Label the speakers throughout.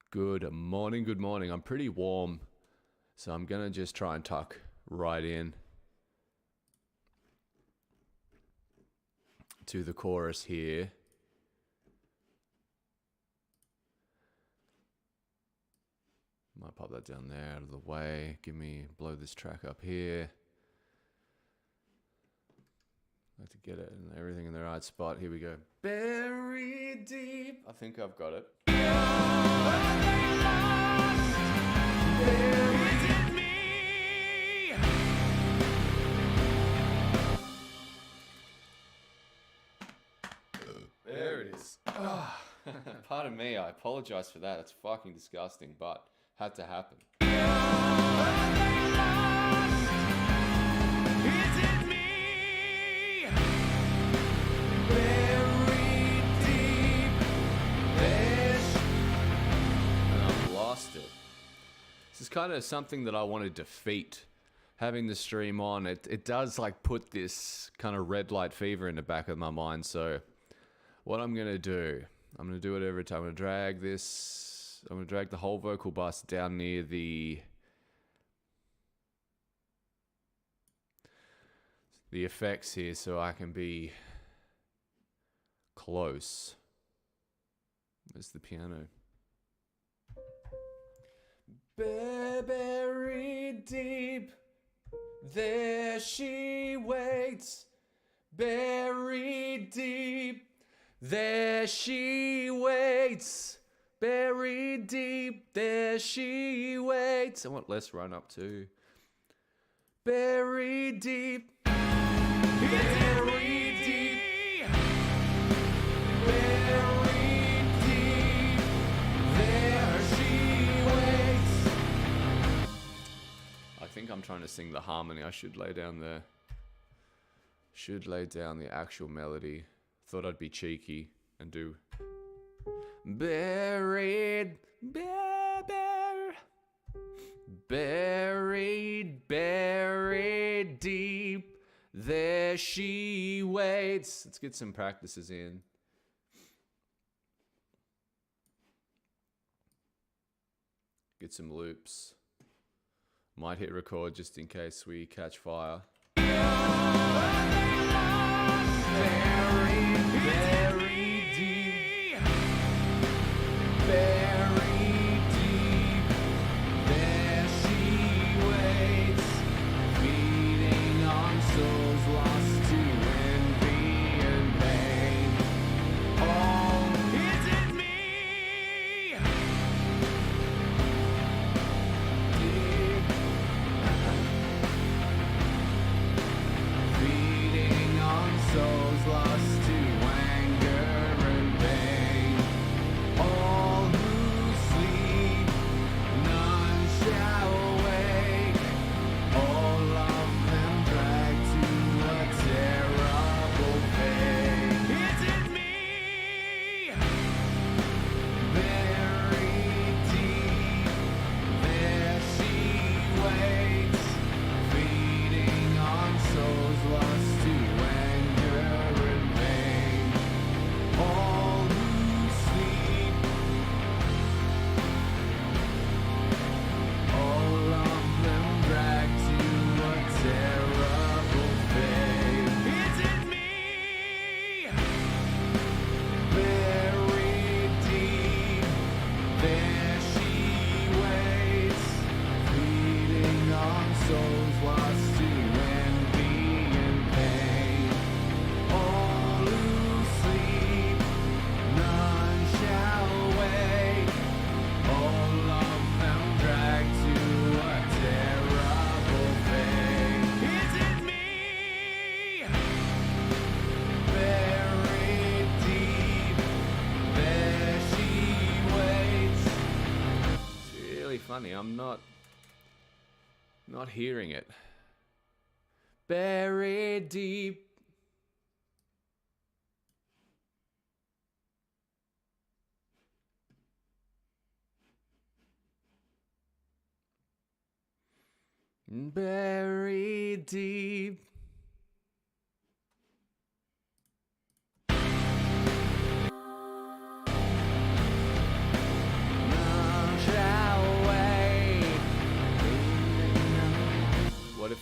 Speaker 1: Good morning, good morning. I'm pretty warm, so I'm gonna just try and tuck right in to the chorus here. Might pop that down there out of the way. Blow this track up here. Like to get it and everything in the right spot. Here we go. Buried deep. I think I've got it. Buried in me. There it is. Oh. Pardon me, I apologize for that. It's fucking disgusting, but had to happen. This is kind of something that I want to defeat. Having the stream on, it does like put this kind of red light fever in the back of my mind. So what I'm going to do it every time. I'm going to drag this, I'm going to drag the whole vocal bus down near the effects here so I can be close. There's the piano. Buried deep, there she waits. Buried deep, there she waits. Buried deep, there she waits. I want less run up too. Buried deep, buried deep, buried deep, there she waits. I think I'm trying to sing the harmony. I should lay down the actual melody. Thought I'd be cheeky and do buried, buried deep, there she waits. Let's get some practices in. Get some loops. Might hit record just in case we catch fire. Buried deep, buried deep, there she waits, feeding on souls lost to envy and pain. Oh, is it me? Feeding on souls lost to anger and pain. All who sleep, none shall wake. All of them dragged to a terrible fate. Is it me? Buried deep, there she waits, feeding on souls lost to anger and pain. All who sleep, all of them dragged to a terrible fate. Is it me? Buried deep, there she waits, feeding on souls lost to envy and pain. All who sleep, none shall wake. All of them dragged to a terrible fate. Is it me? Buried deep, there she waits. It's really funny. I'm not hearing it. Buried deep. Buried deep.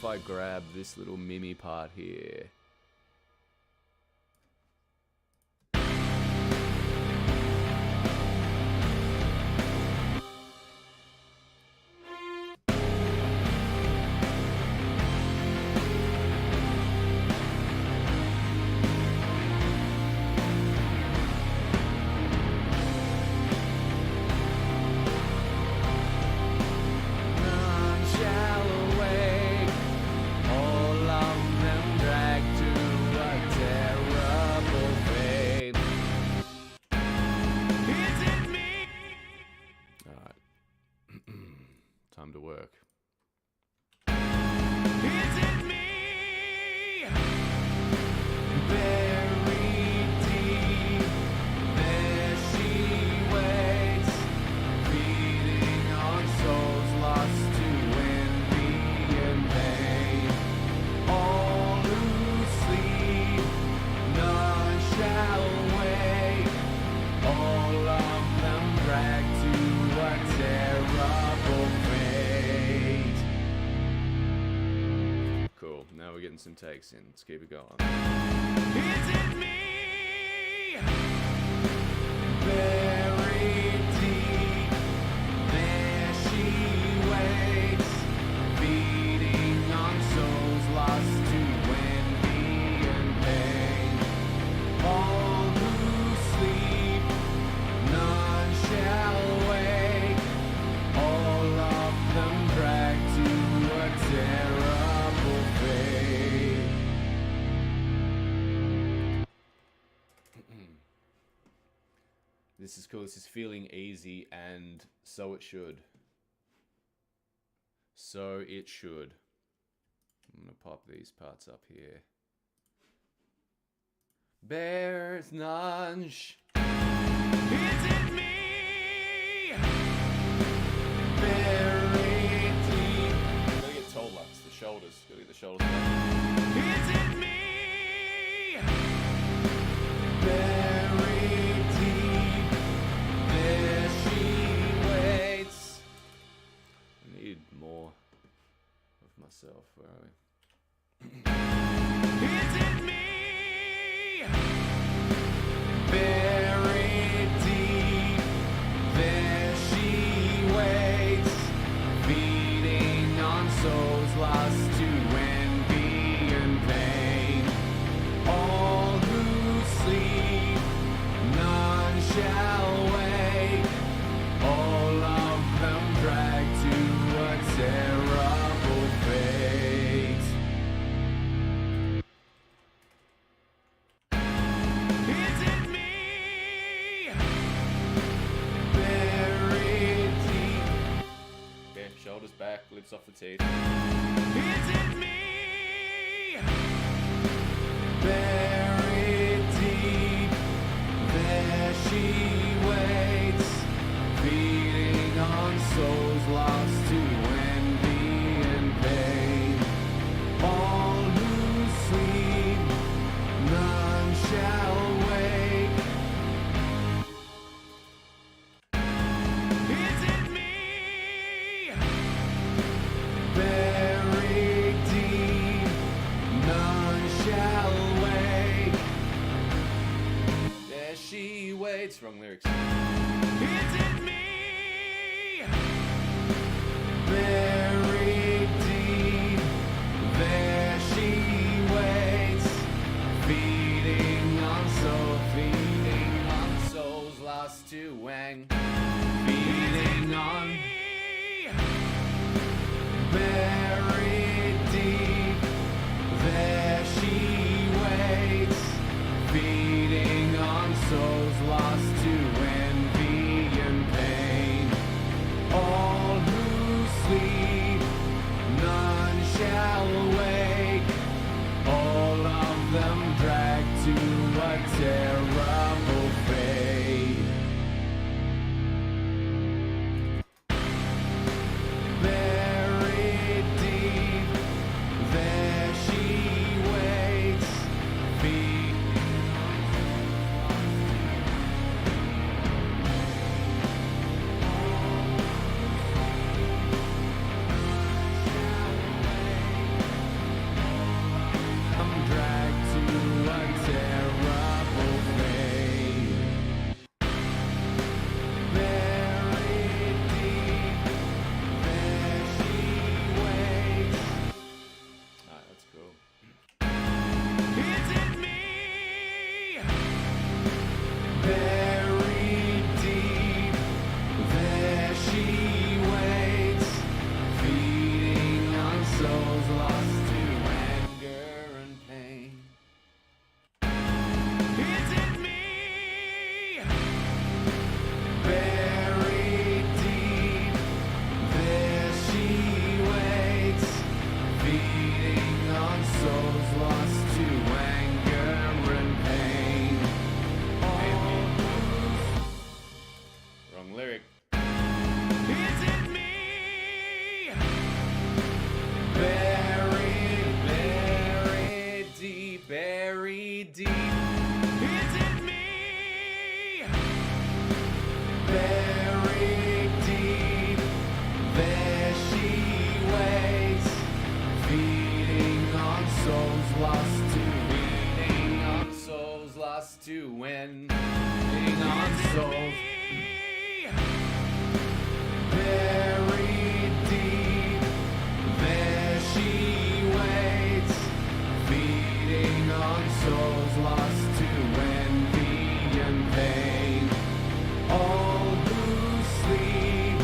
Speaker 1: if I grab this little Mimi part here? Time to work. Is it me? Buried deep, there she waits, feeding on souls lost to envy and pain. All who sleep, none shall wake. All of them dragged to a terrible fate. Cool, now we're getting some takes in. Let's keep it going. Is it me? Buried deep, there she waits, feeding on souls lost to envy and pain. All who sleep, none shall wake. All of them dragged to a terrible fate. This is cool. This is feeling easy, and so it should. So it should. I'm gonna pop these parts up here. Bears nunch. Is it me? Buried deep. Gotta get toe locks, the shoulders. Gotta get the shoulders. Is it me? Buried deep, there she waits. I need more of myself. Where are we? Is it me? Buried deep, there she waits, feeding on souls lost to envy and pain. All who sleep, none shall wake. All of them dragged to a terrible fate. Is it me? Buried deep. Okay, shoulders back, lips off the teeth. Is it me? Buried deep, there she waits, feeding on souls lost to envy and pain. All who sleep, none shall wake. Is it me? Buried deep, none shall wake. There she waits. Wrong lyrics. Is it me? Buried deep, there she waits, feeding on souls lost to wang. Feeding on. Buried deep, there she waits, feeding on souls lost to envy and pain. All who sleep, none shall wake. All of them dragged to a terrible fate. Buried Wrong lyric.
Speaker 2: Is it me?
Speaker 1: Buried, buried deep, buried deep.
Speaker 2: Is it me?
Speaker 1: Buried deep, there she waits, feeding on souls lost to, feeding on souls lost to win, feeding on souls. Buried deep, there she waits, feeding on souls lost to envy and pain. All who sleep,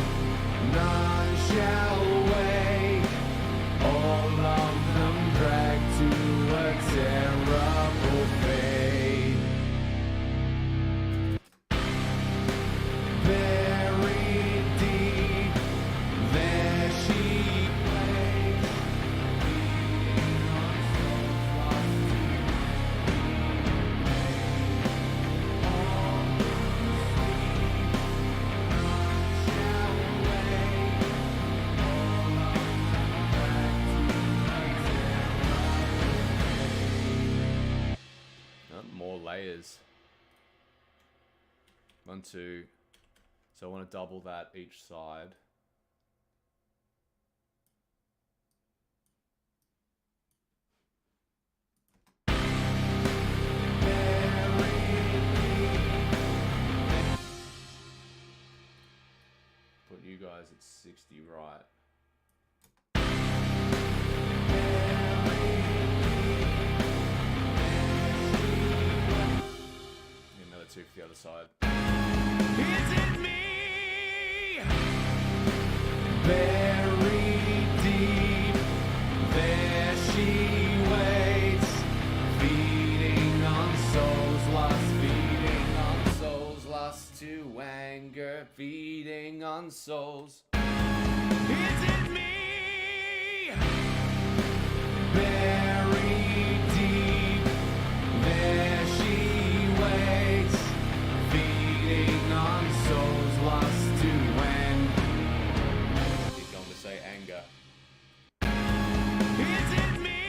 Speaker 1: none shall wake. All of them dragged to a terrible fate. Buried deep, there she waits, feeding on souls lost to all who sleep, none shall wake. All of them dragged to a terrible fate. More layers. 1, 2. So I want to double that each side. Put you guys at 60, right? Another 2 for the other side.
Speaker 2: Is it me?
Speaker 1: Buried deep, there she waits, feeding on souls lost, feeding on souls lost to anger, feeding on souls.
Speaker 2: Is it me?
Speaker 1: Buried deep, there she waits, feeding on souls lost to envy. Keep going to say anger.
Speaker 2: Is it me?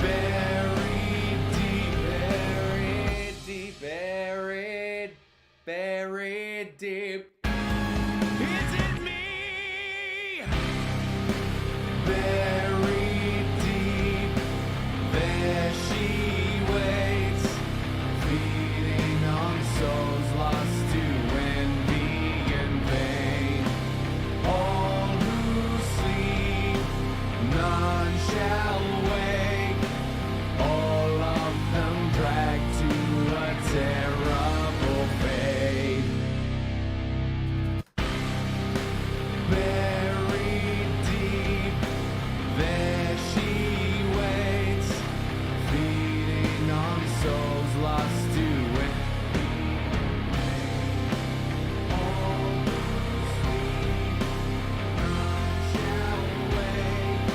Speaker 1: Buried deep, buried deep, buried, buried deep.
Speaker 2: Is it me?
Speaker 1: Buried deep, there she waits, feeding on souls lost to envy and pain. All who sleep, none shall wake. All of them dragged to a terrible fate. Buried deep, there she waits, feeding on souls lost to envy. All who sleep, none shall wake.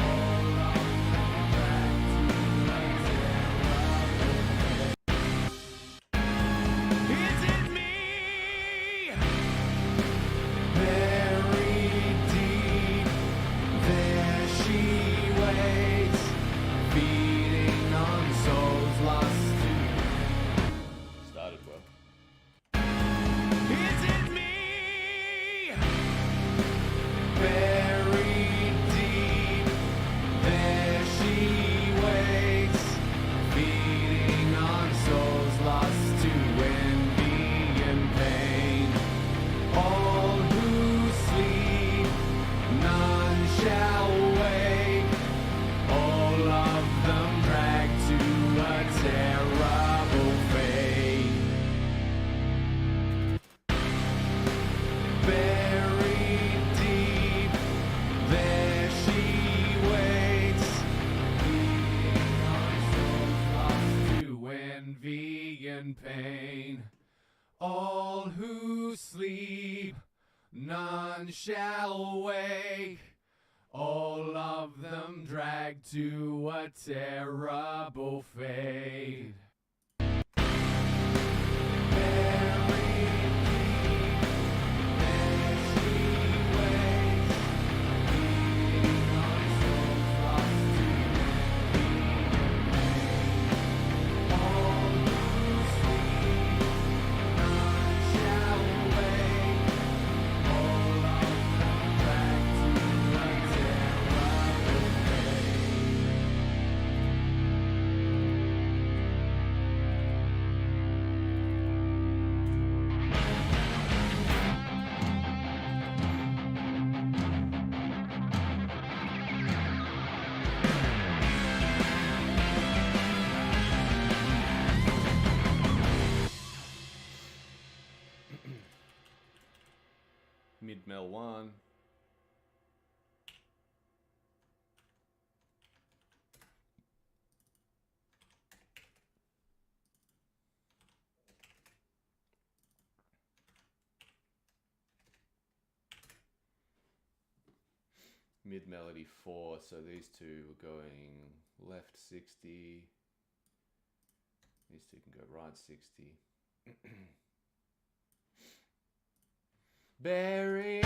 Speaker 1: All of them dragged to a terrible fate.
Speaker 2: Is it me?
Speaker 1: Buried deep, there she waits, feeding on souls lost to. Started well.
Speaker 2: Is it me?
Speaker 1: Buried deep, there she waits, feeding on souls lost to envy and pain. All who sleep, none shall wake. All of them dragged to a terrible fate. Buried deep, there she waits, feeding on souls lost to envy and pain. All who sleep, none shall wake. All of them dragged to a terrible fate. Mid-mel 1. Mid-melody 4, so these two were going left 60. These two can go right 60. Buried,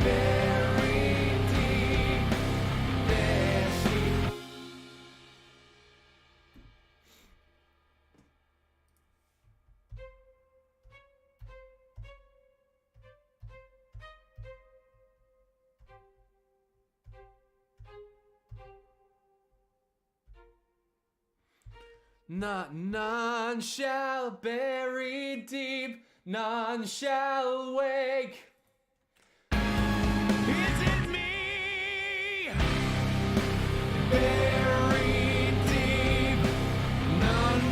Speaker 1: buried deep, there she. None shall bury deep, none shall wake.
Speaker 2: Is it me?
Speaker 1: Buried deep, none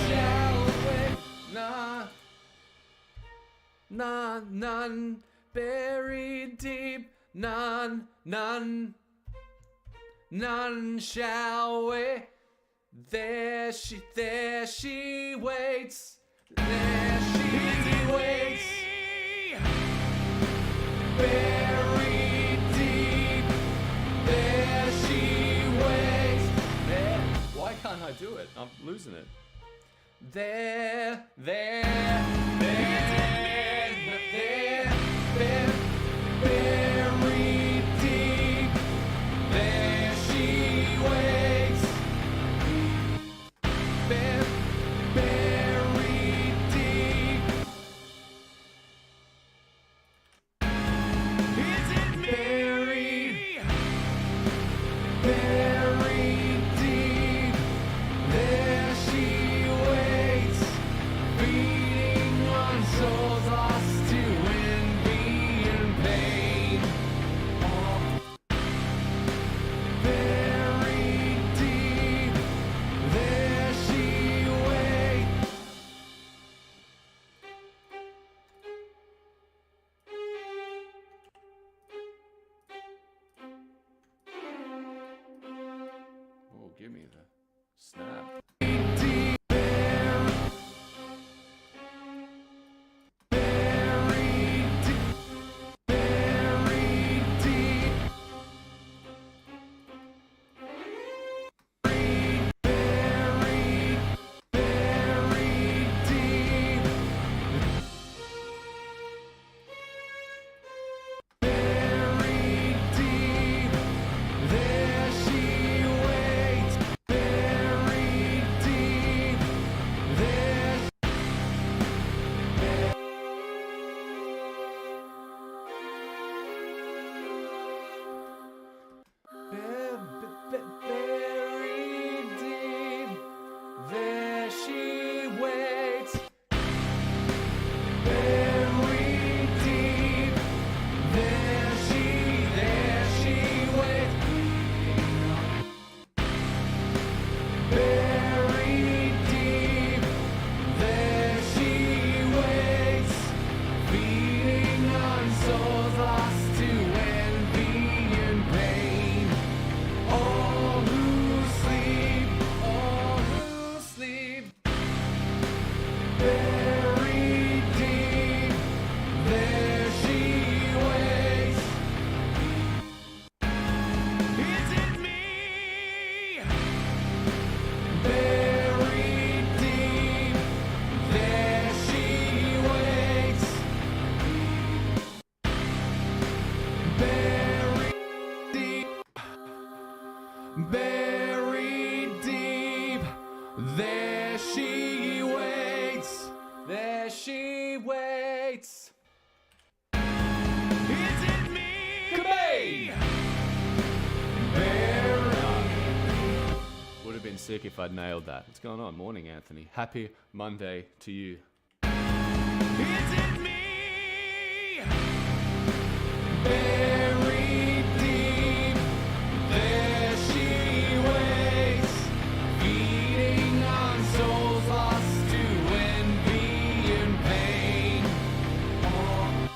Speaker 1: shall wake. None buried deep, none shall wake. There she waits. There she waits. Buried deep. There she waits. There. Why can't I do it? I'm losing it. There. Buried deep. There she waits. Buried deep.
Speaker 2: Is it me?
Speaker 1: Buried deep. There she waits, feeding on souls lost to envy and pain. Oh. Buried deep. There she waits. Oh, give me the snap. Buried deep, there she waits. Buried deep, there she waits. Buried deep, there she waits, feeding on souls lost to envy and pain. All who sleep, buried deep, there she waits.
Speaker 2: Is it me?
Speaker 1: Buried deep, there she waits. Buried deep. Buried deep, there she waits. There she waits.
Speaker 2: Is it me?
Speaker 1: Kabay! Would have been sick if I'd nailed that. What's going on? Morning, Anthony. Happy Monday to you.
Speaker 2: Is it me?
Speaker 1: Buried deep, there she waits, feeding on souls lost to envy and pain. Oh.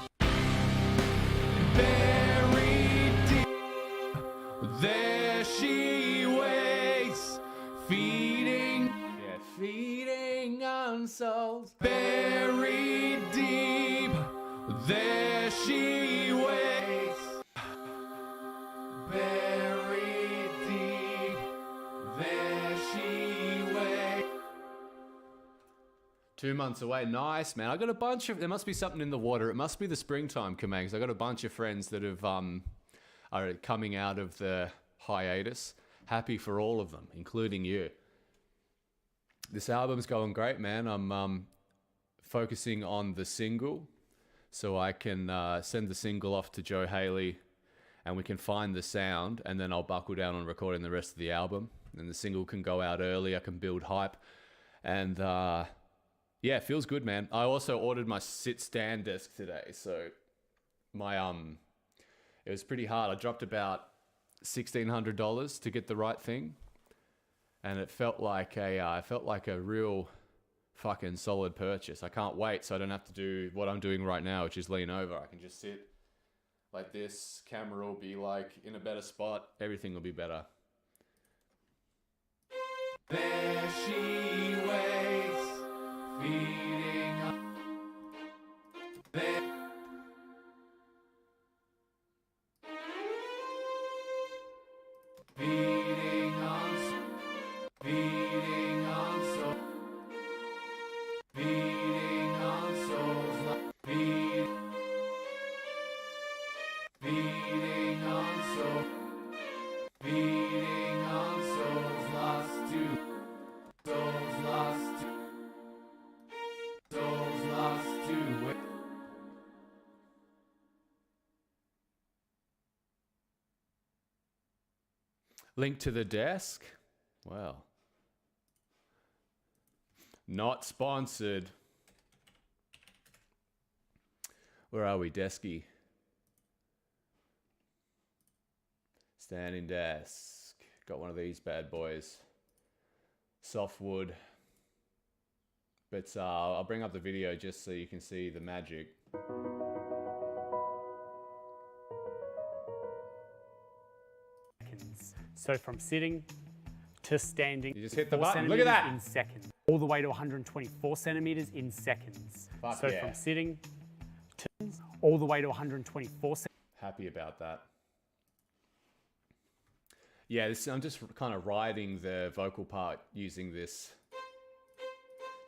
Speaker 1: souls. Buried deep, there she waits. Buried deep, there she waits. 2 months away. Nice, man. I got a bunch of... There must be something in the water. It must be the springtime, Kamangs. I got a bunch of friends that have are coming out of the hiatus. Happy for all of them, including you. This album's going great, man. I'm focusing on the single so I can send the single off to Joe Haley and we can find the sound, and then I'll buckle down on recording the rest of the album. And the single can go out early. I can build hype. And yeah, it feels good, man. I also ordered my sit-stand desk today. So my it was pretty hard. I dropped about $1,600 to get the right thing. And it felt like a real fucking solid purchase. I can't wait, so I don't have to do what I'm doing right now, which is lean over. I can just sit like this. Camera will be like in a better spot. Everything will be better. There she waits, feeding up. There. Feeding on soul, feeding on souls, feeding on soul, feeding on souls lost to, souls lost to, souls lost to. Link to the desk? Well, not sponsored. Where are we, desky? Standing desk. Got one of these bad boys. Softwood. But I'll bring up the video just so you can see the magic.
Speaker 3: So from sitting to standing,
Speaker 1: You just hit the
Speaker 3: 4
Speaker 1: button. Look at
Speaker 3: centimeters
Speaker 1: that.
Speaker 3: in seconds, all the way to 124 centimeters in seconds.
Speaker 1: Fuck
Speaker 3: so
Speaker 1: yeah.
Speaker 3: from sitting to all the way to 124 seconds.
Speaker 1: Happy about that. Yeah, I'm just kind of riding the vocal part using this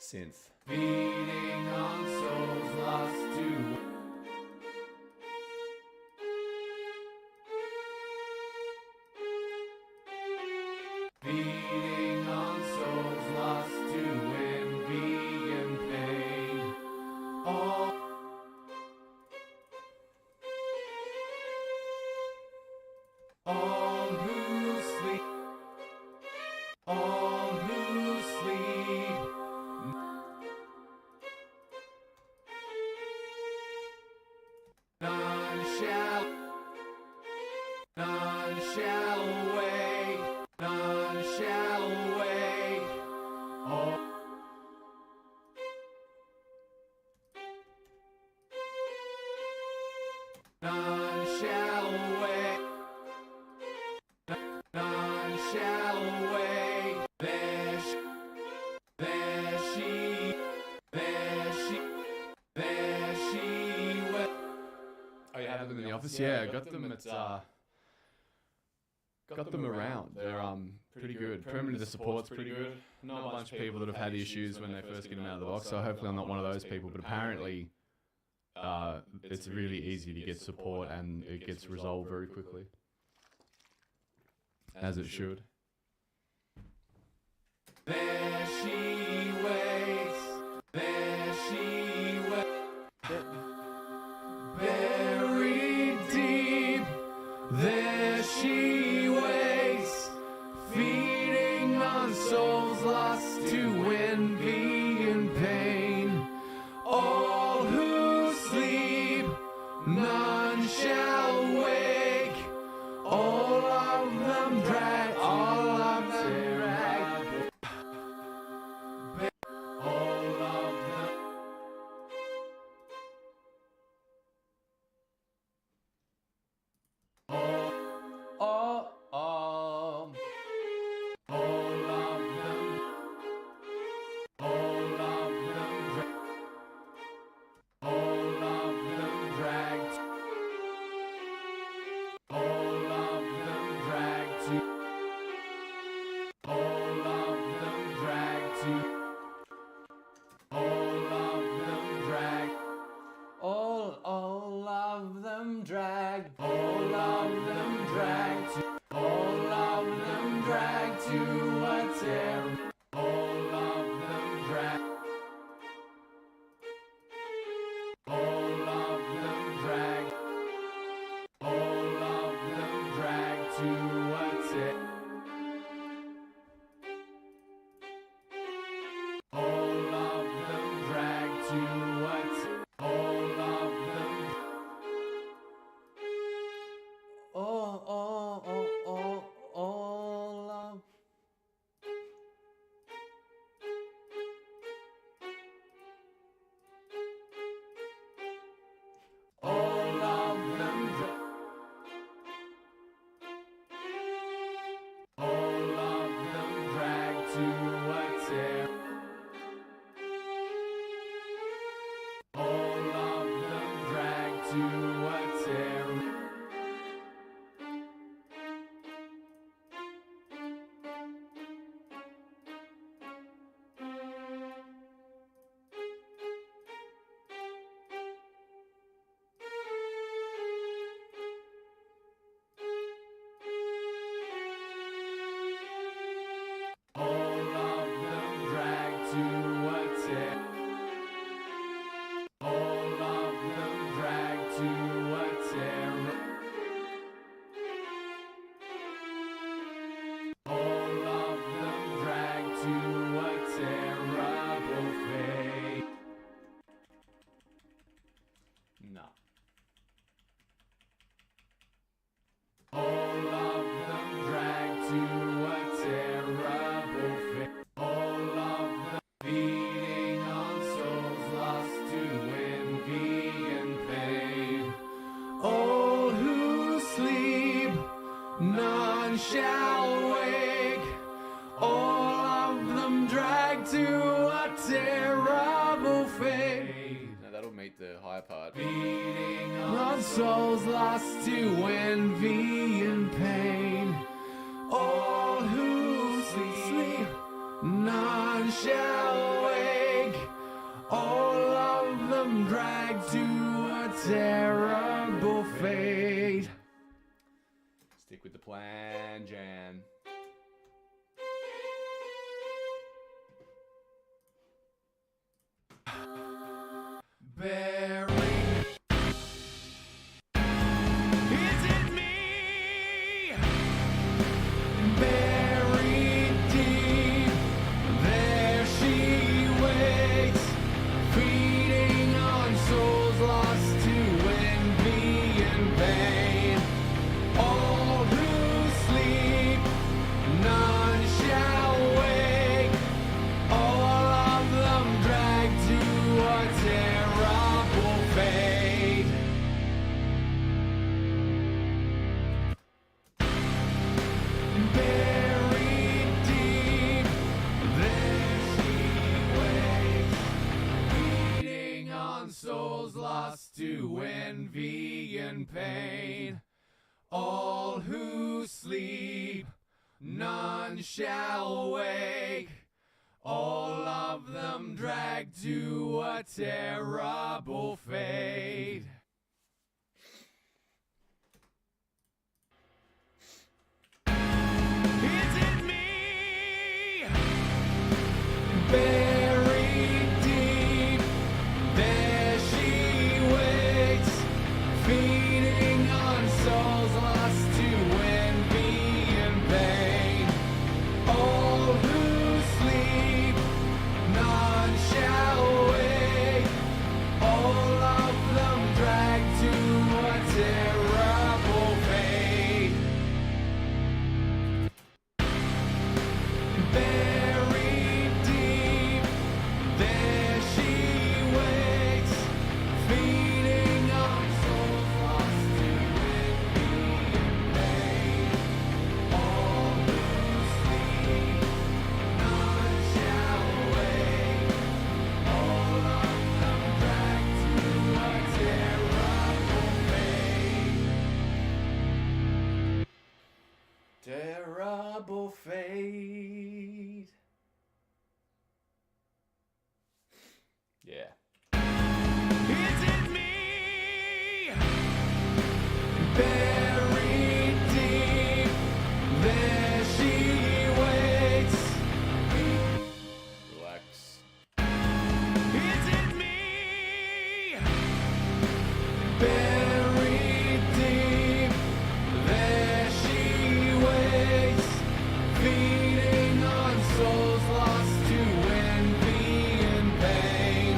Speaker 1: synth. Feeding on souls lost to. Feeding on souls lost to envy and pain. All who sleep, all who sleep. None shall wake, none shall wake. Oh. None shall wake, none shall wake. There she went. Oh, you have them in the office? Yeah, I got them at got them around. They're pretty good. Perimeter support's pretty good. I know a bunch of people that have had issues when they first get them out of the box, so hopefully I'm not one of those people, but apparently it's really easy to get support and it gets resolved very quickly. As it should. There she waits, there she waits. Buried deep, there she waits, feeding on souls lost to envy and pain. All who sleep, none shall wake. All of them drag, all of them drag. to a terror. All of them dragged to a terror. All of them dragged to a terror. All of them dragged to a terrible fate. No. All of them dragged to a terrible fate. All of them feeding on souls lost to envy and pain. All who sleep, none shall wake. All of them dragged to a terrible fate. Now that'll make the higher part. Feeding on souls lost to envy and pain. All who sleep, none shall wake. All of them dragged to a terrible fate. Stick with the plan, Jan. Buried.
Speaker 2: Is it me?
Speaker 1: Buried deep, there she waits, feeding on souls lost to envy and pain. All who sleep, none shall wake. All of them dragged to a terrible fate. Buried deep, there she waits, feeding on souls lost to envy and pain. All who sleep, none shall wake. All of them dragged to a terrible fate.
Speaker 2: Is it me?
Speaker 1: Buried deep, there she waits, feeding on souls lost to envy and pain. All who sleep, none shall wake. All of them dragged to a terrible fate. Buried deep, there she waits, feeding on souls lost to envy and pain. All who sleep, none shall wake. All of them dragged to a terrible fate. Terrible fate. Yeah.
Speaker 2: Is it me?
Speaker 1: Buried deep, there she waits. Relax.
Speaker 2: Is it me?
Speaker 1: Buried deep, there she waits, feeding on souls lost to envy and pain.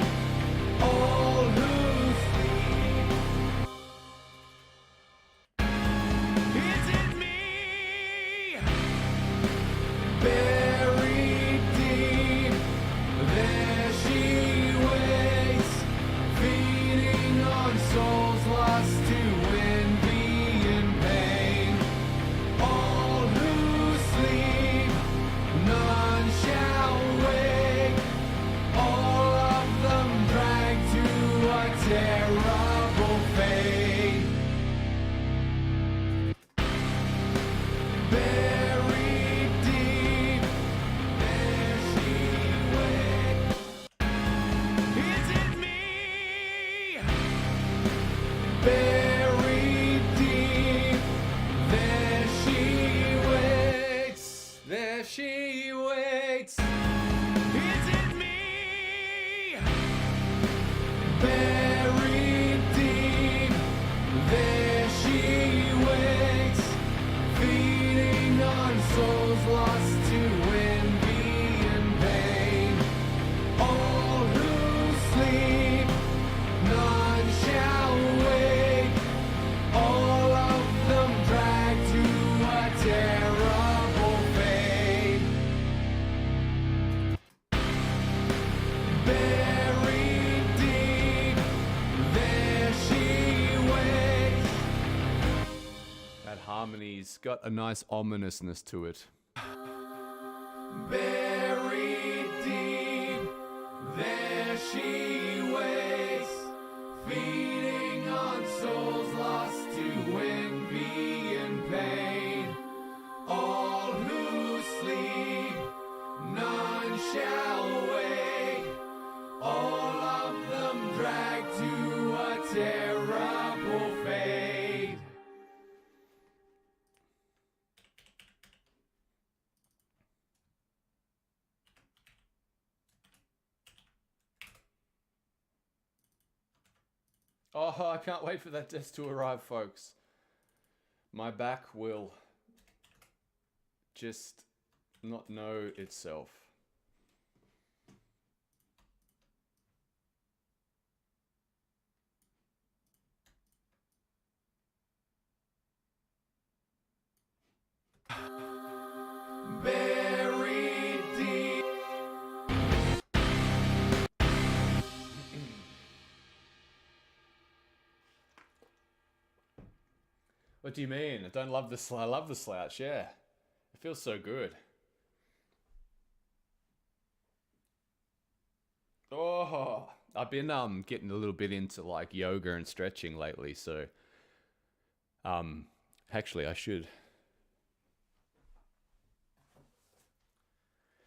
Speaker 2: Is it me?
Speaker 1: Buried deep, there she waits. There she waits.
Speaker 2: Is it me?
Speaker 1: Buried deep, there she waits, feeding on souls lost to envy and pain. All who sleep, none shall wake. All of them dragged to a terrible fate. Buried deep, there she waits. That harmony's got a nice ominousness to it. Buried deep, there she waits, feeding on souls lost to envy and pain. All who sleep, none shall wake. All of them dragged to a terrible fate. Oh, I can't wait for that disc to arrive, folks. My back will just not know itself. Buried deep. What do you mean? I don't love the I love the slouch, yeah. It feels so good. Oh, I've been getting a little bit into like yoga and stretching lately, so actually I should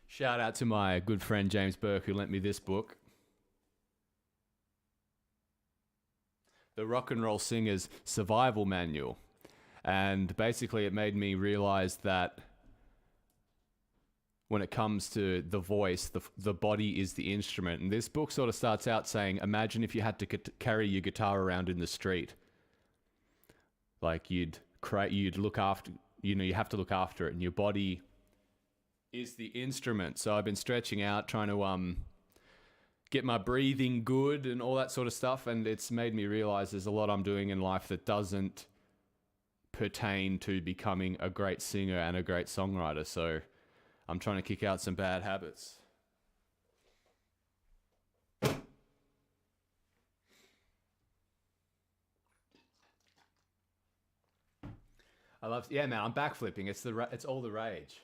Speaker 1: shout out to my good friend James Burke who lent me this book. The Rock and Roll Singer's Survival Manual. And basically it made me realize that when it comes to the voice, the body is the instrument. And this book sort of starts out saying, imagine if you had to carry your guitar around in the street. Like you'd look after, you have to look after it, and your body is the instrument. So I've been stretching out, trying to get my breathing good and all that sort of stuff. And it's made me realize there's a lot I'm doing in life that doesn't pertain to becoming a great singer and a great songwriter. So I'm trying to kick out some bad habits. Yeah, man, I'm backflipping. It's all the rage.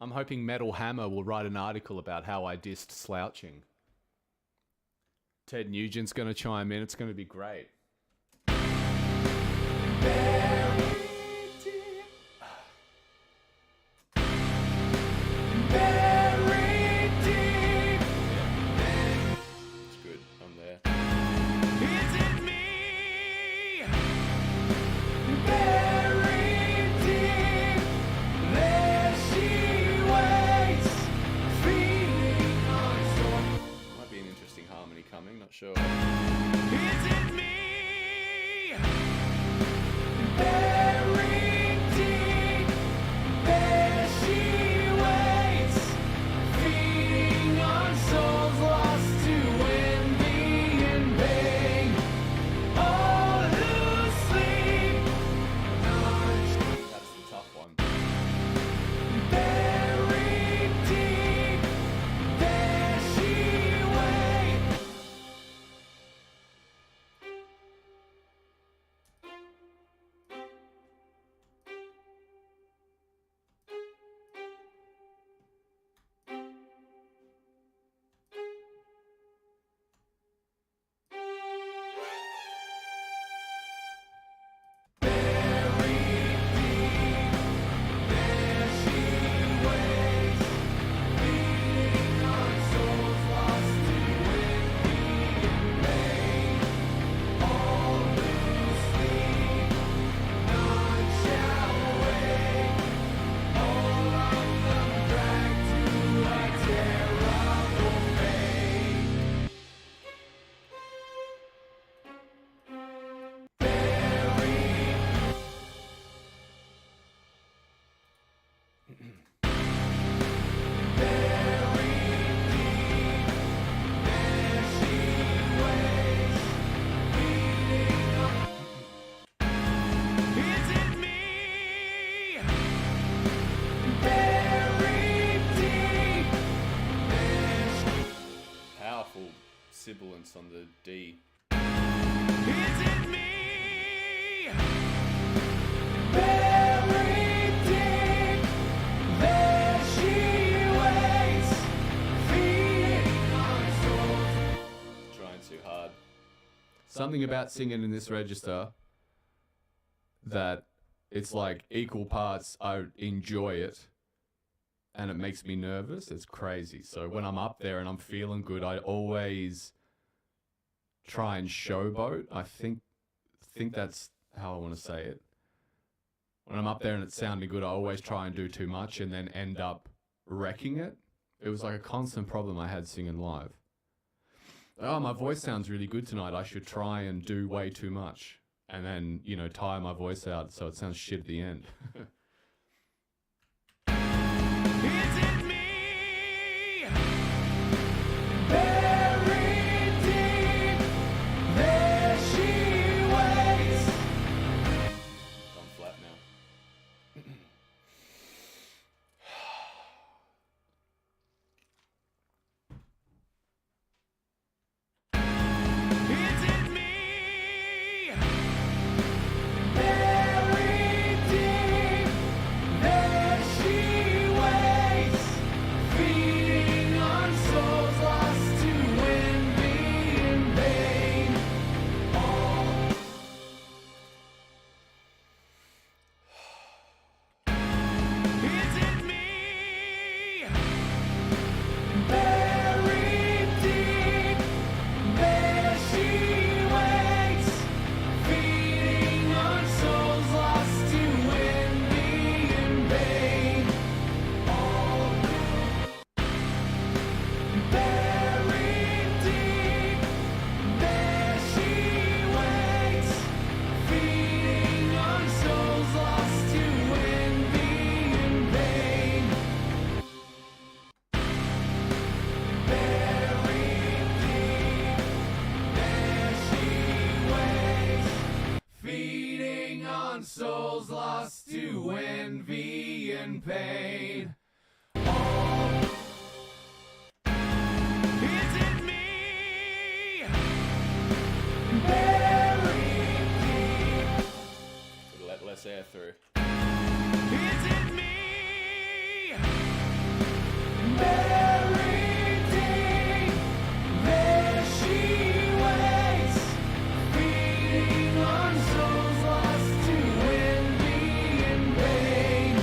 Speaker 1: I'm hoping Metal Hammer will write an article about how I dissed slouching. Ted Nugent's going to chime in. It's going to be great. Buried deep. Buried deep. Yeah. It's good. I'm there.
Speaker 2: Is it me?
Speaker 1: Buried deep. There she waits, feeding on soul. Might be an interesting harmony coming. Not sure.
Speaker 2: Is it me?
Speaker 1: Buried deep, there she waits, feeding on souls lost to envy and pain. All who sleep, that's the tough one. Buried deep, there she waits. sibilance on the D.
Speaker 2: Is it me?
Speaker 4: Buried deep, there she waits, feeding on souls.
Speaker 1: Trying too hard. Something about singing in this register that it's like equal parts I enjoy it and it makes me nervous. It's crazy. So when I'm up there and I'm feeling good, I always try and showboat. I think that's how I want to say it. When I'm up there and it's sounding good, I always try and do too much and then end up wrecking it. It was like a constant problem I had singing live. Oh, my voice sounds really good tonight. I should try and do way too much. And then, you know, tire my voice out so it sounds shit at the end.
Speaker 2: Is it me?
Speaker 4: Buried deep, there she waits.
Speaker 1: I'm flat now.
Speaker 2: Is it me?
Speaker 4: Buried deep, there she waits, feeding on souls lost to envy and pain.
Speaker 2: Is it me?
Speaker 4: Buried deep, there she waits, feeding on souls lost to envy and pain. Buried deep, there she waits, feeding on souls lost to envy and pain. Buried deep, there she waits, feeding on souls lost to envy and pain.
Speaker 2: Is it me?
Speaker 4: Buried deep,
Speaker 1: Could let less air through.
Speaker 2: Is it me?
Speaker 4: buried deep, there she waits, feeding on souls lost to envy and pain.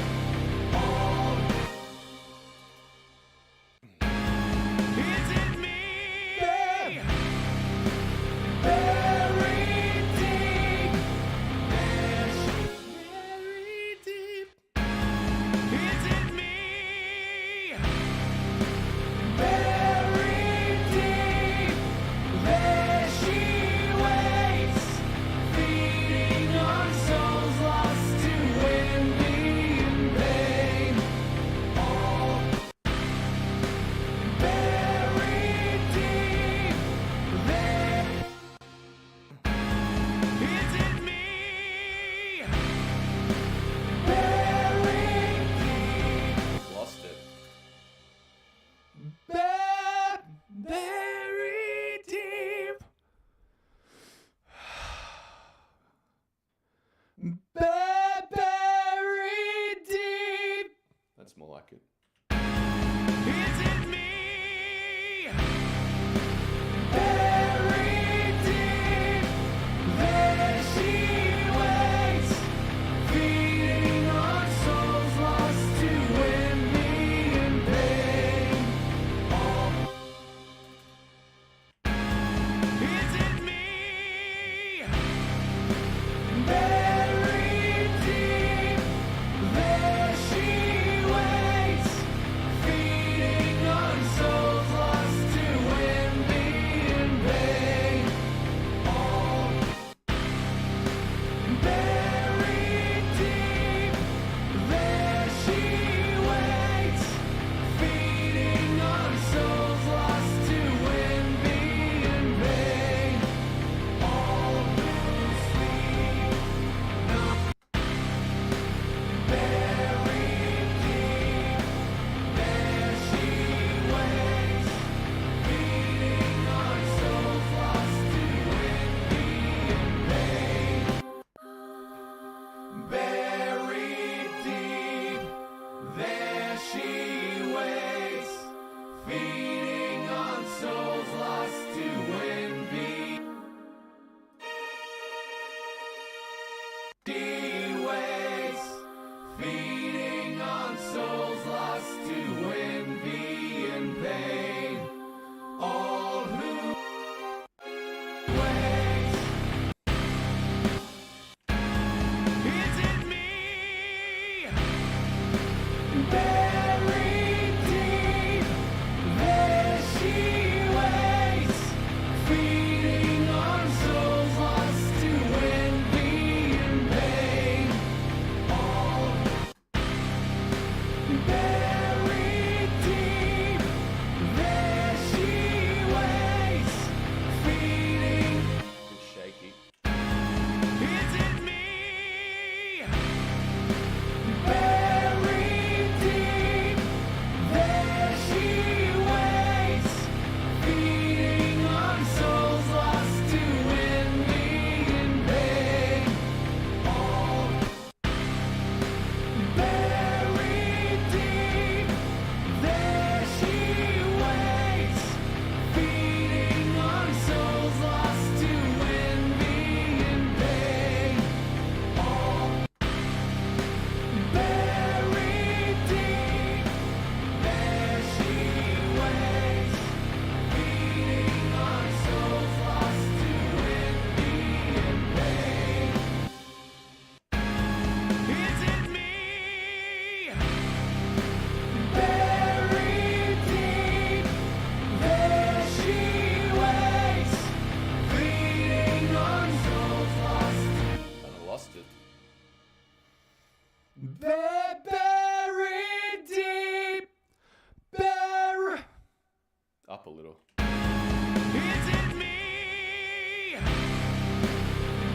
Speaker 2: Is it me?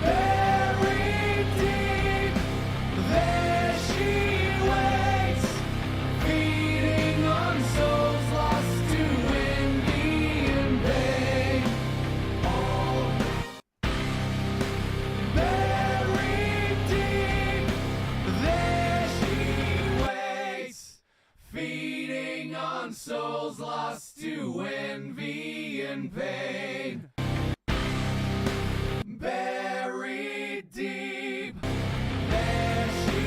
Speaker 4: Buried deep, there she waits, feeding on souls lost to envy and pain. Buried deep, there she waits, feeding on souls lost to envy and pain. Buried deep, there she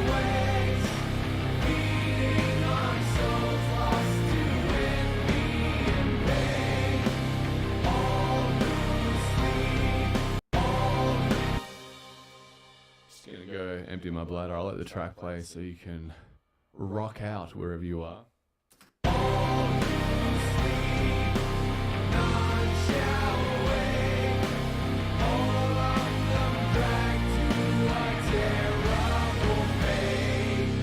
Speaker 4: waits, feeding on souls lost to envy and pain. All who sleep,
Speaker 1: Just gonna go empty my bladder. I'll let the track play so you can rock out wherever you are.
Speaker 4: none shall wake. All of them back to a terrible fate.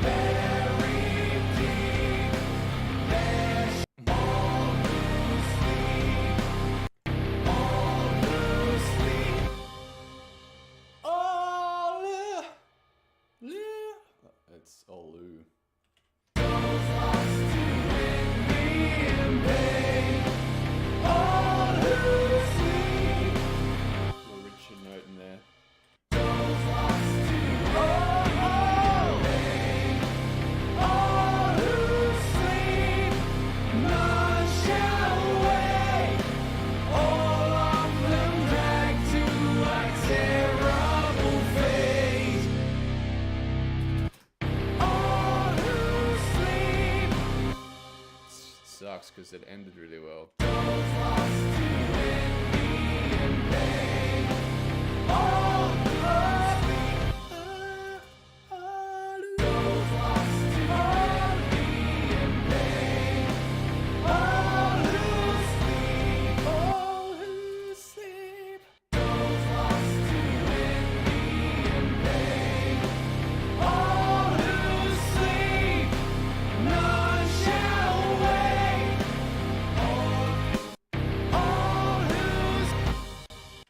Speaker 4: Buried deep, there's all who sleep, all who sleep.
Speaker 1: It's Olu.
Speaker 4: Souls lost to envy and pain. All who sleep,
Speaker 1: Little Richard note in there.
Speaker 4: souls lost to pain. All who sleep, none shall wake. All of them dragged to a terrible fate. All who sleep,
Speaker 1: Sucks because it ended really well.
Speaker 4: souls lost to envy and pain. All who sleep, souls lost to envy and pain. All who sleep, souls lost to envy and pain. All who sleep, none shall wake. All who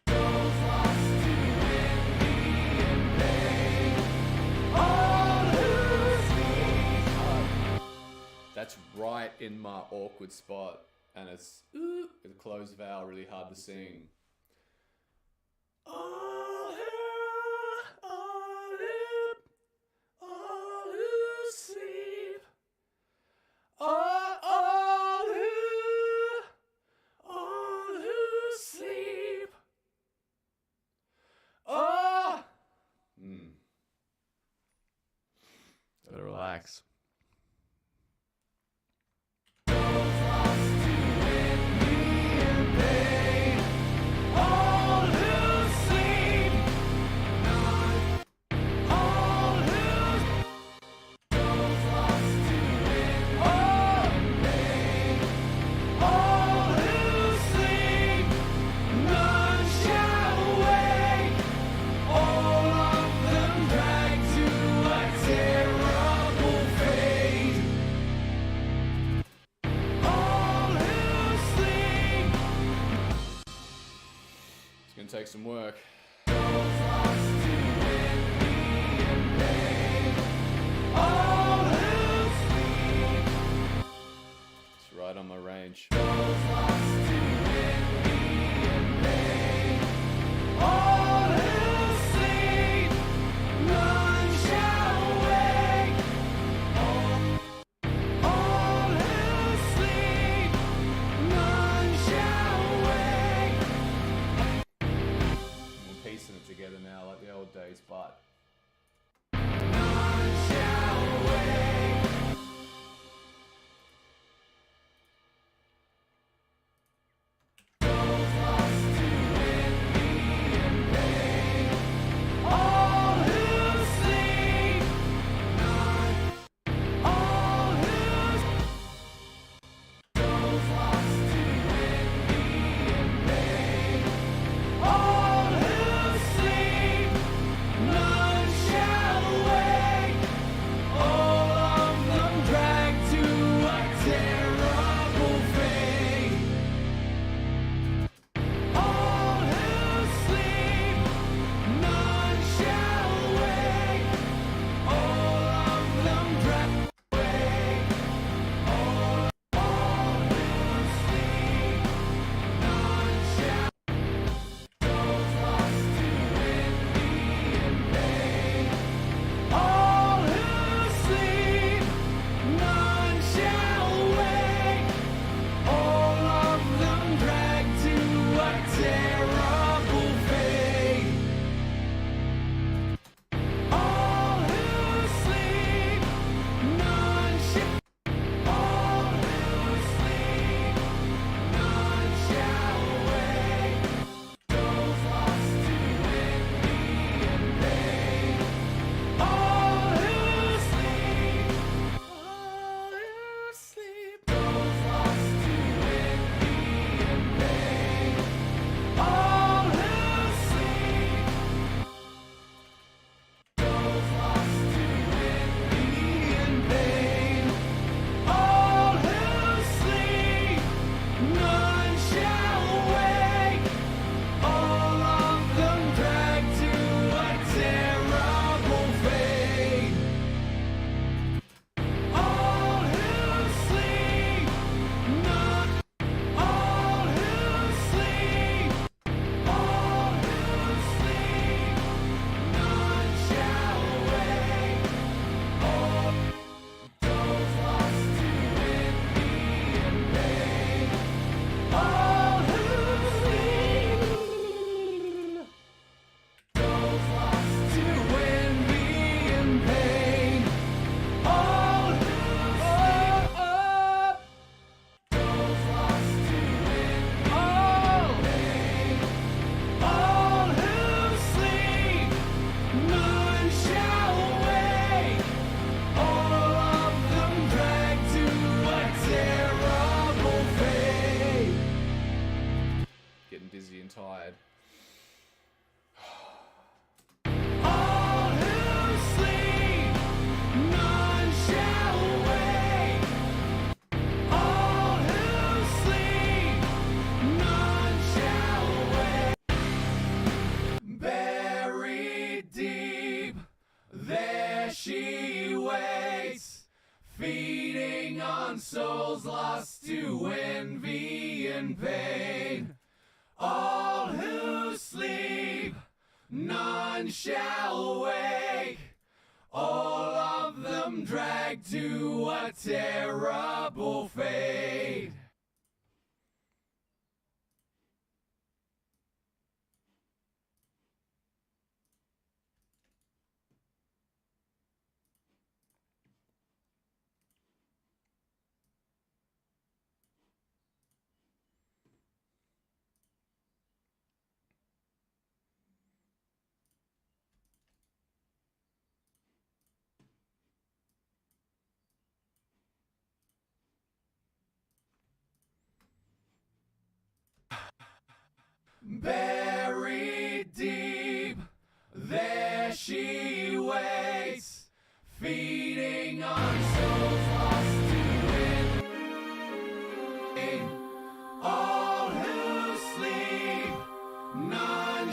Speaker 4: souls lost to envy and pain. All who sleep.
Speaker 1: That's right in my awkward spot, and it's the closed vowel really hard to sing.
Speaker 4: All who sleep. All who sleep. Oh.
Speaker 1: Better relax.
Speaker 4: Lost to envy and
Speaker 1: take some work. It's right on my range. We're piecing it together now like the old days, but tired.
Speaker 4: Buried deep, there she waits, feeding on souls lost to envy and pain. All who sleep, none shall wake, all of them dragged to a terrible fate. Buried deep, there she waits, feeding on souls lost to pain. All who sleep, none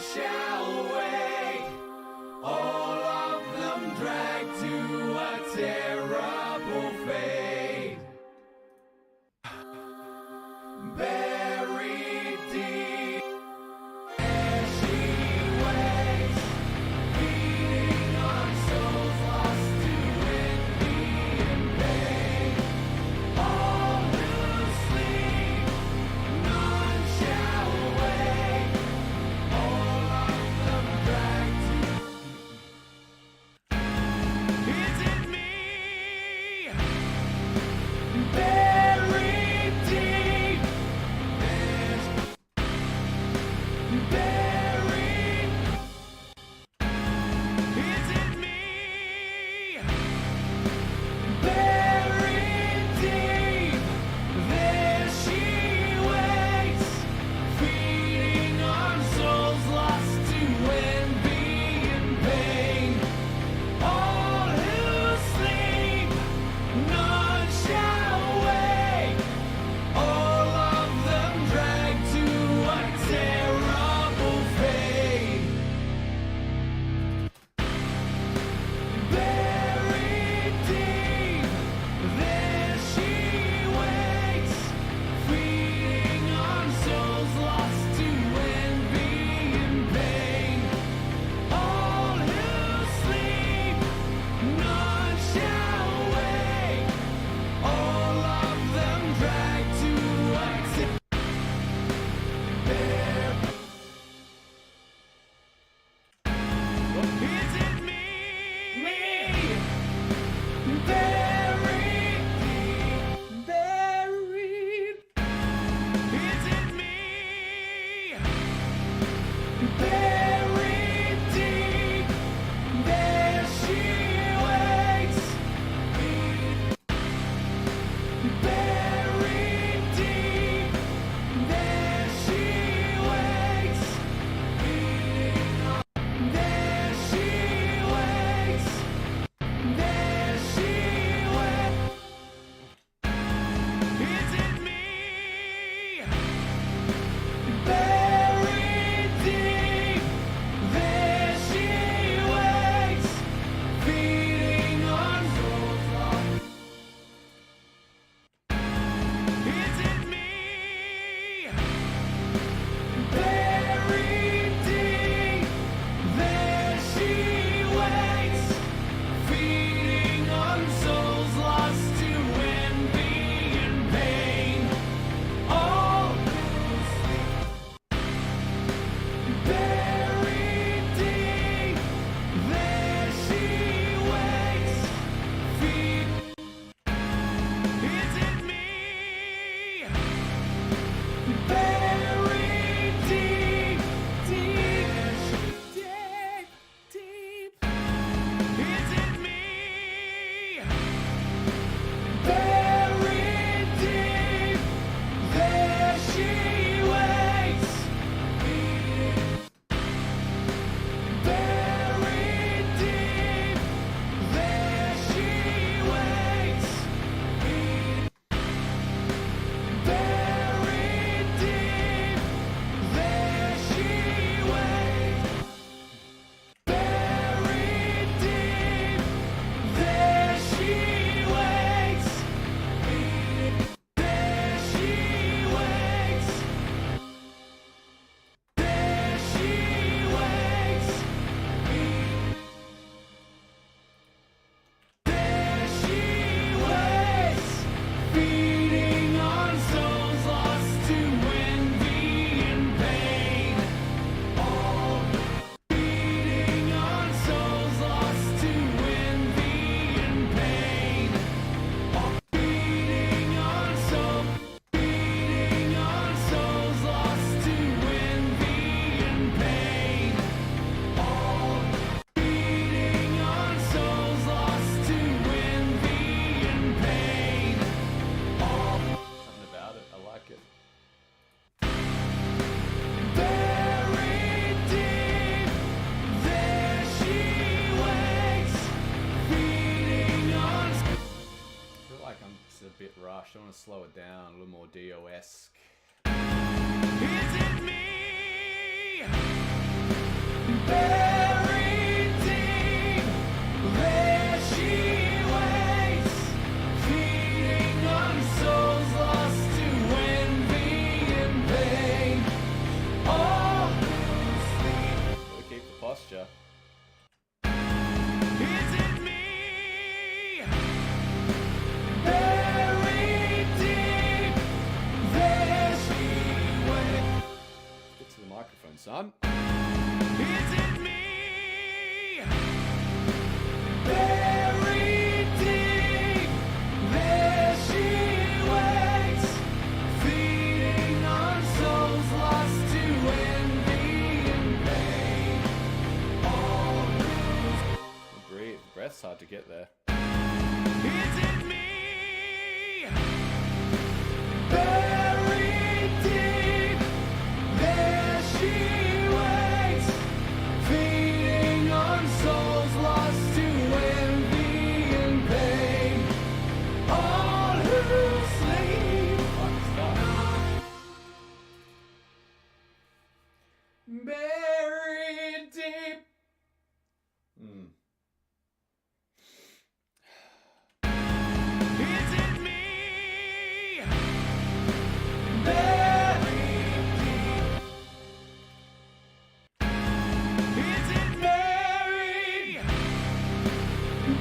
Speaker 4: Buried deep, deep, deep, deep. Is it me? Buried deep, there she waits. Buried deep, there she waits. Buried deep, there she waits. Buried deep, there she waits. There she waits. There she waits. There she waits, feeding on souls lost to envy and pain. All feeding on souls lost to envy and pain. All feeding on souls lost to envy and pain. All feeding on souls lost to envy and pain.
Speaker 1: Something about it. I like it.
Speaker 4: Buried deep, there she waits, feeding on.
Speaker 1: I feel like it's a bit rushed. I want to slow it down, a little more Dio-esque.
Speaker 4: Is it me? Buried deep, there she waits, feeding on souls lost to envy and pain. Oh,
Speaker 1: Gotta keep the posture.
Speaker 4: is it me? Buried deep, there she waits.
Speaker 1: Get to the microphone, son.
Speaker 4: Is it me? Buried deep, there she waits, feeding on souls lost to envy and pain.
Speaker 1: Breathe. Breath's hard to get there.
Speaker 4: Is it me? Buried deep, there she waits, feeding on souls lost to envy and pain. All who sleep. Buried deep. Is it me? Buried deep. Is it buried?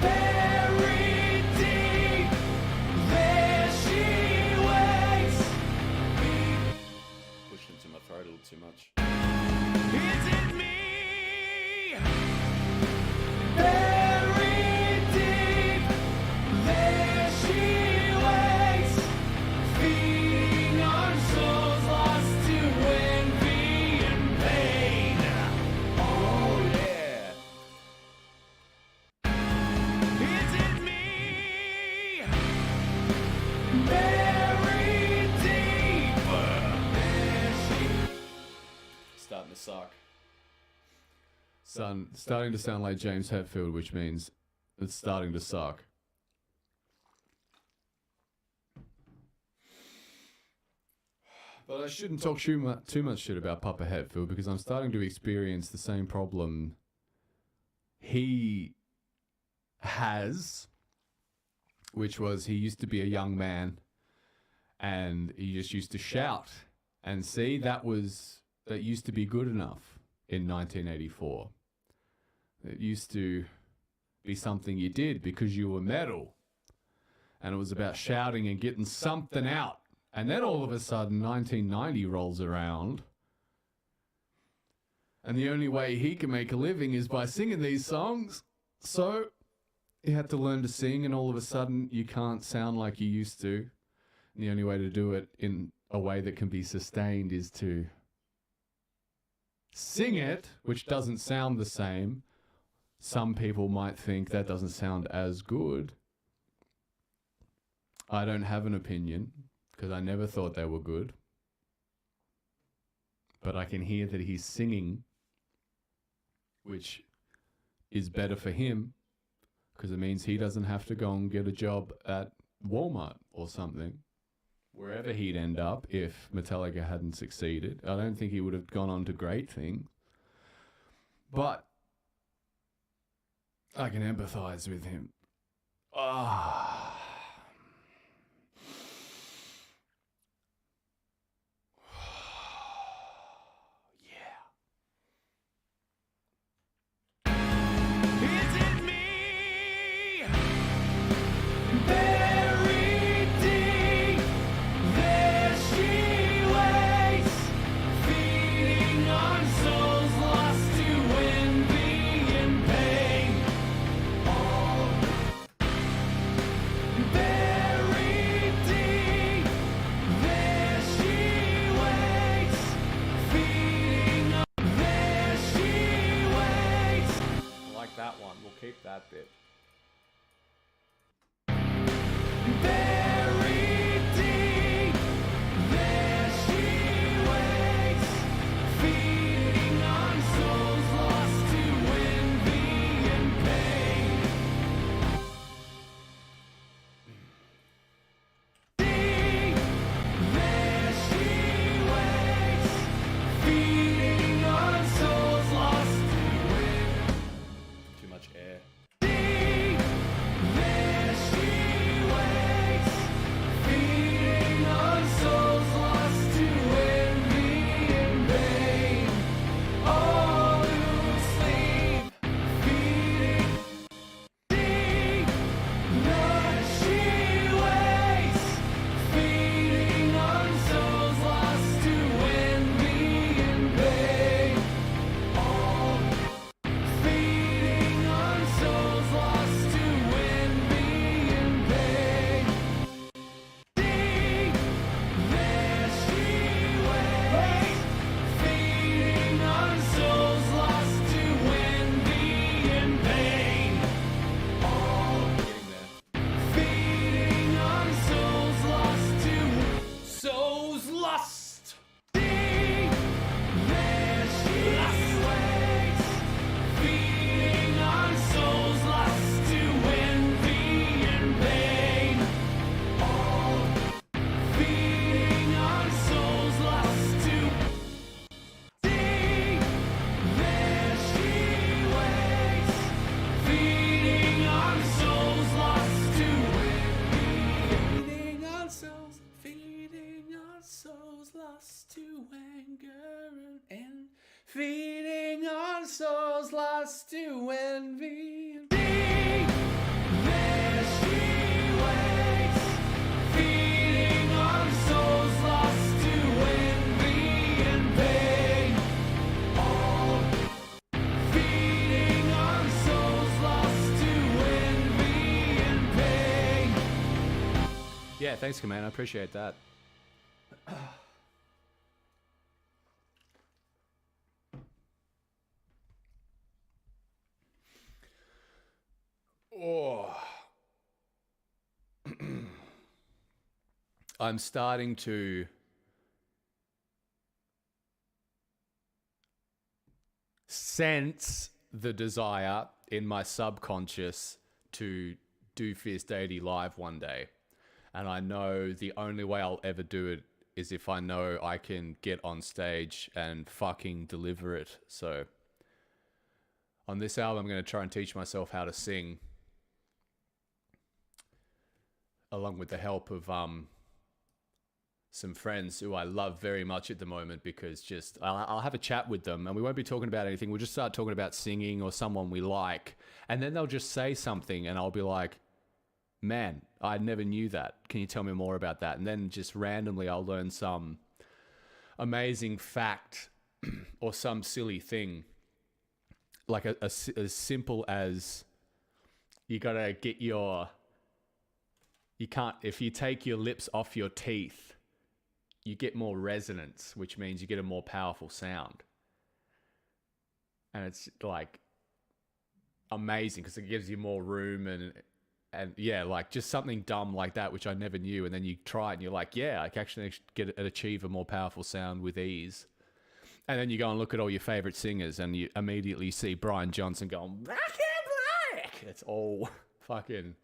Speaker 4: Buried deep, there she waits.
Speaker 1: Pushing into my throat a little too much.
Speaker 4: Is it me? Buried deep, there she waits, feeding on souls lost to envy and pain.
Speaker 1: Oh yeah.
Speaker 4: Is it me? Buried deep, there she.
Speaker 1: Starting to suck. Son, starting to sound like James Hetfield, which means it's starting to suck. But I shouldn't talk too much shit about Papa Hetfield because I'm starting to experience the same problem he has, which was he used to be a young man and he just used to shout. And see, that used to be good enough in 1984. It used to be something you did because you were metal. And it was about shouting and getting something out. And then all of a sudden, 1990 rolls around. And the only way he can make a living is by singing these songs. So he had to learn to sing, and all of a sudden, you can't sound like you used to. the only way to do it in a way that can be sustained is to sing it, which doesn't sound the same. Some people might think that doesn't sound as good. I don't have an opinion because I never thought they were good. But I can hear that he's singing, which is better for him because it means he doesn't have to go and get a job at Walmart or something, wherever he'd end up if Metallica hadn't succeeded. I don't think he would have gone on to great things. But I can empathize with him. Ah.
Speaker 4: Is it me? Buried deep, there she waits, feeding on souls lost to envy and pain. Buried deep, there she waits, feeding on. There she waits.
Speaker 1: I like that one. We'll keep that bit.
Speaker 4: Buried deep, there she waits, feeding on souls lost to envy and pain. Deep, there she waits, feeding on souls lost to envy.
Speaker 1: Too much air.
Speaker 4: Deep, there she waits, feeding on souls lost to envy and pain. All who sleep, feeding. Deep, there she waits, feeding on souls lost to envy and pain. All feeding on souls lost to envy and pain. Deep, there she waits, feeding on souls lost to envy and pain. All feeding on souls lost to souls lost. Deep, there she waits, feeding on souls lost to envy and pain. All feeding on souls lost to. Deep, there she waits, feeding on souls lost to envy. Feeding on souls lost to anger and feeding on souls lost to envy. Deep, there she waits, feeding on souls lost to envy and pain. All feeding on souls lost to envy and pain.
Speaker 1: Yeah, thanks, Command. I appreciate that. Oh. I'm starting to sense the desire in my subconscious to do Fierce Deity live one day. And I know the only way I'll ever do it is if I know I can get on stage and fucking deliver it. So on this album, I'm going to try and teach myself how to sing, along with the help of some friends who I love very much at the moment, because just I'll have a chat with them and we won't be talking about anything. We'll just start talking about singing or someone we like, and then they'll just say something and I'll be like, man, I never knew that. Can you tell me more about that? And then just randomly I'll learn some amazing fact or some silly thing, like as simple as you gotta get your you can't, if you take your lips off your teeth, you get more resonance, which means you get a more powerful sound. And it's like amazing because it gives you more room and yeah, like just something dumb like that, which I never knew. And then you try it and you're like, yeah, I can actually achieve a more powerful sound with ease. And then you go and look at all your favorite singers and you immediately see Brian Johnson going, black and black. It's all fucking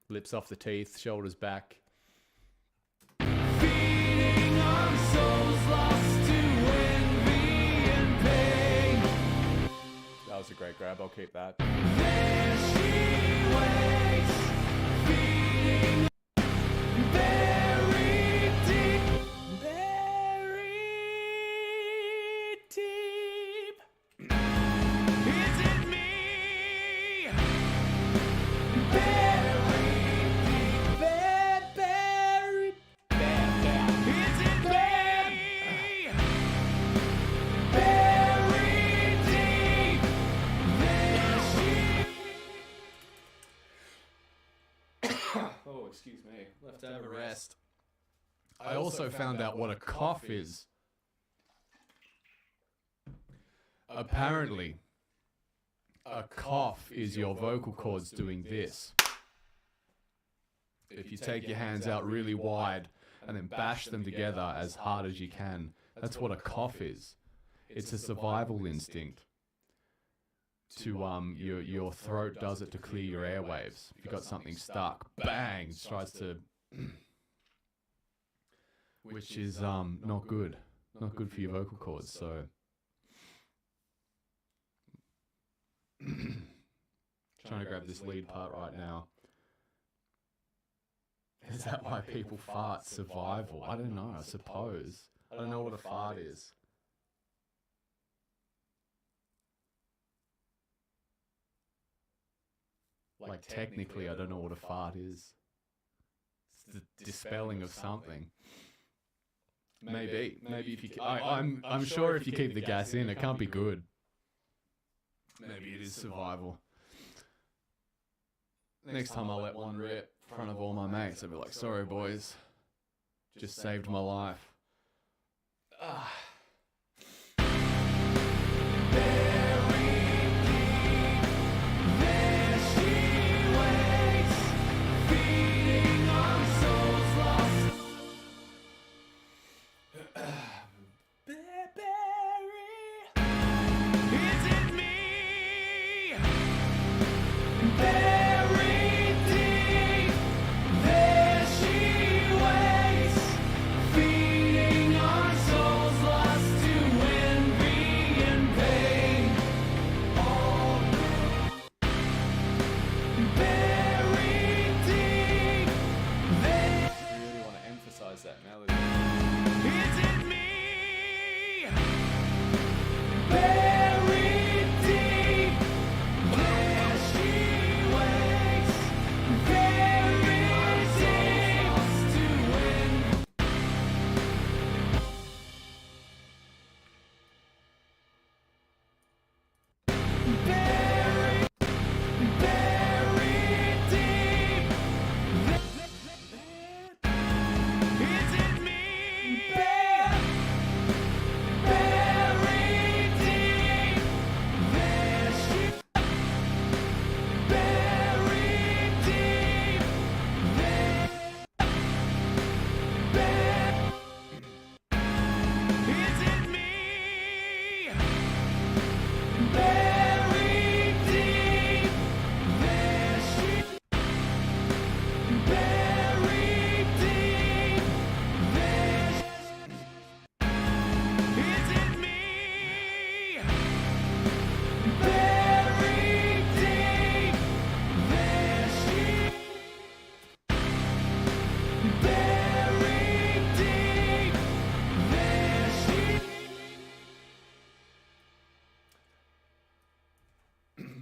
Speaker 1: lips off the teeth, shoulders back.
Speaker 4: Feeding on souls lost to envy and pain.
Speaker 1: That was a great grab. I'll keep that.
Speaker 4: There she waits, feeding buried deep, buried deep. Is it me? Buried deep, buried. Is it me? Buried deep. There she.
Speaker 1: Oh, excuse me. Left to have a rest. I also found out what a cough is. Apparently, a cough is your vocal cords doing this. If you take your hands out really wide and then bash them together as hard as you can, that's what a cough is. It's a survival instinct. To your throat does it to clear your airwaves. If you've got something stuck, bang, tries to, which is not good for your vocal cords. So trying to grab this lead part right now. Is that why people fart? Survival? I don't know. I suppose. I don't know what a fart is. Like technically, I don't know what a fart is. It's the dispelling of something. Maybe if you. I'm sure if you keep the gas in, it can't be good. Maybe it is survival. Next time I'll let one rip in front of all my mates. I'll be like, sorry boys, just saved my life. Ah.
Speaker 4: There she waits, feeding on souls lost. Is it me? Buried deep. There she waits, feeding on souls lost to envy and pain. All buried deep. There.
Speaker 1: I really want to emphasize that melody.
Speaker 4: Is it me? Buried deep. There she waits. Buried deep. To win. Buried, buried deep. Is it me? Buried deep. There she. Buried deep. There. Is it me? Buried deep. There she. Buried deep. There. Is it me? Buried deep. There she. Buried deep. There she.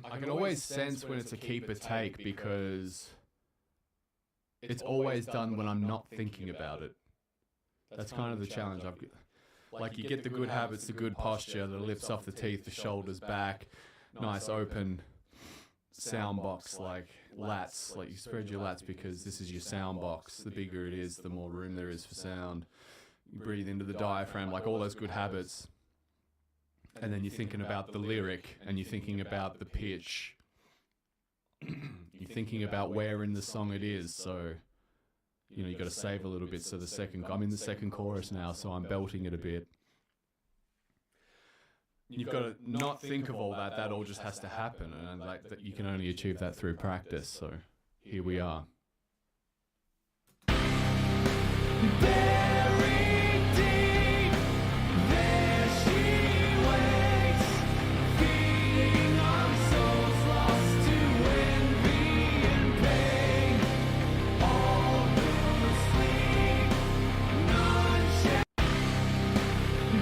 Speaker 1: I can always sense when it's a keep or take because it's always done when I'm not thinking about it. That's kind of the challenge. Like you get the good habits, the good posture, the lips off the teeth, the shoulders back, nice open sound box like lats, like you spread your lats because this is your sound box. The bigger it is, the more room there is for sound. You breathe into the diaphragm, like all those good habits. And then you're thinking about the lyric and you're thinking about the pitch. You're thinking about where in the song it is. So, you know, you got to save a little bit. So I'm in the second chorus now, so I'm belting it a bit. You've got to not think of all that. That all just has to happen, and like that, you can only achieve that through practice. So here we are.
Speaker 4: Buried deep, there she waits, feeding on souls lost to envy and pain. All who sleep, none shall.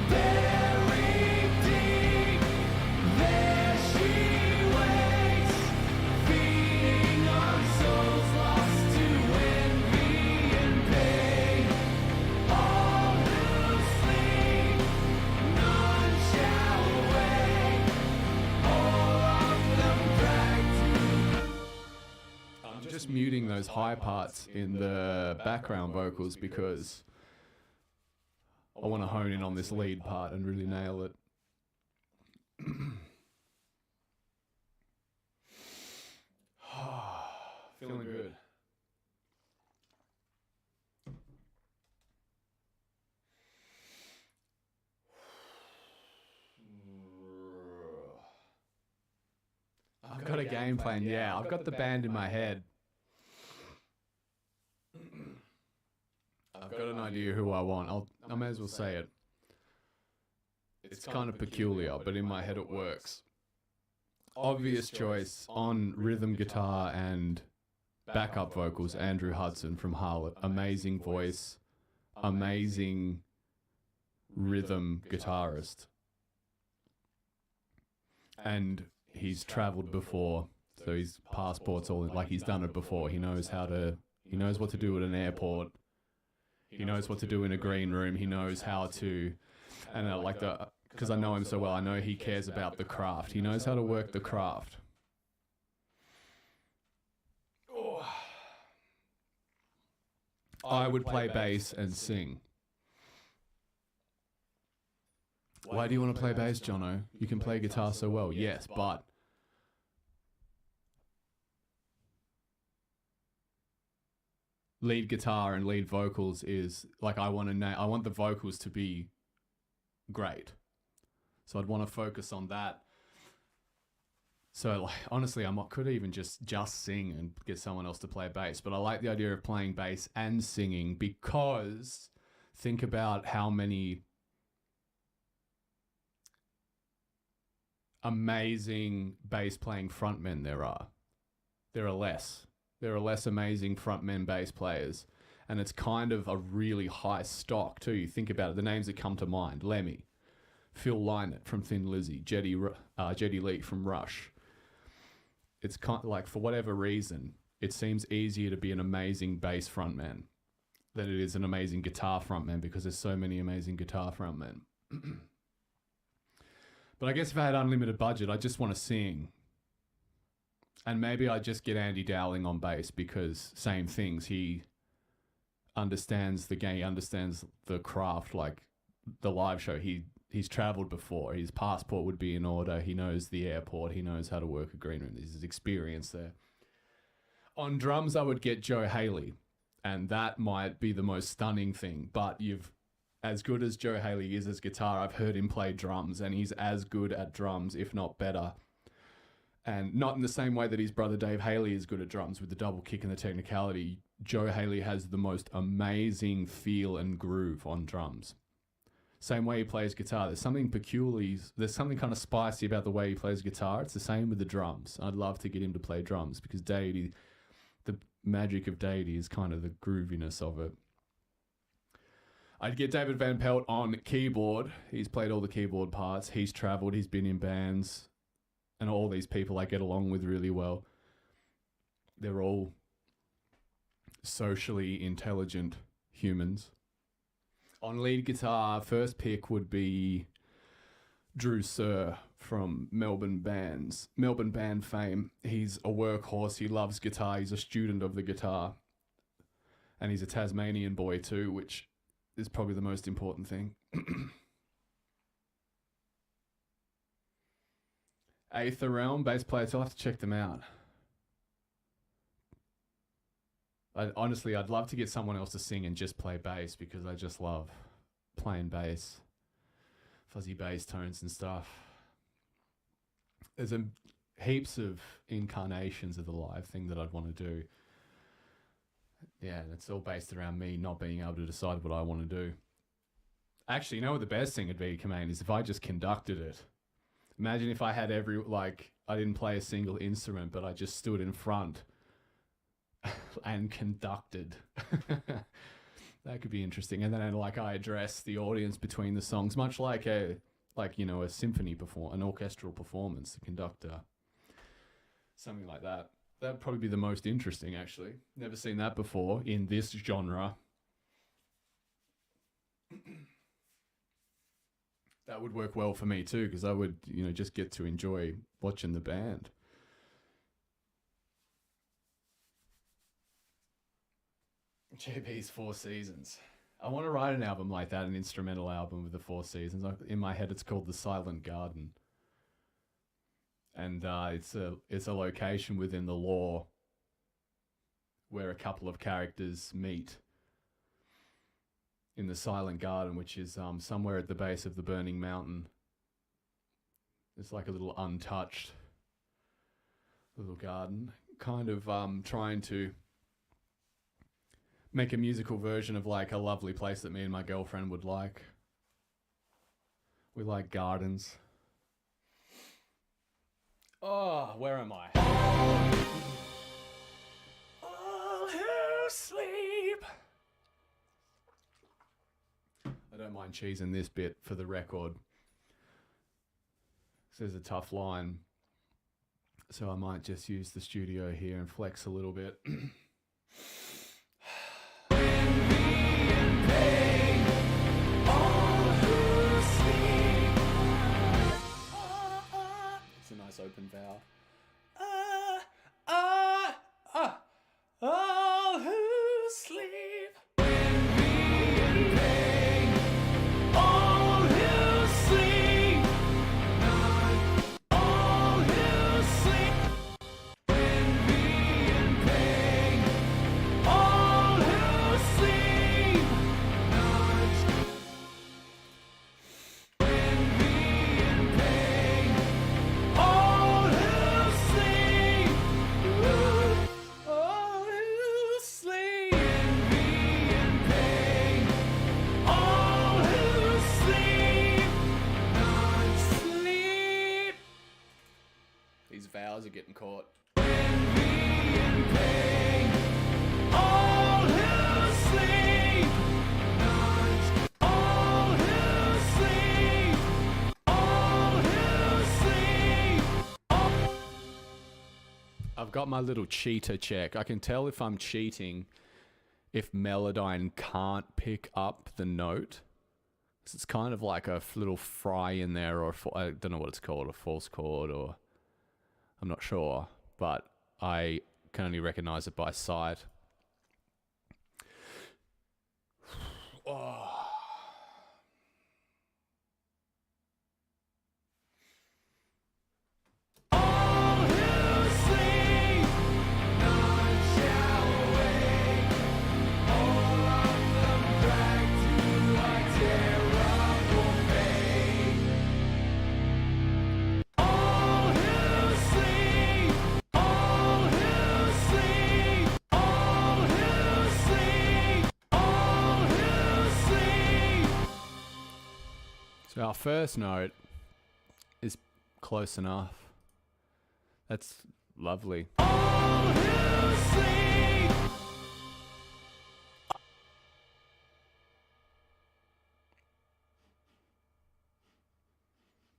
Speaker 4: Buried deep, there she waits, feeding on souls lost to envy and pain. All who sleep, none shall wake. All of them drag to.
Speaker 1: I'm just muting those high parts in the background vocals because I want to hone in on this lead part and really nail it. Feeling good. I've got a game plan. Yeah, I've got the band in my head. I've got an idea who I want. I may as well say it. It's kind of peculiar, but in my head it works. Obvious choice on rhythm guitar and backup vocals, Andrew Hudson from Harlot. Amazing voice, amazing rhythm guitarist. And he's traveled before, so his passport's all like he's done it before. He knows what to do at an airport. He knows what to do in a green room. He knows how to, and because I know him so well, I know he cares about the craft. He knows how to work the craft. Oh. I would play bass and sing. Why do you want to play bass, Jono? You can play guitar so well. Yes, but lead guitar and lead vocals is like I want the vocals to be great. So I'd want to focus on that. So like, honestly, I could even just sing and get someone else to play bass. But I like the idea of playing bass and singing because think about how many amazing bass playing frontmen there are. There are less. There are less amazing frontmen bass players. And it's kind of a really high stock too. You think about it, the names that come to mind: Lemmy, Phil Lynott from Thin Lizzy, Geddy Lee from Rush. It's kind of like, for whatever reason, it seems easier to be an amazing bass frontman than it is an amazing guitar frontman because there's so many amazing guitar frontmen. But I guess if I had unlimited budget, I just want to sing. And maybe I just get Andy Dowling on bass because same things. He understands the game, he understands the craft, like the live show. He's traveled before. His passport would be in order. He knows the airport. He knows how to work a green room. There's his experience there. On drums, I would get Joe Haley. And that might be the most stunning thing. But as good as Joe Haley is as guitar, I've heard him play drums, and he's as good at drums, if not better. And not in the same way that his brother Dave Haley is good at drums with the double kick and the technicality. Joe Haley has the most amazing feel and groove on drums. Same way he plays guitar. There's something peculiar. There's something kind of spicy about the way he plays guitar. It's the same with the drums. I'd love to get him to play drums because Deity, the magic of Deity is kind of the grooviness of it. I'd get David Van Pelt on keyboard. He's played all the keyboard parts. He's traveled. He's been in bands. And all these people I get along with really well. They're all socially intelligent humans. On lead guitar, first pick would be Drew Sir
Speaker 5: from Melbourne band fame. He's a workhorse. He loves guitar. He's a student of the guitar. And he's a Tasmanian boy too, which is probably the most important thing. Aether Realm, bass players, I'll have to check them out. Honestly, I'd love to get someone else to sing and just play bass because I just love playing bass. Fuzzy bass tones and stuff. There's heaps of incarnations of the live thing that I'd want to do. Yeah, and it's all based around me not being able to decide what I want to do. Actually, you know what the best thing would be, Command, is if I just conducted it. Imagine if I had I didn't play a single instrument, but I just stood in front and conducted. That could be interesting. And then I address the audience between the songs, much like a symphony an orchestral performance, the conductor. Something like that. That'd probably be the most interesting, actually. Never seen that before in this genre. That would work well for me too, because I would, just get to enjoy watching the band. JB's Four Seasons. I want to write an album like that, an instrumental album with the Four Seasons. In my head, it's called The Silent Garden. And it's a location within the lore where a couple of characters meet in the Silent Garden, which is somewhere at the base of the Burning Mountain. It's like a little untouched little garden, kind of trying to make a musical version of like a lovely place that me and my girlfriend would like. We like gardens. Oh, where am I? All who sleep. I don't mind cheesing this bit for the record. This is a tough line, so I might just use the studio here and flex a little bit. It's a nice open vowel. All who sleep. These vowels are getting caught. I've got my little cheater check. I can tell if I'm cheating if Melodyne can't pick up the note. So it's kind of like a little fry in there, or I don't know what it's called, a false chord, or I'm not sure, but I can only recognize it by sight. Oh. So our first note is close enough. That's lovely.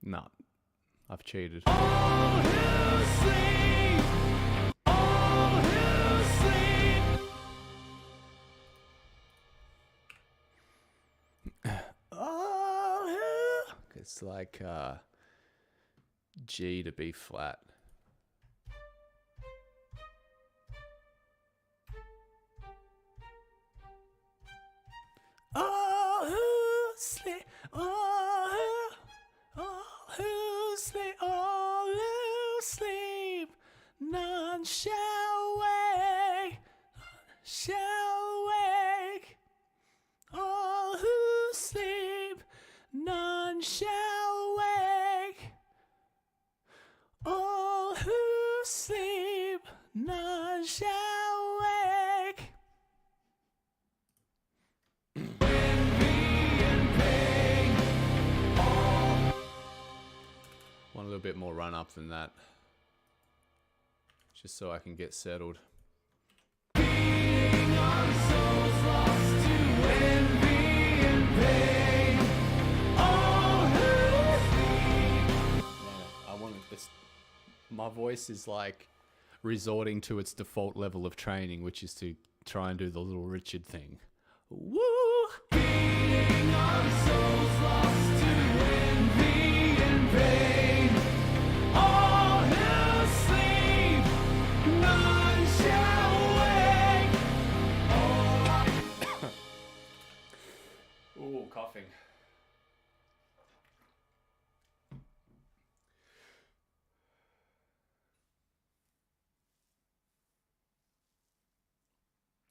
Speaker 5: No, I've cheated. It's like
Speaker 1: G to B flat.
Speaker 4: All who sleep, all who sleep, none shall wake, shall wake. All who sleep, none shall wake. All who sleep, none shall wake.
Speaker 1: Want a little bit more run up than that. Just so I can get settled. I want this. My voice is like resorting to its default level of training, which is to try and do the Little Richard thing. Woo! Ooh, coughing.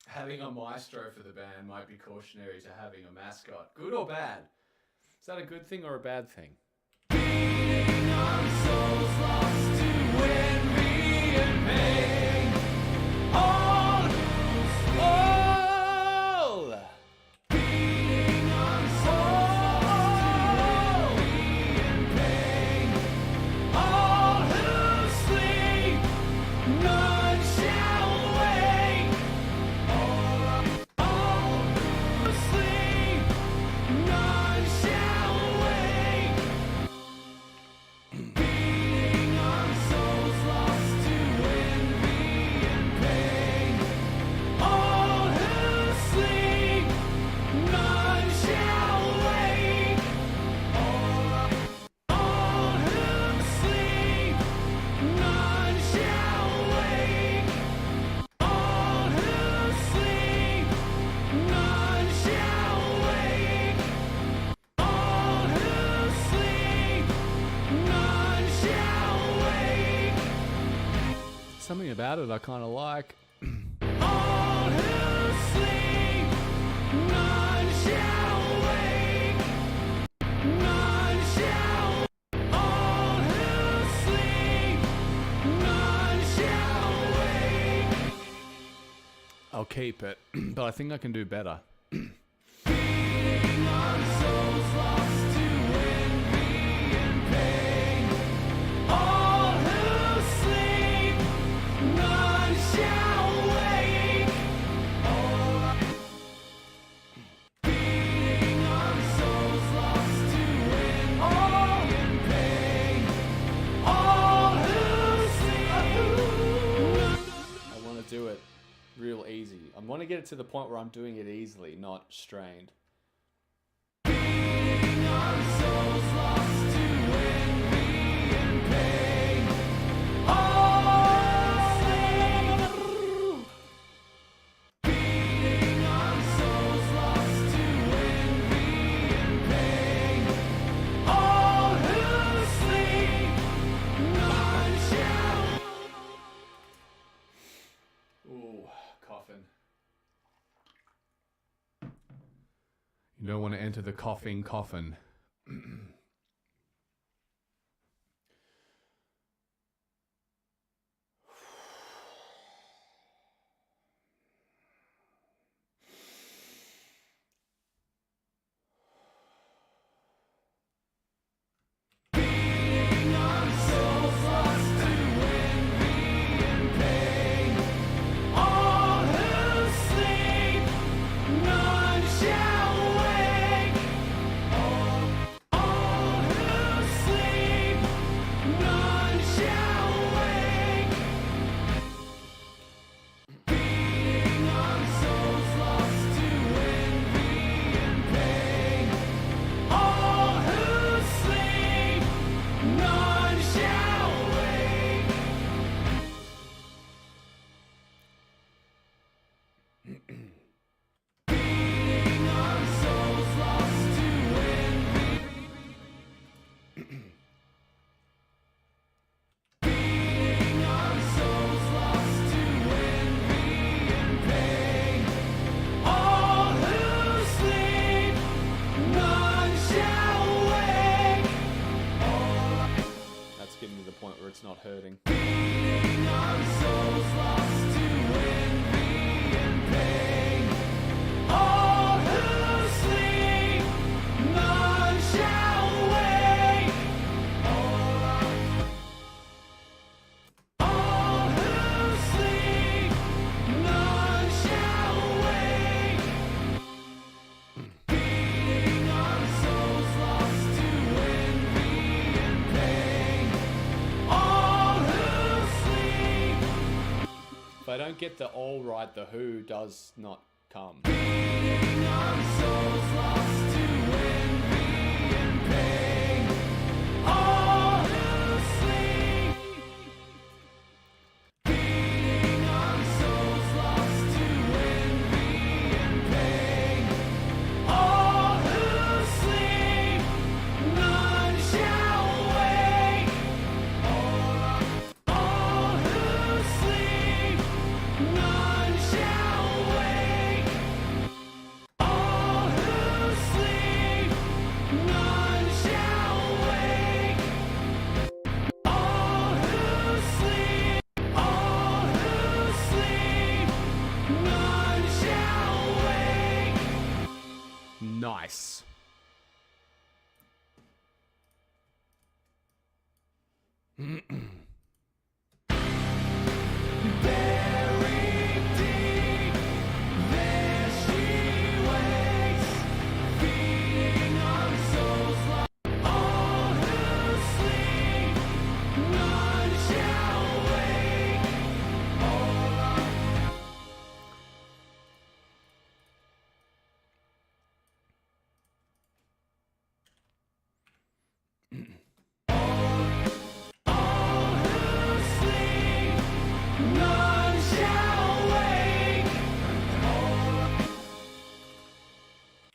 Speaker 1: Having a maestro for the band might be cautionary to having a mascot. Good or bad? Is that a good thing or a bad thing? Something about it I kind of like.
Speaker 4: All who sleep, none shall wake. None shall. All who sleep, none shall wake.
Speaker 1: I'll keep it, but I think I can do better. Do it real easy. I want to get it to the point where I'm doing it easily, not strained.
Speaker 5: You don't want to enter the coughing coffin.
Speaker 4: None shall wake.
Speaker 1: not hurting.
Speaker 4: Our souls lost to envy and pain. All who sleep, none shall wake. All who sleep, none shall wake. Beating our souls lost to envy and pain. All who sleep.
Speaker 1: If I don't get the all right, the who does not come.
Speaker 4: Beating our souls lost to envy and pain. All who sleep. Beating our souls lost to envy and pain. All who sleep, none shall wake. All who sleep, none shall wake. All who sleep, none shall wake. All who sleep, none shall wake.
Speaker 1: Nice.
Speaker 4: Buried deep, there she waits, feeding on souls lost. All who sleep, none shall wake. All who sleep, none shall wake.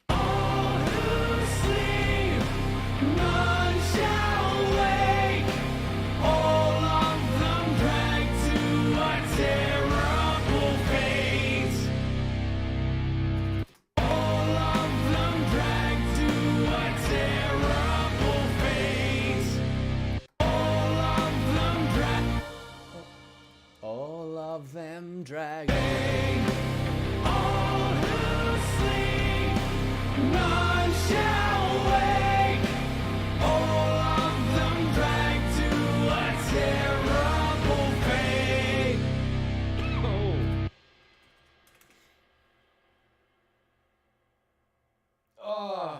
Speaker 4: All who sleep, none shall wake. All of them dragged to a terrible fate. All of them dragged to a terrible fate. All of them dragged.
Speaker 1: All of them drag.
Speaker 4: All who sleep, none shall wake. All of them dragged to a terrible fate. All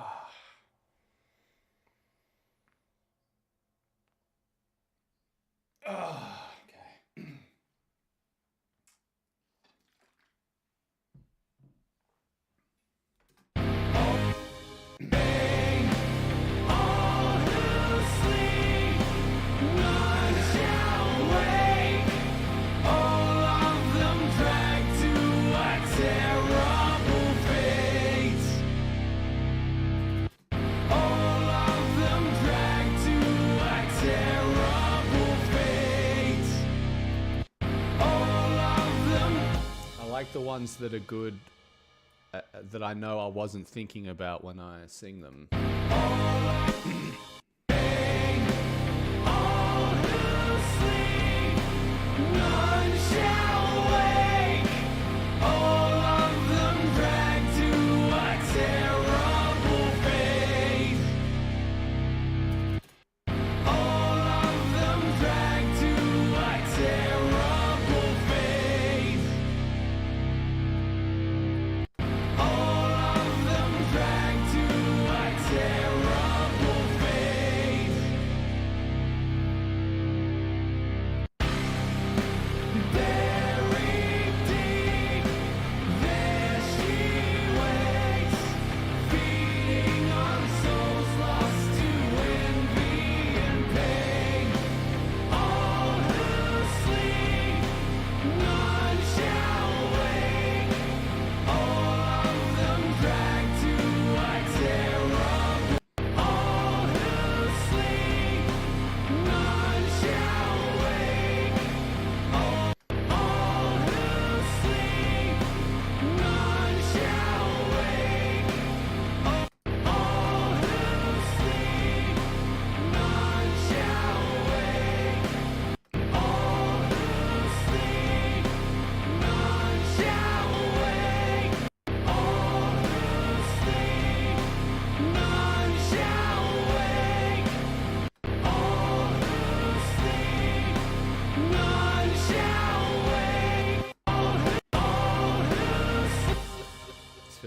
Speaker 4: who sleep, none shall wake. All of them dragged to a terrible fate. All of them dragged to a terrible fate. All of them.
Speaker 1: I like the ones that are good, that I know I wasn't thinking about when I sing them.
Speaker 4: All who sleep, none shall wake. All of them dragged to a terrible fate. All of them dragged to a terrible fate. All of them dragged to a terrible fate.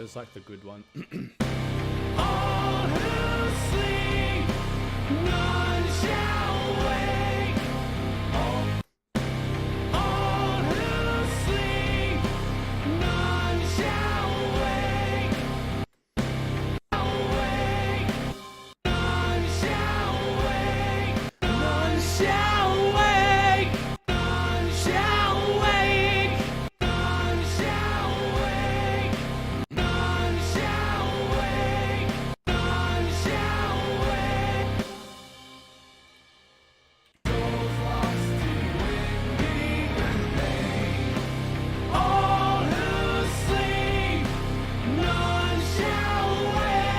Speaker 5: Feels like the good one.
Speaker 4: All who sleep, none shall wake. All who sleep, none shall wake. Awake, none shall wake. None shall wake. None shall wake. None shall wake. None shall wake. None shall wake. Souls lost to envy and pain. All who sleep, none shall wake.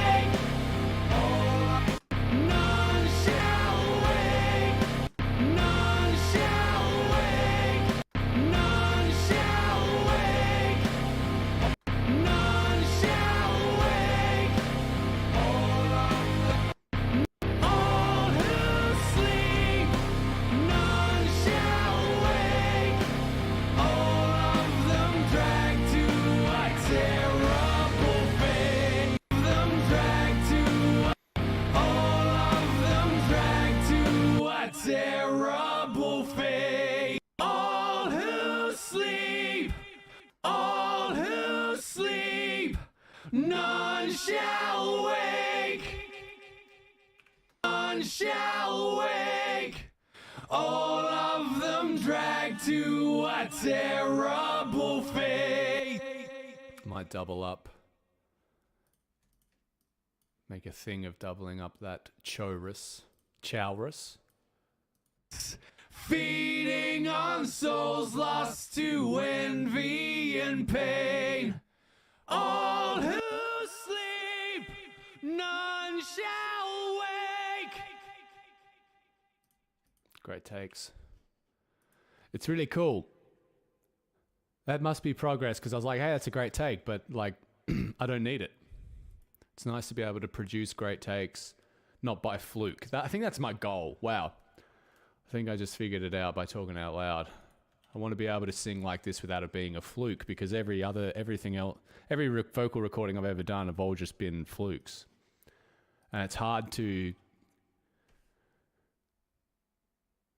Speaker 4: None shall wake. None shall wake. None shall wake. None shall wake. All who sleep, none shall wake. All of them dragged to a terrible fate. Them dragged to all of them dragged to a terrible fate. All who sleep, all who sleep, none shall wake. None shall wake. All of them dragged to a terrible fate.
Speaker 5: Might double up. Make a thing of doubling up that chorus. Chowrus.
Speaker 4: Feeding on souls lost to envy and pain. All who sleep, none shall wake.
Speaker 5: Great takes. It's really cool. That must be progress, because I was like, hey, that's a great take, but like, I don't need it. It's nice to be able to produce great takes, not by fluke. I think that's my goal. Wow. I think I just figured it out by talking out loud. I want to be able to sing like this without it being a fluke, because everything else, every vocal recording I've ever done have all just been flukes. And it's hard to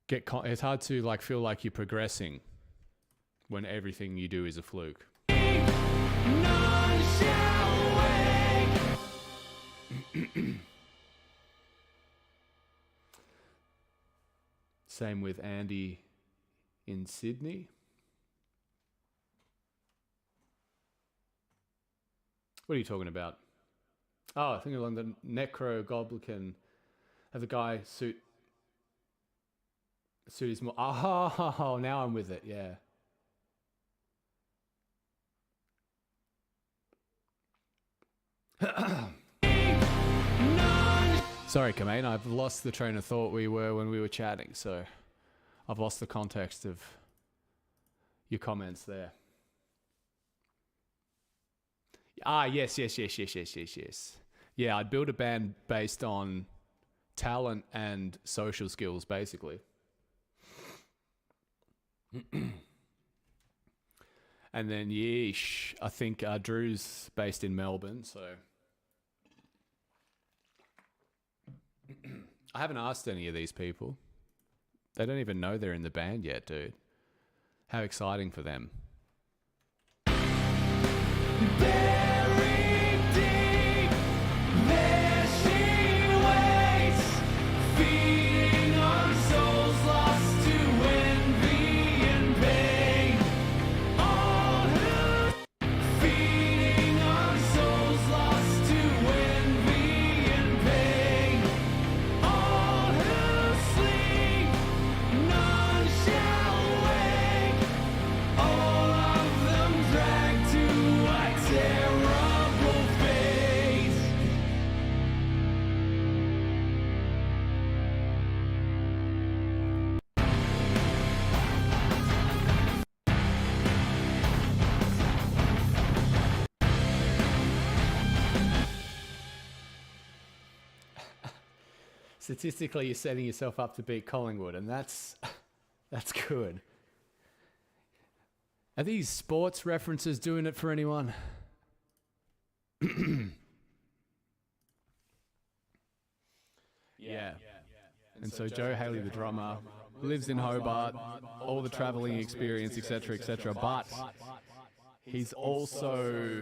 Speaker 5: it's hard to like feel like you're progressing when everything you do is a fluke.
Speaker 4: None shall wake.
Speaker 5: Same with Andy in Sydney. What are you talking about? Oh, I think along the Necro Goblican. Have the guy suit is more. Oh, now I'm with it. Yeah. Sorry, Kamain, I've lost the train of thought we were when we were chatting, so I've lost the context of your comments there. Yes. Yeah, I'd build a band based on talent and social skills, basically. And then, yeesh, I think Drew's based in Melbourne, so... I haven't asked any of these people. They don't even know they're in the band yet, dude. How exciting for them.
Speaker 4: Buried deep, there she waits, feeding on souls lost to envy and pain. All who feeding on souls lost to envy and pain. All who sleep, none shall wake. All of them dragged to a terrible fate.
Speaker 5: Statistically, you're setting yourself up to beat Collingwood, and that's good. Are these sports references doing it for anyone? Yeah. And so Joe Haley, the drummer, lives in Hobart, all the traveling experience, etc., etc. But he's also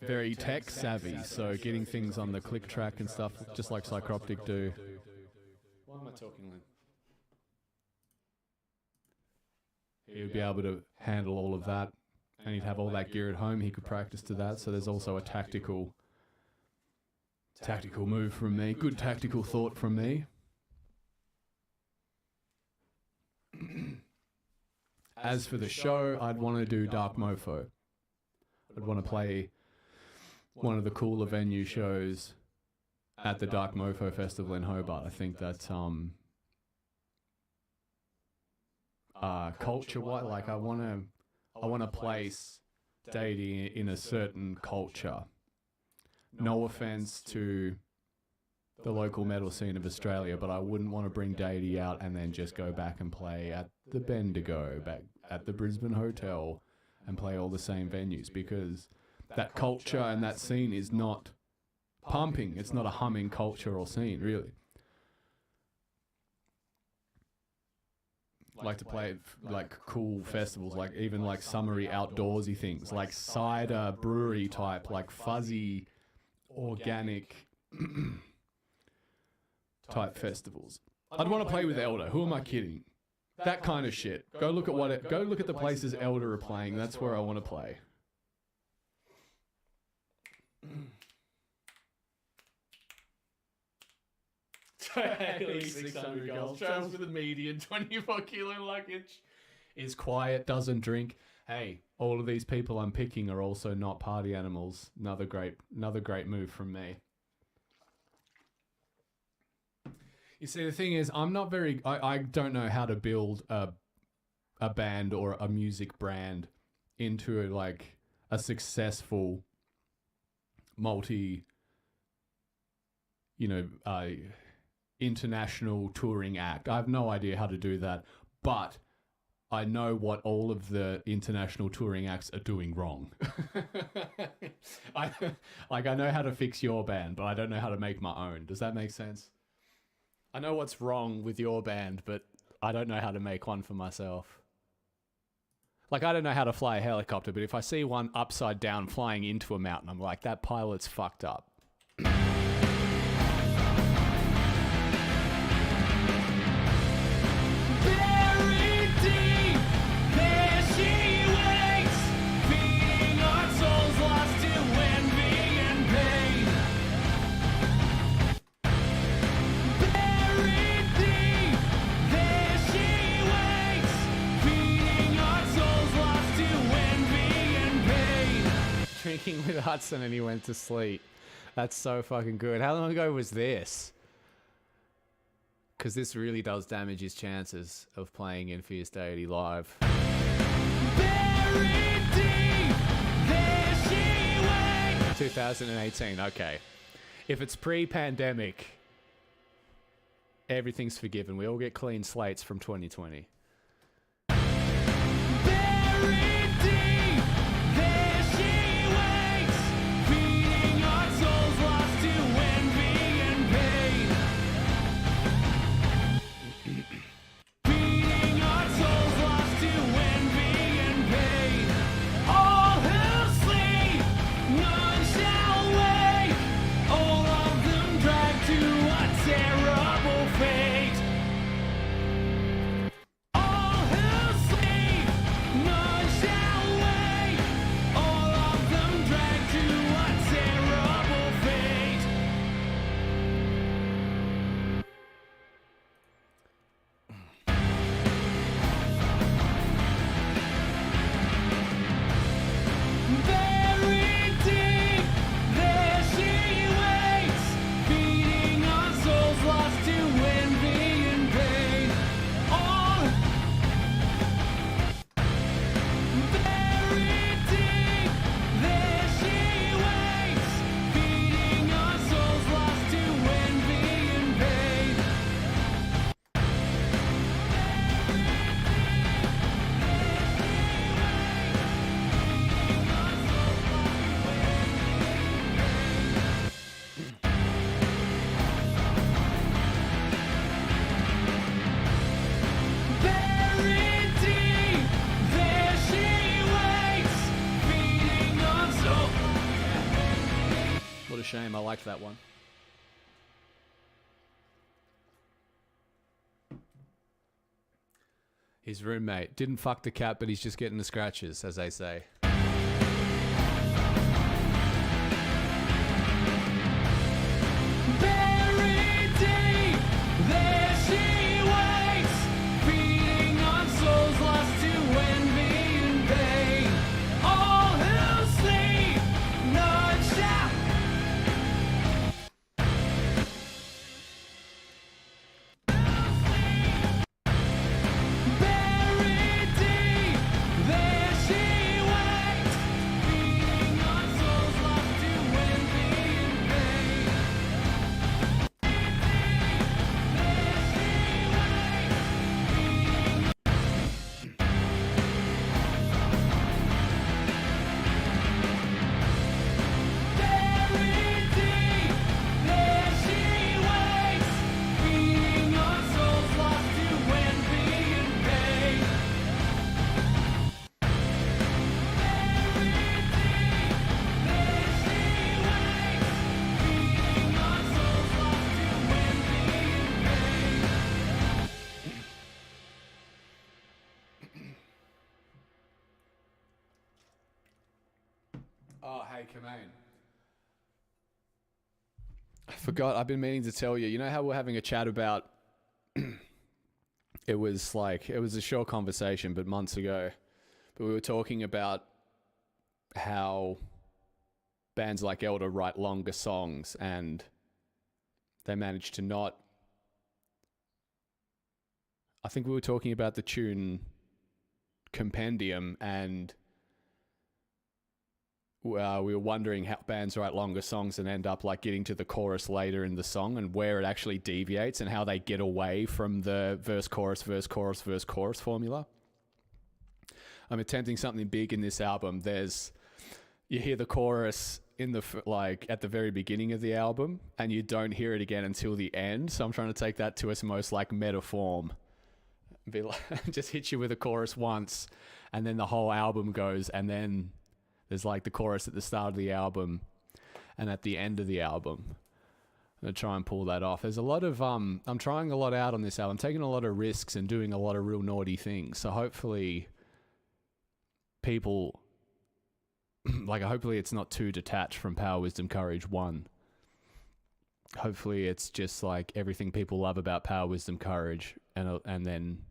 Speaker 5: very tech savvy, so getting things on the click track and stuff, just like Psychroptic do. Why am I talking like? He would be able to handle all of that, and he'd have all that gear at home. He could practice to that. So there's also a tactical move from me. Good tactical thought from me. As for the show, I'd want to do Dark Mofo. I'd want to play one of the cooler venue shows at the Dark Mofo Festival in Hobart. I think that culture-wise, like I want to place Deity in a certain culture. No offense to the local metal scene of Australia, but I wouldn't want to bring Deity out and then just go back and play at the Bendigo, back at the Brisbane Hotel, and play all the same venues, because that culture and that scene is not pumping. It's not a humming culture or scene, really. Like to play like cool festivals, like even like summery outdoorsy things, like cider brewery type, like fuzzy, organic type festivals. I'd want to play with Elder. Who am I kidding? That kind of shit. Go look at the places Elder are playing. That's where I want to play. Haley, 600 goals, travels with a median, 24 kilo luggage, is quiet, doesn't drink. Hey, all of these people I'm picking are also not party animals. Another great move from me. You see, the thing is, I don't know how to build a band or a music brand into like a successful international touring act. I have no idea how to do that, but I know what all of the international touring acts are doing wrong. I know how to fix your band, but I don't know how to make my own. Does that make sense? I know what's wrong with your band, but I don't know how to make one for myself. Like, I don't know how to fly a helicopter, but if I see one upside down flying into a mountain, I'm like, that pilot's fucked up. Drinking with Hudson and he went to sleep. That's so fucking good. How long ago was this? Because this really does damage his chances of playing in Fierce Deity live. 2018, okay. If it's pre-pandemic, everything's forgiven. We all get clean slates from 2020.
Speaker 1: shame. I liked that one. His roommate didn't fuck the cat, but he's just getting the scratches, as they say.
Speaker 4: Buried deep, there she waits, feeding on souls lost to envy and pain. All who sleep, none shall. Buried deep, there she waits, feeding on souls lost to envy and pain. Buried deep, there she waits, feeding on souls lost to envy and pain. Buried deep, there she waits, feeding on souls lost to envy and pain.
Speaker 1: Oh, hey, Kamain. I forgot. I've been meaning to tell you. You know how we're having a chat about... it was a short conversation, but months ago. But we were talking about how bands like Elder write longer songs and they managed to not... I think we were talking about the tune Compendium, and we were wondering how bands write longer songs and end up like getting to the chorus later in the song and where it actually deviates and how they get away from the verse, chorus, verse, chorus, verse, chorus formula. I'm attempting something big in this album. You hear the chorus in at the very beginning of the album and you don't hear it again until the end. So I'm trying to take that to its most like meta form. Be like, just hit you with a chorus once and then the whole album goes, and then there's like the chorus at the start of the album and at the end of the album. I'm going to try and pull that off. There's a lot of, I'm trying a lot out on this album. I'm taking a lot of risks and doing a lot of real naughty things. So hopefully people, hopefully it's not too detached from Power, Wisdom, Courage 1. Hopefully it's just like everything people love about Power, Wisdom, Courage, and then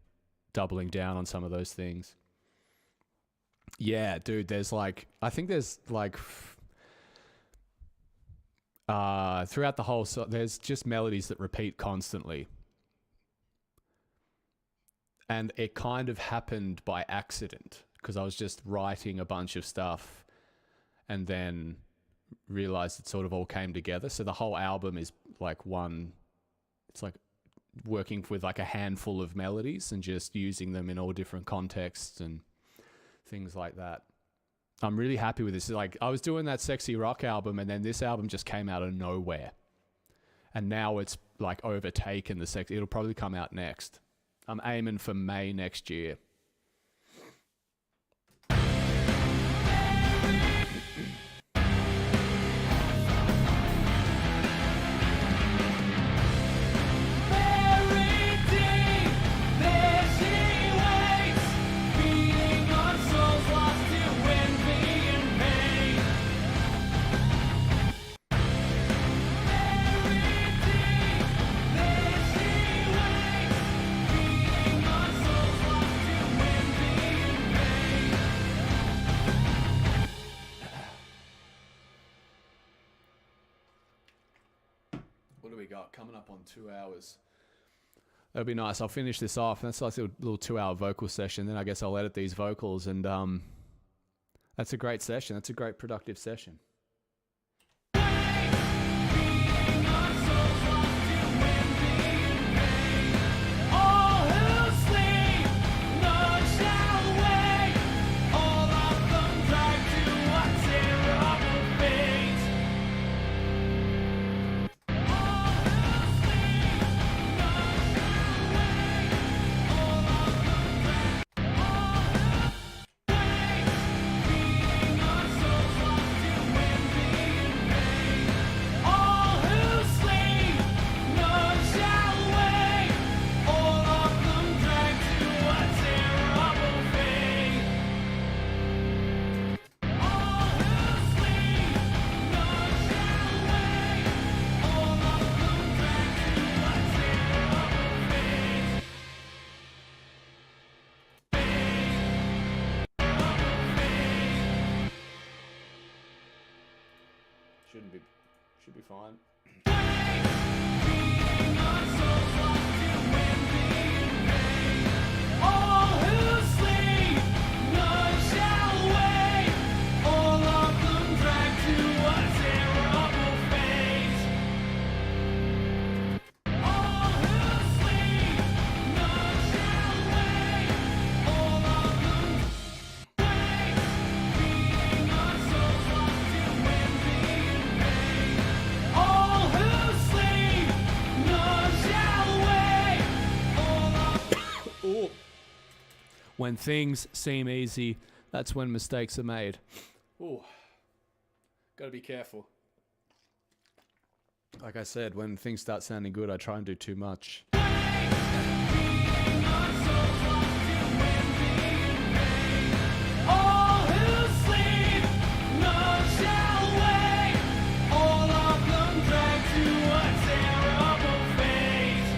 Speaker 1: doubling down on some of those things. Yeah, dude, I think there's throughout the whole there's just melodies that repeat constantly. And it kind of happened by accident because I was just writing a bunch of stuff and then realized it sort of all came together. So the whole album is like it's like working with like a handful of melodies and just using them in all different contexts and things like that. I'm really happy with this. Like I was doing that sexy rock album and then this album just came out of nowhere. And now it's like overtaken the sexy. It'll probably come out next. I'm aiming for May next year.
Speaker 4: Buried deep, there she waits, feeding on souls lost to envy and pain. Buried deep, there she waits, feeding on souls lost to envy and pain.
Speaker 1: What do we got? Coming up on 2 hours. That'll be nice. I'll finish this off. That's like a little 2-hour vocal session. Then I guess I'll edit these vocals, and that's a great session. That's a great productive session.
Speaker 4: All who sleep, none shall wake. All of them drive to a terrible fate. All who sleep, none shall wake. All of them drive. All who wake, feeding on souls lost to
Speaker 1: Should be fine.
Speaker 4: All who sleep, none shall wake. All of them dragged to a terrible fate. All who sleep, none shall wake. All of them dragged, leaving our souls lost to envy and pain. All who sleep, none shall wake. All of
Speaker 1: Ooh. When things seem easy, that's when mistakes are made. Ooh. Gotta be careful. Like I said, when things start sounding good, I try and do too much.
Speaker 4: all who sleep, none shall wake. All of them dragged to a terrible fate.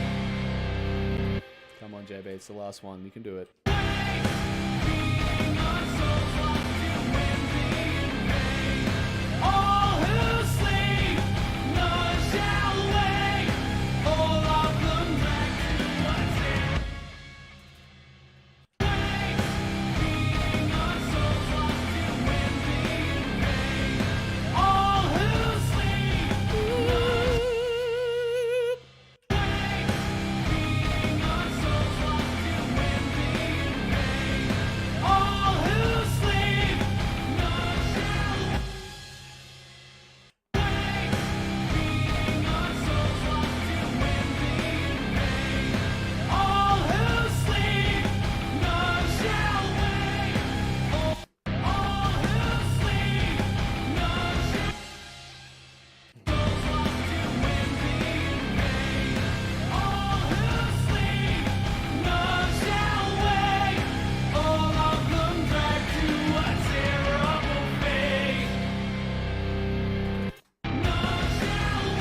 Speaker 1: Come on, JB, it's the last one. You can do it.
Speaker 4: All who sleep, none shall wake. All of them dragged to a terrible fate. All who sleep, none all who sleep, none shall all who sleep, none shall wake. All who sleep, none shall all who sleep, none shall wake. All of them dragged to a terrible fate. None shall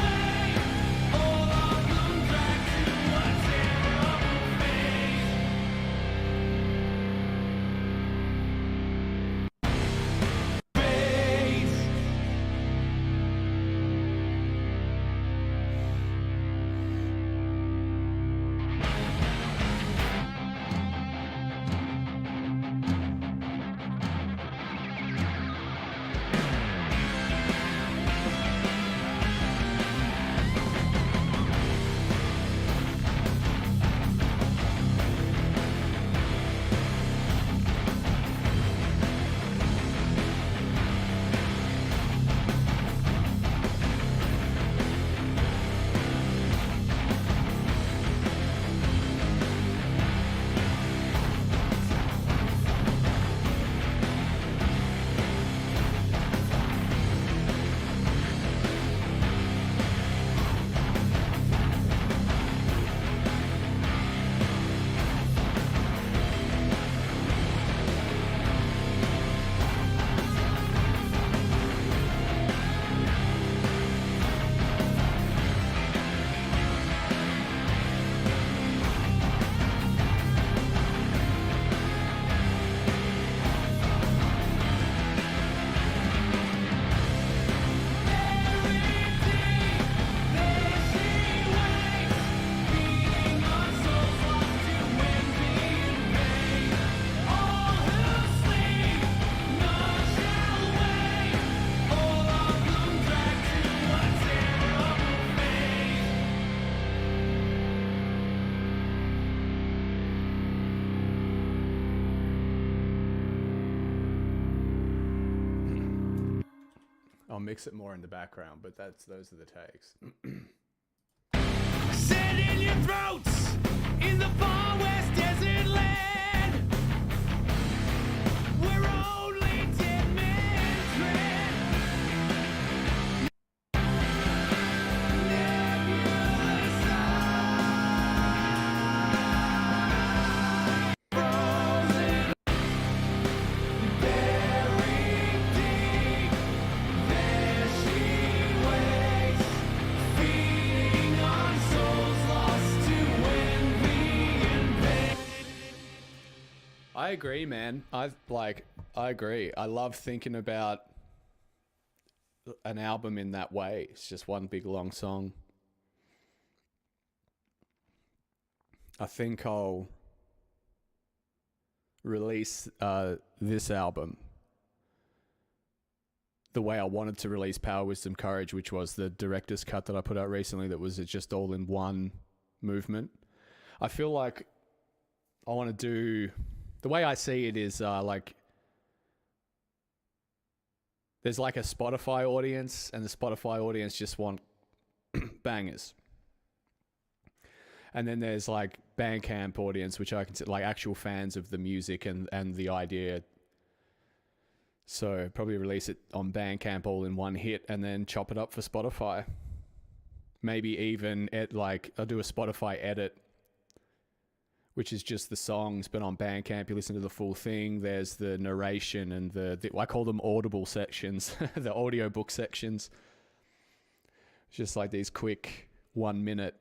Speaker 4: wake. All of them dragged to a terrible fate.
Speaker 1: I'll mix it more in the background, but those are the takes.
Speaker 4: Set in your throats in the far west desert land, where only 10 men tread. Nebulous eyes, frozen, buried deep. There she waits, feeding on souls lost to envy and pain.
Speaker 1: I agree, man. I agree. I love thinking about an album in that way. It's just one big long song. I think I'll release this album the way I wanted to release Power, Wisdom, Courage, which was the director's cut that I put out recently that was just all in one movement. I feel like I want to do... The way I see it is like... There's like a Spotify audience, and the Spotify audience just want bangers. And then there's like Bandcamp audience, which I consider like actual fans of the music and the idea. So probably release it on Bandcamp all in one hit and then chop it up for Spotify. Maybe even I'll do a Spotify edit, which is just the songs, but on Bandcamp you listen to the full thing. There's the narration and the I call them audible sections, the audiobook sections. It's just like these quick 1 minute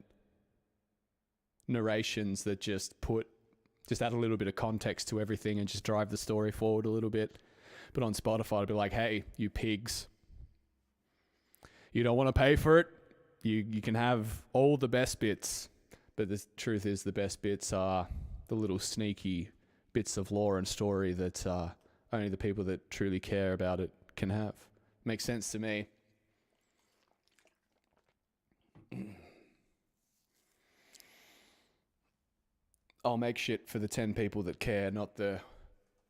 Speaker 1: narrations that just add a little bit of context to everything and just drive the story forward a little bit. But on Spotify, it'll be like, hey, you pigs, you don't want to pay for it? You can have all the best bits. But the truth is the best bits are the little sneaky bits of lore and story that only the people that truly care about it can have. Makes sense to me. I'll make shit for the 10 people that care, not the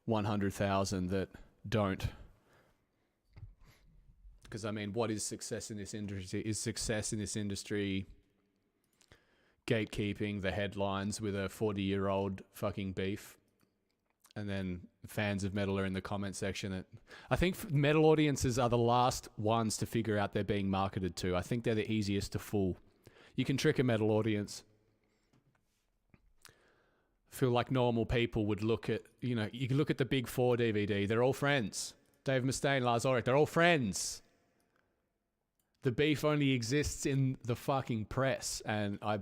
Speaker 1: 100,000 that don't. Because I mean, what is success in this industry? Is success in this industry gatekeeping the headlines with a 40-year-old fucking beef? And then fans of metal are in the comment section. I think metal audiences are the last ones to figure out they're being marketed to. I think they're the easiest to fool. You can trick a metal audience. I feel like normal people would look at, you can look at the Big Four DVD. They're all friends. Dave Mustaine, Lars Ulrich, they're all friends. The beef only exists in the fucking press. And I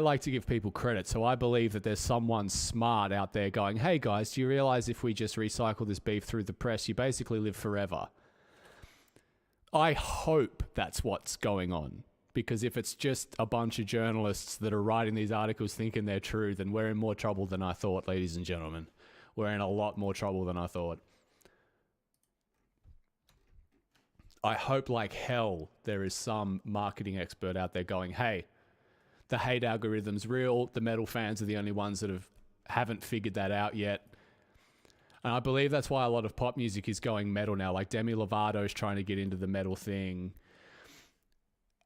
Speaker 1: like to give people credit. So I believe that there's someone smart out there going, hey guys, do you realize if we just recycle this beef through the press, you basically live forever? I hope that's what's going on. Because if it's just a bunch of journalists that are writing these articles thinking they're true, then we're in more trouble than I thought, ladies and gentlemen. We're in a lot more trouble than I thought. I hope like hell there is some marketing expert out there going, hey, the hate algorithm's real. The metal fans are the only ones that haven't figured that out yet. And I believe that's why a lot of pop music is going metal now. Like Demi Lovato's trying to get into the metal thing.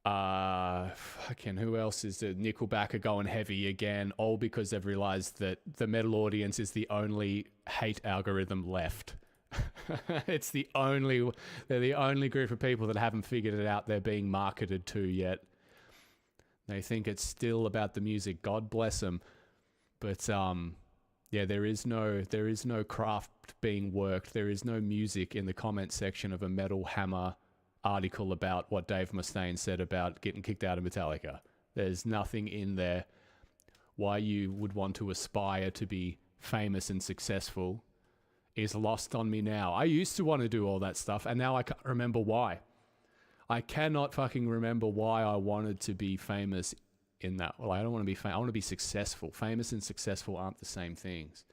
Speaker 1: Who else is there? Nickelback are going heavy again, all because they've realized that the metal audience is the only hate algorithm left. They're the only group of people that haven't figured it out they're being marketed to yet. They think it's still about the music. God bless them. But there is no craft being worked. There is no music in the comment section of a Metal Hammer article about what Dave Mustaine said about getting kicked out of Metallica. There's nothing in there why you would want to aspire to be famous and successful is lost on me now. I used to want to do all that stuff, and now I can't remember why. I cannot fucking remember why I wanted to be famous in that. Well, I don't want to be famous. I want to be successful. Famous and successful aren't the same things.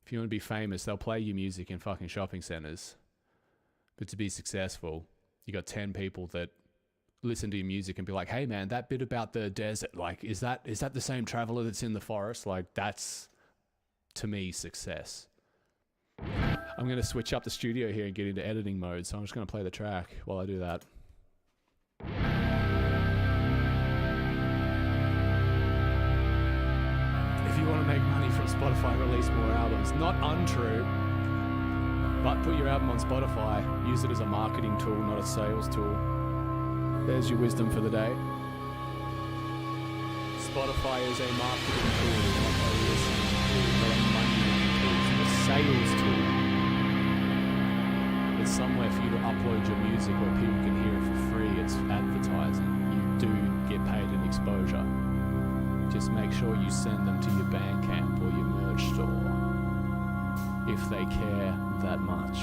Speaker 1: If you want to be famous, they'll play your music in fucking shopping centers. But to be successful, you got 10 people that listen to your music and be like, hey man, that bit about the desert, like, is that the same traveler that's in the forest? Like, that's, to me, success. I'm going to switch up the studio here and get into editing mode, so I'm just going to play the track while I do that. If you want to make money from Spotify, release more albums. Not untrue. But put your album on Spotify. Use it as a marketing tool, not a sales tool. There's your wisdom for the day. Spotify is a marketing tool, not a listening tool, not a money tool. It's a sales tool. It's somewhere for you to upload your music where people can hear it for free. It's advertising. You do get paid in exposure. Just make sure you send them to your Bandcamp or your merch store. If they care that much.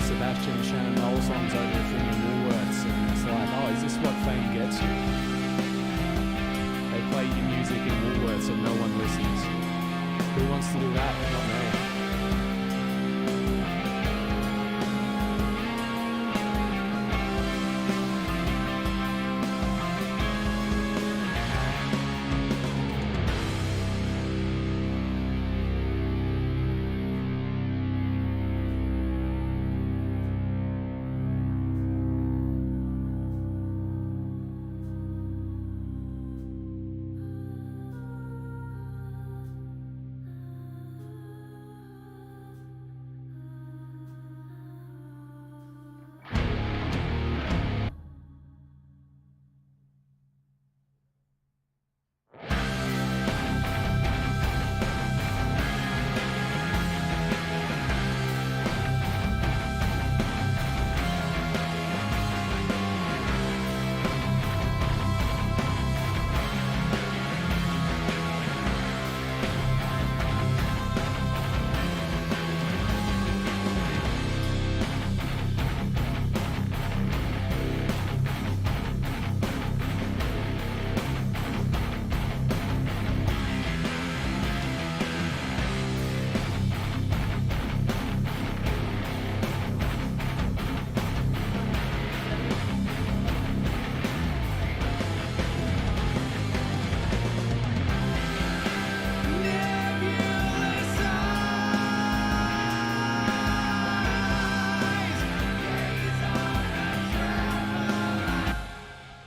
Speaker 5: Sebastian and Shannon Knoll songs over a thing in Woolworths, and it's like, oh, is this what fame gets you? They play your music in Woolworths and no one listens. Who wants to do that? Not me.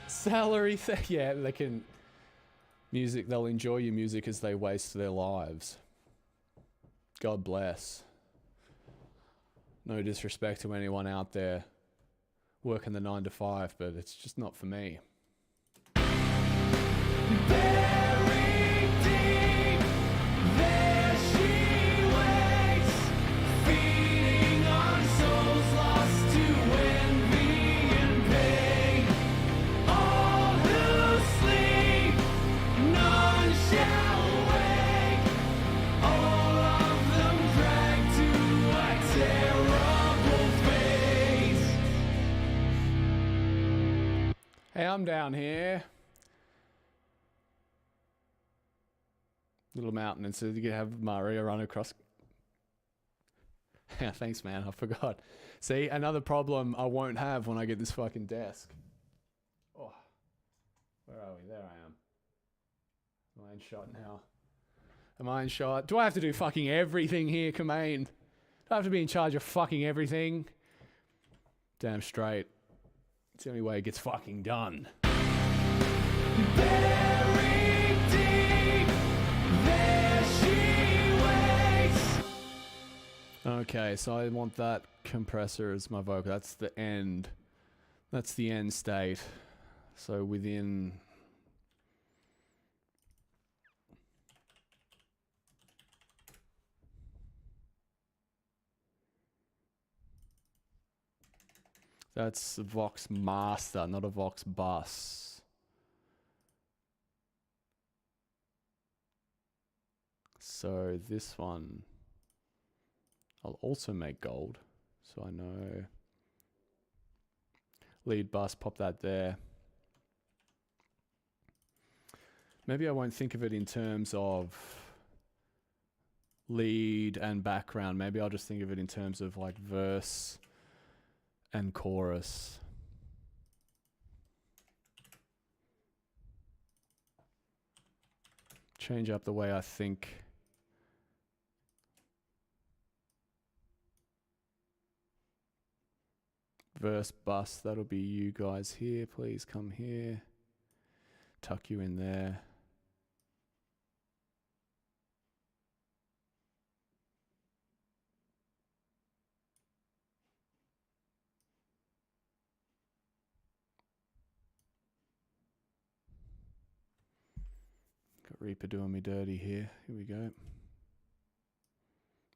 Speaker 5: Salary, yeah, they can. Music, they'll enjoy your music as they waste their lives. God bless. No disrespect to anyone out there working the 9 to 5, but it's just not for me.
Speaker 4: Buried deep, there she waits, feeding on souls lost to envy and pain. All who sleep, none shall wake. All of them dragged to a terrible fate.
Speaker 5: Hey, I'm down here. Little mountain, and so you can have Maria run across. Yeah, thanks, man. I forgot. See, another problem I won't have when I get this fucking desk. Oh, where are we? There I am. Am I in shot now? Am I in shot? Do I have to do fucking everything here, Kamain? Do I have to be in charge of fucking everything? Damn straight. It's the only way it gets fucking done.
Speaker 4: Buried deep, there she waits.
Speaker 5: Okay, so I want that compressor as my vocal. That's the end. That's the end state. So within... That's a Vox Master, not a Vox Bus. So this one, I'll also make gold. So I know. Lead bus, pop that there. Maybe I won't think of it in terms of lead and background. Maybe I'll just think of it in terms of like verse and chorus. Change up the way I think. Verse bus, that'll be you guys here. Please come here. Tuck you in there. Got Reaper doing me dirty here. Here we go.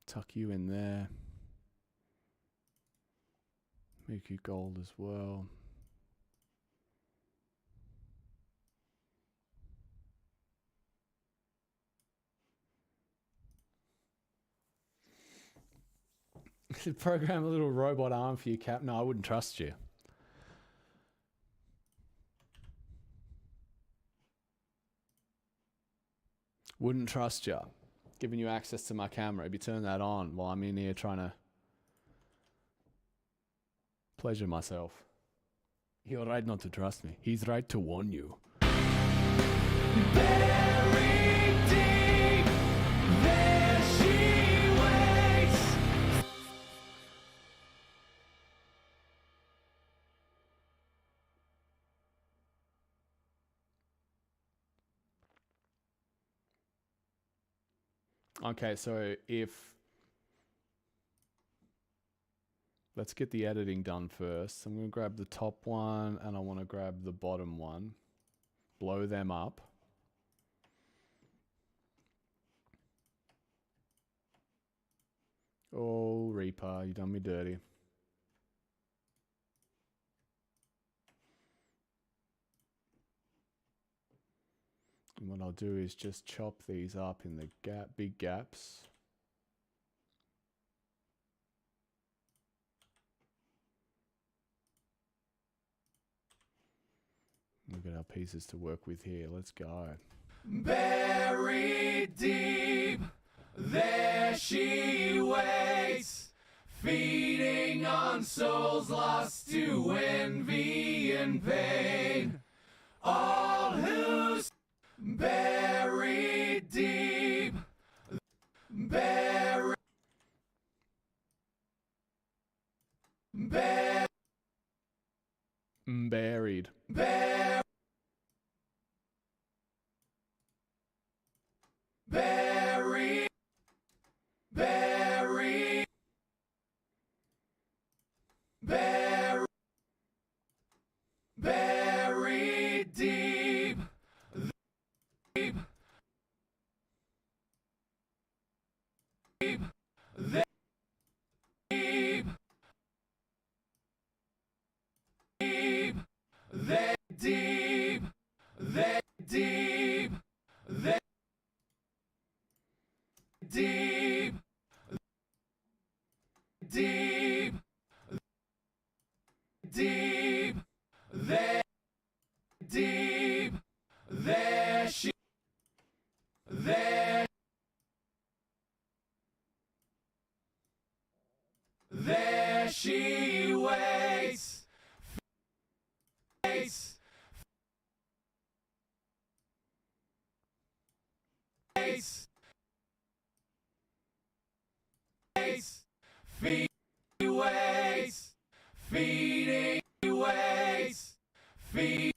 Speaker 5: Tuck you in there. Make you gold as well.
Speaker 1: Program a little robot arm for you, Cap. No, I wouldn't trust you. Wouldn't trust you. Giving you access to my camera. If you turn that on while I'm in here trying to pleasure myself. You're right not to trust me. He's right to warn you.
Speaker 4: Buried deep, there she waits.
Speaker 1: Okay, so let's get the editing done first. I'm going to grab the top one and I want to grab the bottom one. Blow them up. Oh, Reaper, you done me dirty. And what I'll do is just chop these up in the big gaps. We've got our pieces to work with here. Let's go.
Speaker 4: Buried deep, there she waits, feeding on souls lost to envy and pain. All who's buried deep, buried,
Speaker 1: Buried.
Speaker 4: buried, buried, buried, buried, buried deep, deep, deep, deep, deep, they deep, they deep, they deep, deep, deep, they deep, there she, there she waits, face, face, face, feed waits, feeding waits, feed,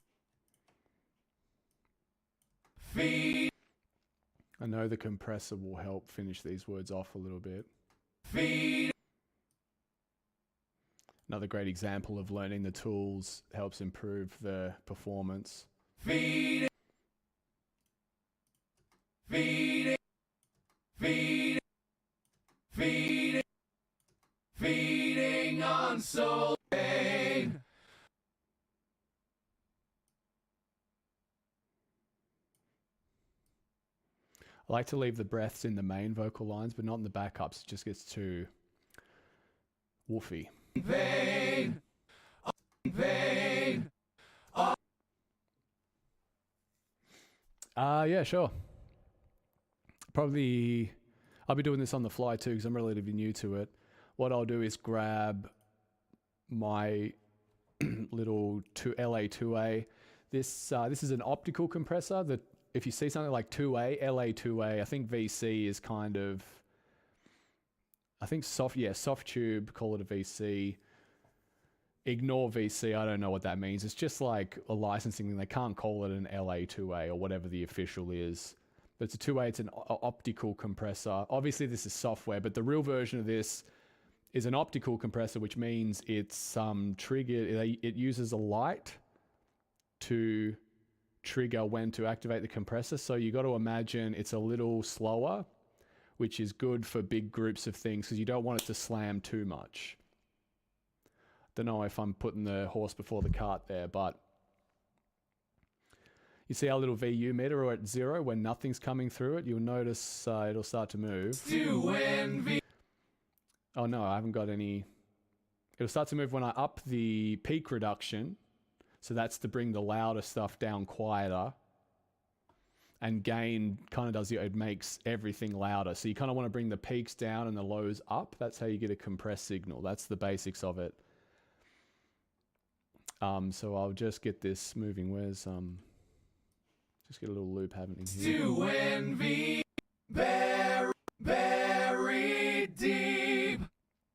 Speaker 4: feed,
Speaker 1: I know the compressor will help finish these words off a little bit.
Speaker 4: feed,
Speaker 1: Another great example of learning the tools helps improve the performance.
Speaker 4: feed, feed, feed, feed, feeding on soul pain.
Speaker 1: I like to leave the breaths in the main vocal lines, but not in the backups. It just gets too woofy.
Speaker 4: Pain, pain,
Speaker 1: Yeah, sure. Probably, I'll be doing this on the fly too because I'm relatively new to it. What I'll do is grab my little LA2A. This is an optical compressor that if you see something like 2A, LA2A, I think VC is kind of, I think soft tube, call it a VC. Ignore VC, I don't know what that means. It's just like a licensing thing. They can't call it an LA2A or whatever the official is. But it's a 2A, it's an optical compressor. Obviously this is software, but the real version of this is an optical compressor, which means it's triggered, it uses a light to trigger when to activate the compressor. So you got to imagine it's a little slower, which is good for big groups of things because you don't want it to slam too much. Don't know if I'm putting the horse before the cart there, but you see our little VU meter at 0 when nothing's coming through it. You'll notice it'll start to move.
Speaker 4: to envy,
Speaker 5: Oh no, I haven't got any. It'll start to move when I up the peak reduction. So that's to bring the louder stuff down quieter. And gain kind of does it makes everything louder. So you kind of want to bring the peaks down and the lows up. That's how you get a compressed signal. That's the basics of it. So I'll just get this moving. Where's just get a little loop happening here.
Speaker 4: To envy, buried deep.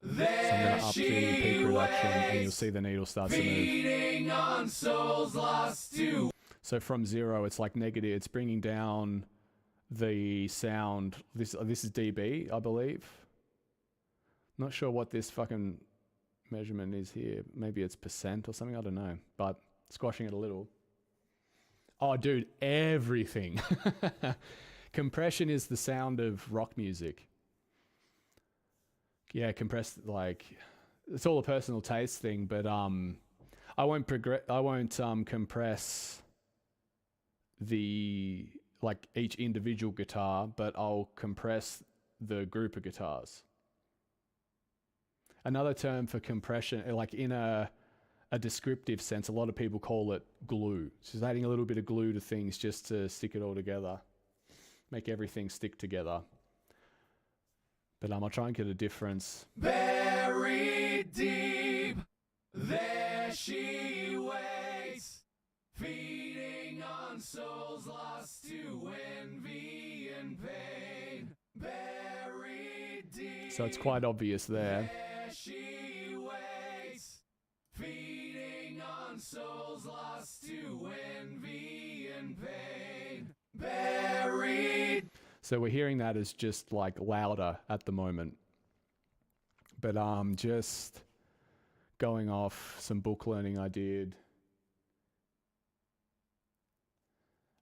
Speaker 5: So I'm going to up the peak reduction and you'll see the needle starts to move.
Speaker 4: Feeding on souls lost to.
Speaker 5: So from 0, it's like negative. It's bringing down the sound. This is dB, I believe. Not sure what this fucking measurement is here. Maybe it's percent or something. I don't know. But squashing it a little. Oh, dude, everything. Compression is the sound of rock music. Yeah, compressed, like, it's all a personal taste thing, but I won't compress the, like, each individual guitar, but I'll compress the group of guitars. Another term for compression, like in a descriptive sense, a lot of people call it glue. So just adding a little bit of glue to things just to stick it all together, make everything stick together. But I'll try and get a difference.
Speaker 4: Buried deep, there she waits, feeding on souls lost to envy and pain. Buried deep,
Speaker 5: So it's quite obvious there.
Speaker 4: there she waits, feeding on souls lost to envy and pain. Buried.
Speaker 5: So we're hearing that as just like louder at the moment. But just going off some book learning I did.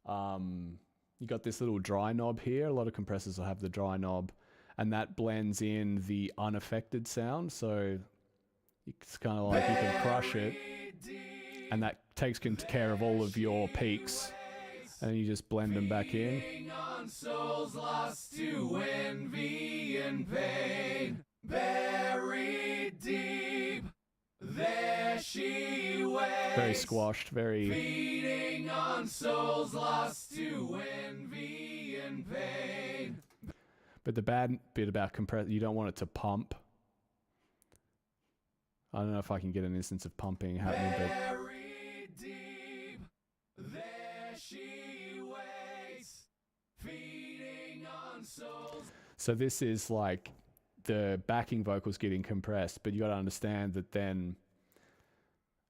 Speaker 5: You got this little dry knob here. A lot of compressors will have the dry knob, and that blends in the unaffected sound. So it's kind of like you can crush it, and that takes care of all of your peaks, and you just blend them back in.
Speaker 4: Souls lost to envy and pain, buried deep, there she waits.
Speaker 5: Very squashed, very.
Speaker 4: Feeding on souls lost to envy and pain.
Speaker 5: But the bad bit about compress, you don't want it to pump. I don't know if I can get an instance of pumping happening, but.
Speaker 4: Buried deep, there she waits. Feeding on souls.
Speaker 5: So this is like the backing vocals getting compressed, but you got to understand that then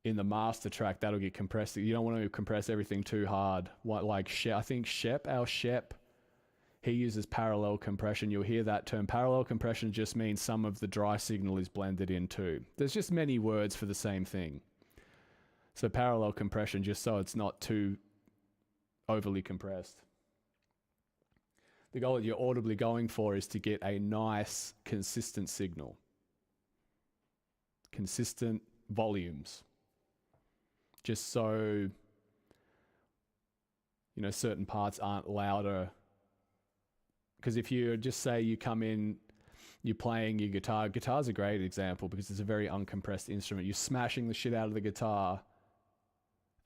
Speaker 5: in the master track that'll get compressed. You don't want to compress everything too hard. Like I think Shep, our Shep, he uses parallel compression. You'll hear that term. Parallel compression just means some of the dry signal is blended in too. There's just many words for the same thing. So parallel compression, just so it's not too overly compressed. The goal that you're audibly going for is to get a nice, consistent signal. Consistent volumes. Just so, you know, certain parts aren't louder. Because if you just say you come in, you're playing your guitar. Guitar's a great example because it's a very uncompressed instrument. You're smashing the shit out of the guitar.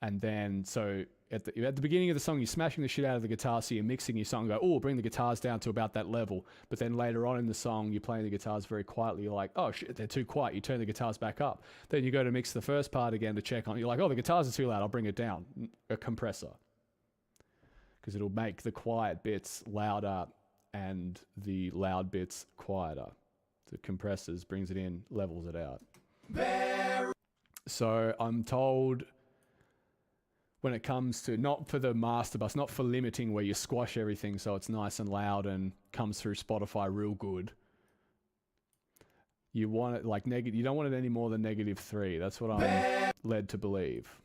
Speaker 5: And then, so at the beginning of the song, you're smashing the shit out of the guitar, so you're mixing your song, go, oh, bring the guitars down to about that level. But then later on in the song, you're playing the guitars very quietly. You're like, oh, shit, they're too quiet. You turn the guitars back up. Then you go to mix the first part again to check on it. You're like, oh, the guitars are too loud. I'll bring it down. A compressor. Because it'll make the quiet bits louder and the loud bits quieter. The compressors brings it in, levels it out. So I'm told, when it comes to, not for the master bus, not for limiting where you squash everything so it's nice and loud and comes through Spotify real good. You want it like negative, you don't want it any more than -3. That's what I'm led to believe.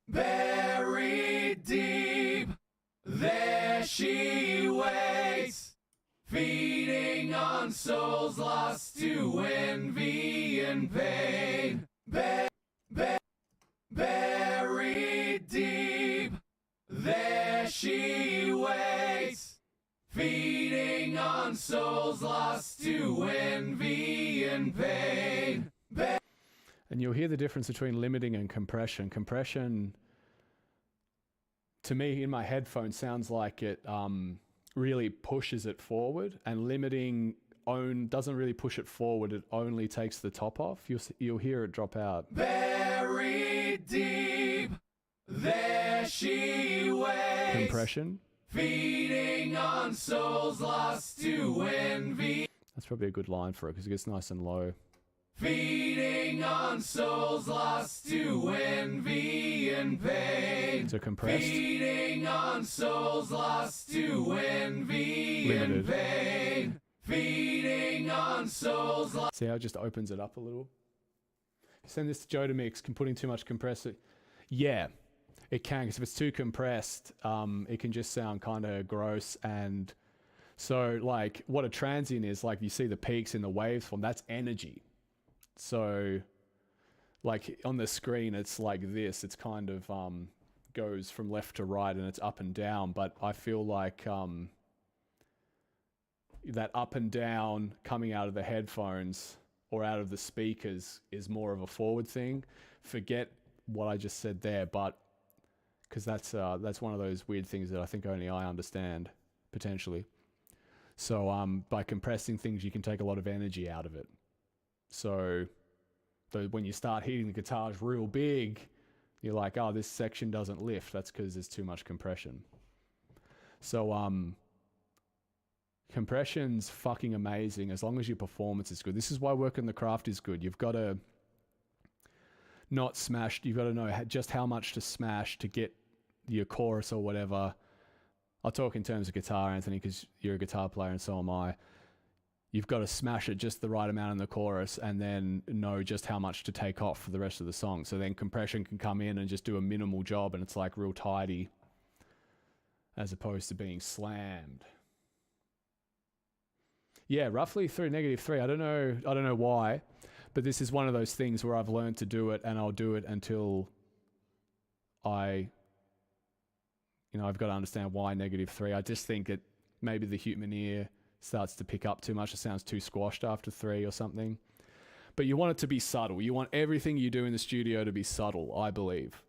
Speaker 4: Buried deep, there she waits, feeding on souls lost to envy and pain. Buried deep, there she waits, feeding on souls lost to envy
Speaker 5: And you'll hear the difference between limiting and compression. Compression, to me, in my headphones, sounds like it really pushes it forward, and limiting doesn't really push it forward. It only takes the top off. You'll hear it drop out.
Speaker 4: Buried deep, there she waits.
Speaker 5: Compression.
Speaker 4: Feeding on souls lost to envy.
Speaker 5: That's probably a good line for it because it gets nice and low.
Speaker 4: Feeding on souls lost to envy and pain.
Speaker 5: So compressed.
Speaker 4: Feeding on souls lost to envy
Speaker 5: Limited.
Speaker 4: and pain. Feeding on souls lost.
Speaker 5: See how it just opens it up a little? Send this to Joe to mix. Can putting too much compressor? Yeah, it can. Because if it's too compressed, it can just sound kind of gross. And so, like, what a transient is, like, you see the peaks in the waveform. That's energy. So, like, on the screen, it's like this. It's kind of goes from left to right, and it's up and down. But I feel like that up and down coming out of the headphones or out of the speakers is more of a forward thing. Forget what I just said there, but because that's one of those weird things that I think only I understand, potentially. So by compressing things, you can take a lot of energy out of it. So when you start hitting the guitars real big, you're like, oh, this section doesn't lift. That's because there's too much compression. So compression's fucking amazing as long as your performance is good. This is why working the craft is good. You've got to not smash. You've got to know just how much to smash to get your chorus or whatever. I'll talk in terms of guitar, Anthony, because you're a guitar player and so am I. You've got to smash it just the right amount in the chorus and then know just how much to take off for the rest of the song. So then compression can come in and just do a minimal job and it's like real tidy as opposed to being slammed. Yeah, roughly through -3. I don't know why, but this is one of those things where I've learned to do it and I'll do it until I've got to understand why -3. I just think that maybe the human ear starts to pick up too much. It sounds too squashed after 3 or something. But you want it to be subtle. You want everything you do in the studio to be subtle, I believe.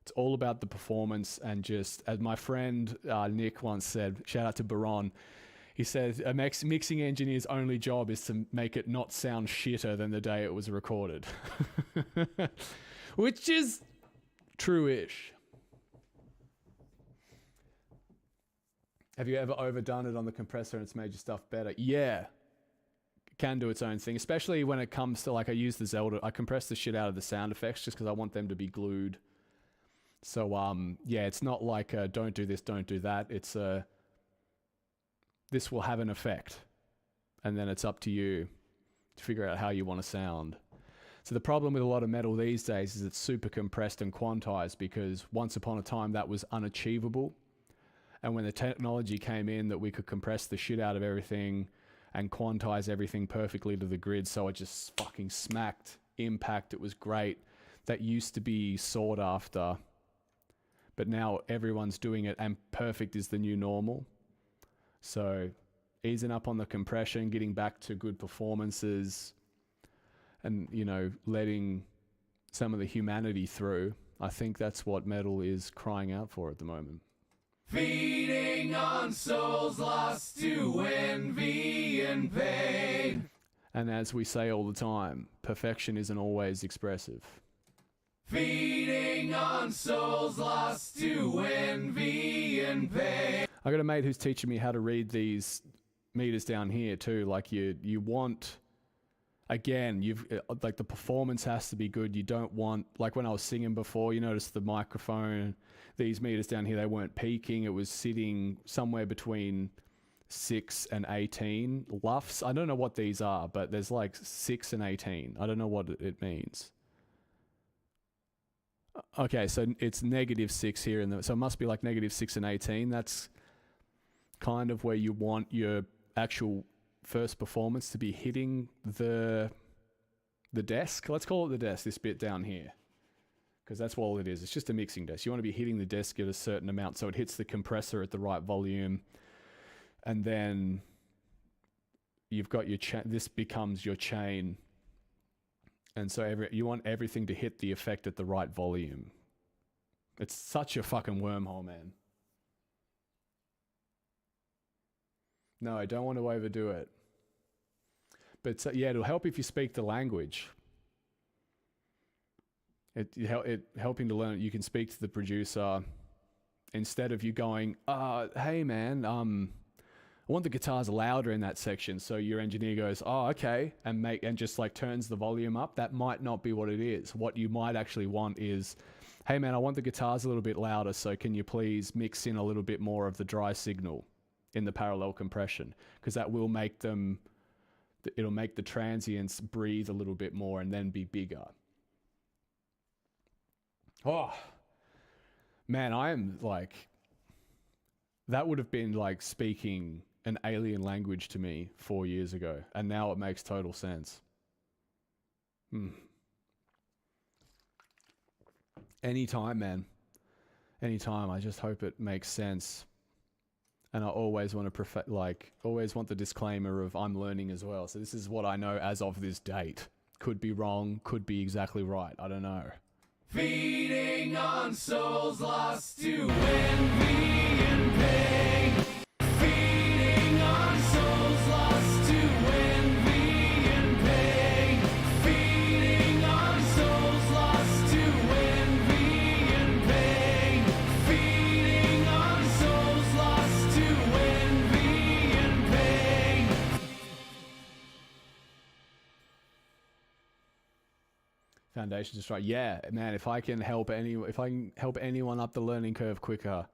Speaker 5: It's all about the performance and just, as my friend Nick once said, shout out to Baron, he said a mixing engineer's only job is to make it not sound shitter than the day it was recorded. Which is true-ish. Have you ever overdone it on the compressor and it's made your stuff better? Yeah. It can do its own thing, especially when it comes to, like, I use the Zelda. I compress the shit out of the sound effects just because I want them to be glued. So, yeah, it's not like don't do this, don't do that. It's this will have an effect. And then it's up to you to figure out how you want to sound. So the problem with a lot of metal these days is it's super compressed and quantized because once upon a time that was unachievable. And when the technology came in that we could compress the shit out of everything and quantize everything perfectly to the grid so it just fucking smacked impact, it was great. That used to be sought after. But now everyone's doing it and perfect is the new normal. So easing up on the compression, getting back to good performances and, letting some of the humanity through. I think that's what metal is crying out for at the moment.
Speaker 4: Feeding on souls lost to envy and pain.
Speaker 5: And as we say all the time, perfection isn't always expressive.
Speaker 4: Feeding on souls lost to envy and pain.
Speaker 5: I got a mate who's teaching me how to read these meters down here too. Like you want, again, like the performance has to be good. You don't want, like when I was singing before, you notice the microphone, these meters down here, they weren't peaking. It was sitting somewhere between 6 and 18 LUFS. I don't know what these are, but there's like 6 and 18. I don't know what it means. Okay, so it's -6 here, so it must be like -6 and 18. That's kind of where you want your actual first performance to be hitting the desk. Let's call it the desk, this bit down here, because that's all it is. It's just a mixing desk. You want to be hitting the desk at a certain amount so it hits the compressor at the right volume, and then you've got your this becomes your chain And so you want everything to hit the effect at the right volume. It's such a fucking wormhole, man. No, I don't want to overdo it. But yeah, it'll help if you speak the language. It helping to learn. You can speak to the producer instead of you going, hey man, I want the guitars louder in that section. So your engineer goes, oh, okay, and just like turns the volume up. That might not be what it is. What you might actually want is, hey man, I want the guitars a little bit louder. So can you please mix in a little bit more of the dry signal in the parallel compression? Because that will make them, it'll make the transients breathe a little bit more and then be bigger. Oh, man, I am like, that would have been like speaking an alien language to me 4 years ago. And now it makes total sense. Anytime, man. Anytime. I just hope it makes sense. And I always want to always want the disclaimer of I'm learning as well. So this is what I know as of this date. Could be wrong, could be exactly right. I don't know.
Speaker 4: Feeding on souls lost to envy and pain. Feeding on souls lost to envy and pain. Feeding on souls lost to envy and pain. Feeding on souls lost to envy and pain.
Speaker 5: Foundation just right. Yeah, man, if I can help anyone up the learning curve quicker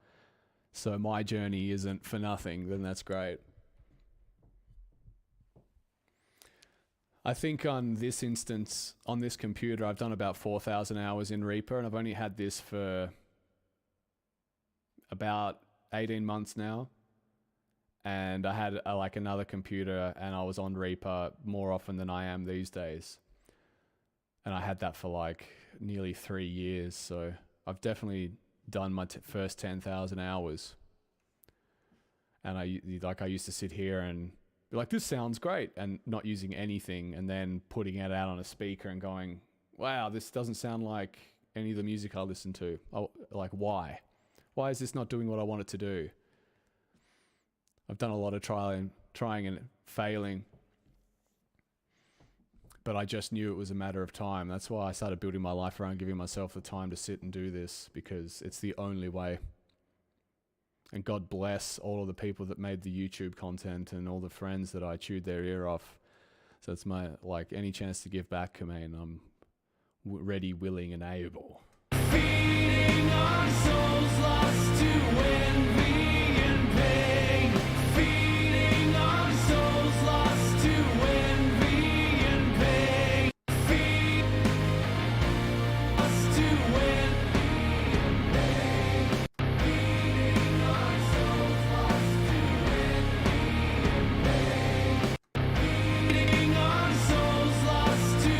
Speaker 5: so my journey isn't for nothing, then that's great. I think on this instance, on this computer, I've done about 4,000 hours in Reaper, and I've only had this for about 18 months now. And I had like another computer, and I was on Reaper more often than I am these days. And I had that for like nearly 3 years. So I've definitely done my first 10,000 hours. And I used to sit here and be like, this sounds great, and not using anything, and then putting it out on a speaker and going, wow, this doesn't sound like any of the music I listen to. Oh, like, why? Why is this not doing what I want it to do? I've done a lot of trying and failing. But I just knew it was a matter of time. That's why I started building my life around giving myself the time to sit and do this, because it's the only way. And God bless all of the people that made the YouTube content and all the friends that I chewed their ear off. So it's my, like, any chance to give back, I mean, I'm ready, willing, and able.
Speaker 4: Feeding on souls lost to envy and pain. Feeding on souls lost to envy and pain. Feeding us to envy and pain. Feeding on souls lost to envy and pain. Feeding on souls lost to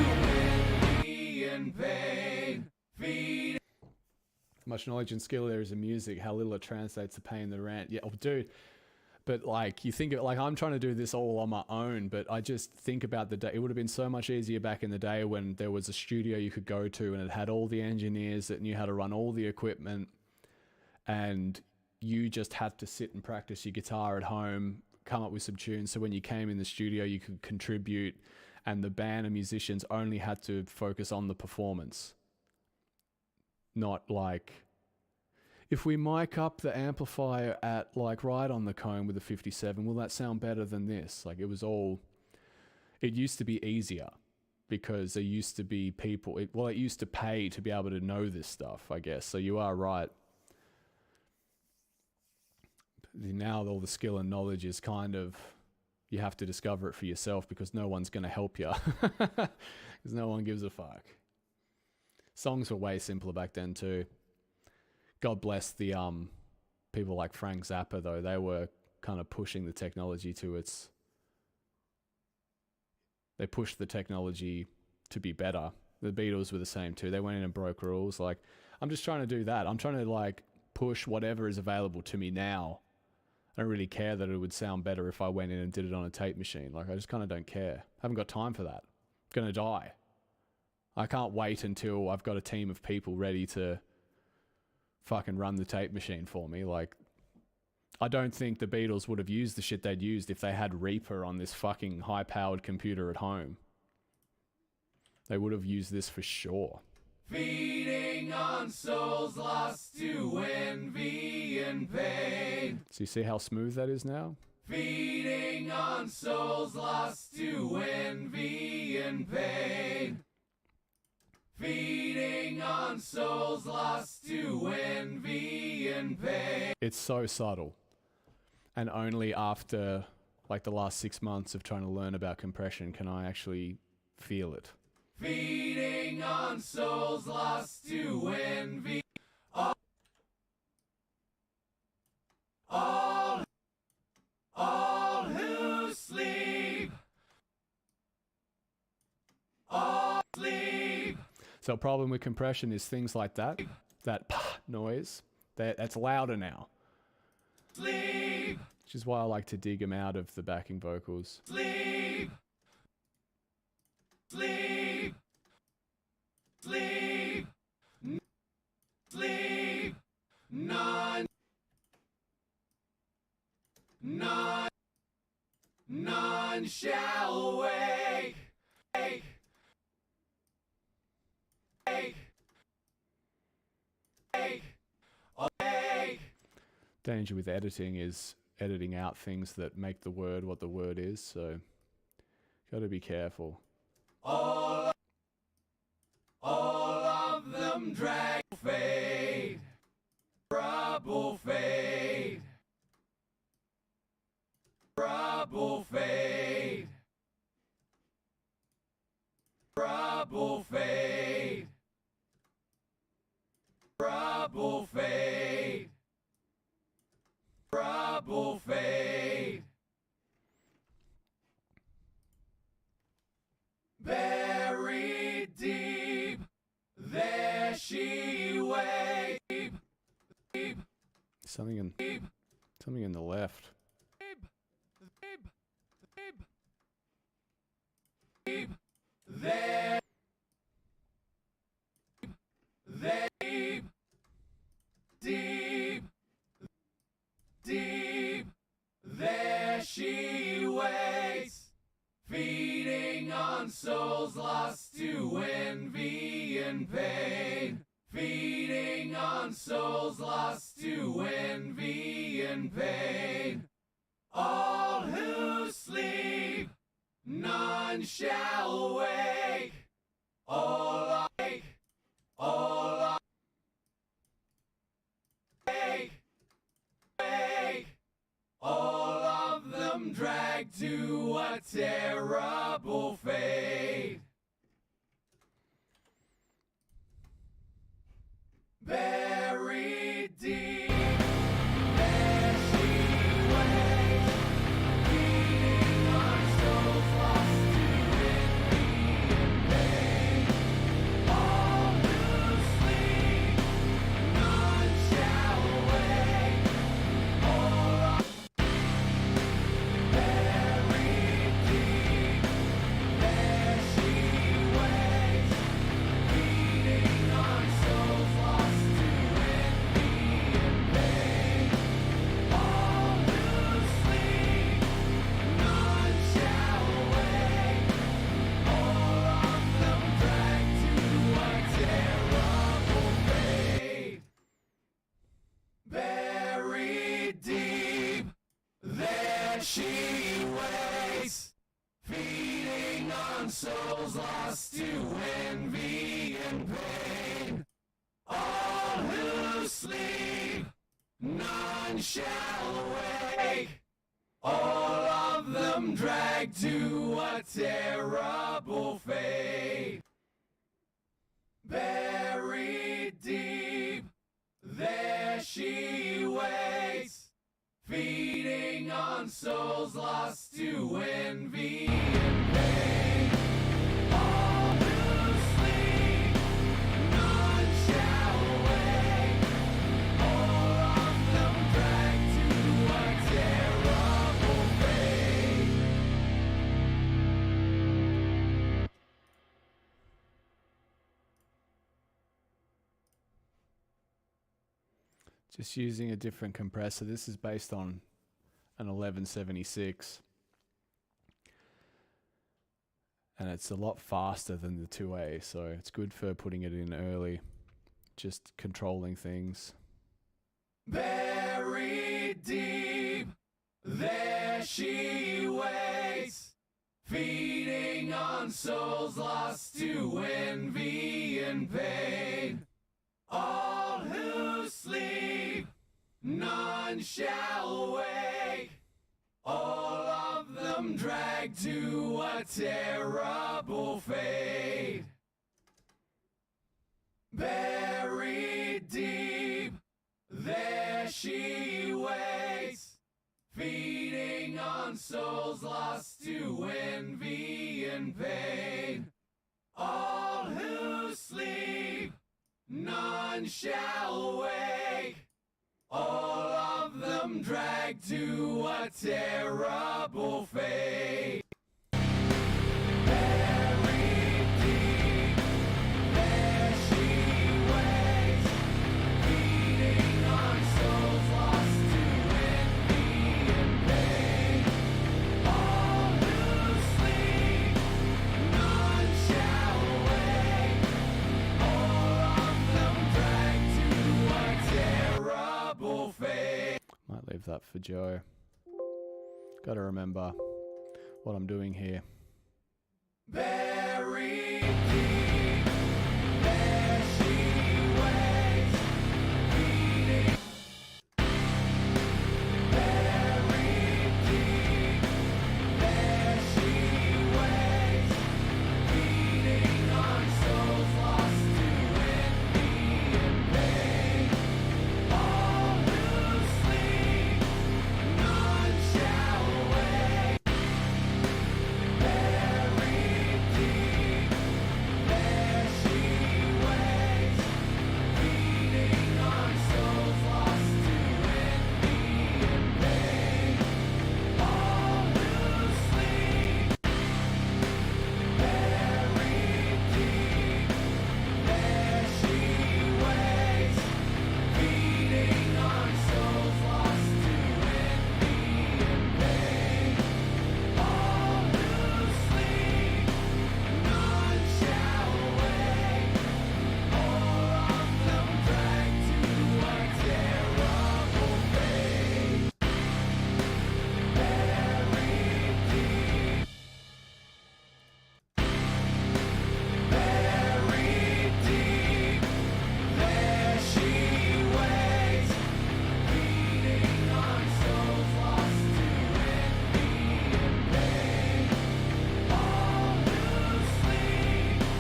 Speaker 4: envy and pain. Feeding.
Speaker 5: Much knowledge and skill there is in music, how little it translates to paying the rent. Yeah, oh, dude. But like, you think of, like, I'm trying to do this all on my own, but I just think about the day. It would have been so much easier back in the day when there was a studio you could go to and it had all the engineers that knew how to run all the equipment, and you just had to sit and practice your guitar at home, come up with some tunes. So when you came in the studio, you could contribute, and the band and musicians only had to focus on the performance. Not like, if we mic up the amplifier at like right on the cone with a 57, will that sound better than this? Like, it used to be easier because there used to be people, it used to pay to be able to know this stuff, I guess. So you are right. Now all the skill and knowledge is kind of, you have to discover it for yourself because no one's going to help you. Because no one gives a fuck. Songs were way simpler back then too. God bless the people like Frank Zappa though. They were kind of pushing the technology to its... They pushed the technology to be better. The Beatles were the same too. They went in and broke rules. Like, I'm just trying to do that. I'm trying to like push whatever is available to me now. I don't really care that it would sound better if I went in and did it on a tape machine. Like, I just kind of don't care. I haven't got time for that. I'm going to die. I can't wait until I've got a team of people ready to fucking run the tape machine for me. Like, I don't think the Beatles would have used the shit they'd used if they had Reaper on this fucking high-powered computer at home. They would have used this for sure.
Speaker 4: Feeding on souls lost to envy and pain.
Speaker 5: So you see how smooth that is now?
Speaker 4: Feeding on souls lost to envy and pain. Feeding on souls lost to envy and pain.
Speaker 5: It's so subtle. And only after like the last 6 months of trying to learn about compression can I actually feel it.
Speaker 4: Feeding on souls lost to envy. All who sleep. All sleep.
Speaker 5: So a problem with compression is things like that noise, that's louder now.
Speaker 4: Sleep.
Speaker 5: Which is why I like to dig them out of the backing vocals.
Speaker 4: Sleep. Sleep. Sleep. Sleep. None shall wake.
Speaker 5: Danger with editing is editing out things that make the word what the word is, so gotta be careful.
Speaker 4: All of them drag fade. Trouble fade. Trouble fade. Trouble fade. Trouble fade. Trouble fade. Buried deep, there she waits.
Speaker 5: Something in the left.
Speaker 4: There deep, there she waits, feeding on souls lost to envy and pain, feeding on souls lost to envy and pain. All who sleep, none shall wake. All awake, all awake, wake. All of them dragged to a terrible fate. Buried deep, there she waits, feeding on souls lost to envy and pain. All who sleep, none shall wake. All are buried deep, there she waits, feeding on souls lost to envy and pain. All who sleep, none shall wake. All of them dragged to a terrible fate. Buried deep, there she waits, feeding on souls lost to envy and pain. All who sleep, none shall wake. All of them dragged to a terrible fate. Buried deep, there she waits, feeding on souls lost to envy and pain. All who sleep, none shall wake. All of them dragged to a terrible fate.
Speaker 5: Just using a different compressor. This is based on an 1176. And it's a lot faster than the 2A, so it's good for putting it in early. Just controlling things.
Speaker 4: Buried deep, there she waits, feeding on souls lost to envy and pain. All who sleep, none shall wake, all of them dragged to a terrible fate. Buried deep, there she waits, feeding on souls lost to envy and pain. All who sleep, none shall wake, all of them dragged to a terrible fate. Buried deep, there she waits, feeding on souls lost to envy and pain. All who sleep, none shall wake, all of them dragged to a terrible fate.
Speaker 5: Might leave that for Joe. Gotta remember what I'm doing here.
Speaker 4: Buried deep, there she waits, feeding. Buried deep, there she waits, feeding on souls lost to envy and pain. All who sleep, none shall wake. Buried deep, there she waits, feeding on souls lost to envy and pain. All who sleep. Buried deep, there she waits, feeding on souls lost to envy and pain. All who sleep, none shall wake, all of them dragged to a terrible fate. Buried deep. Buried deep, there she waits, feeding on souls lost to envy and pain. All who sleep,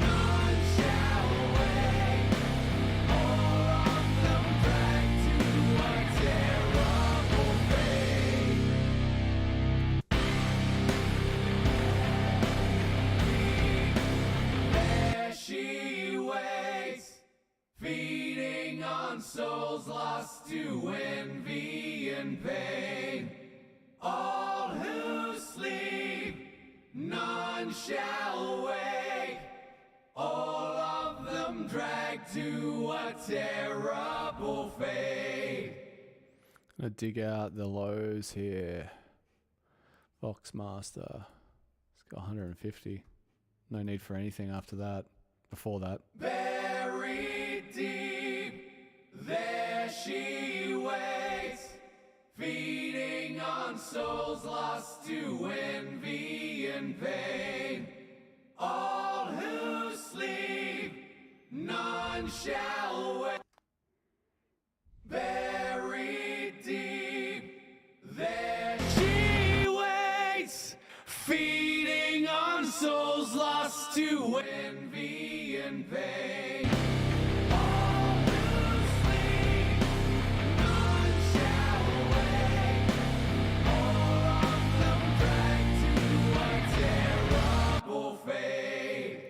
Speaker 4: none shall wake, all of them dragged to a terrible fate. There she waits, feeding on souls lost to envy and pain. All who sleep, none shall wake, all of them dragged to a terrible fate.
Speaker 5: Gonna dig out the lows here. Voxmaster. It's got 150. No need for anything after that. Before that.
Speaker 4: Buried deep, there she waits, feeding on souls lost to envy and pain. All who sleep, none shall wake. Buried deep, there she waits, feeding on souls lost to envy and pain. All who sleep, none shall wake, all of them dragged to a terrible fate.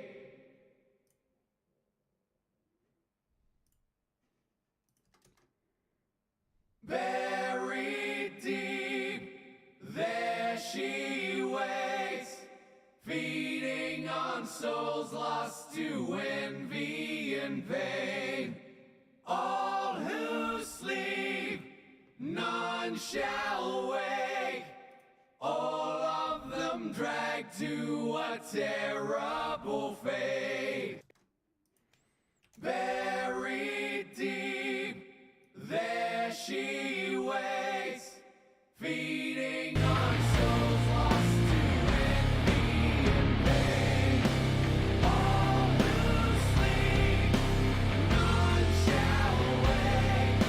Speaker 4: Buried deep, there she waits, feeding on souls lost to envy and pain. All who sleep. shall wake, all of them dragged to a terrible fate. Buried deep, there she waits, feeding on souls lost to envy and pain. All who sleep, none shall wake,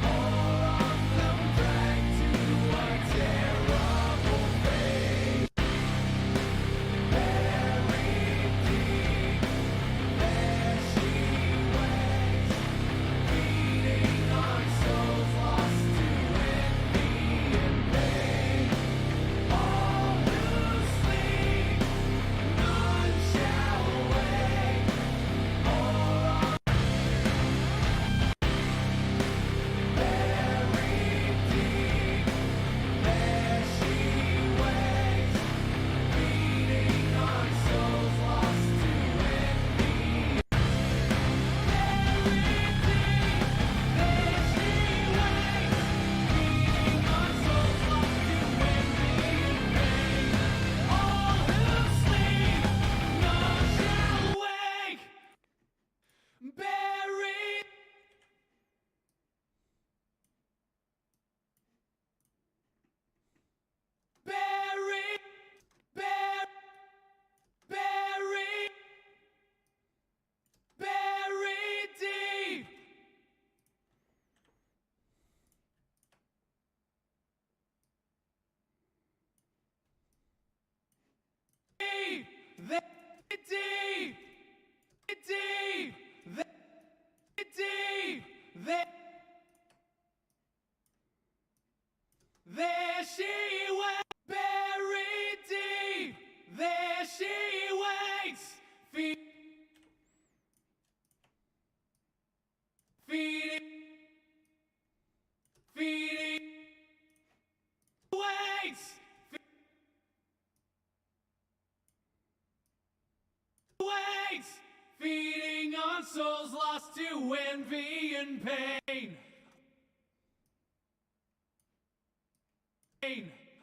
Speaker 4: all of them dragged to a terrible fate. Buried deep, there she waits, feeding on souls lost to envy and pain. All who sleep, none shall wake, all of buried deep, there she waits, feeding on souls lost to envy. Buried deep, there she waits, feeding on souls lost to envy and pain. All who sleep, none shall wake. Buried. Buried, buried, buried deep. Deep, deep, deep, deep, there she waits, buried deep. There she waits, feeding, waits, waits, feeding on souls lost to envy and pain.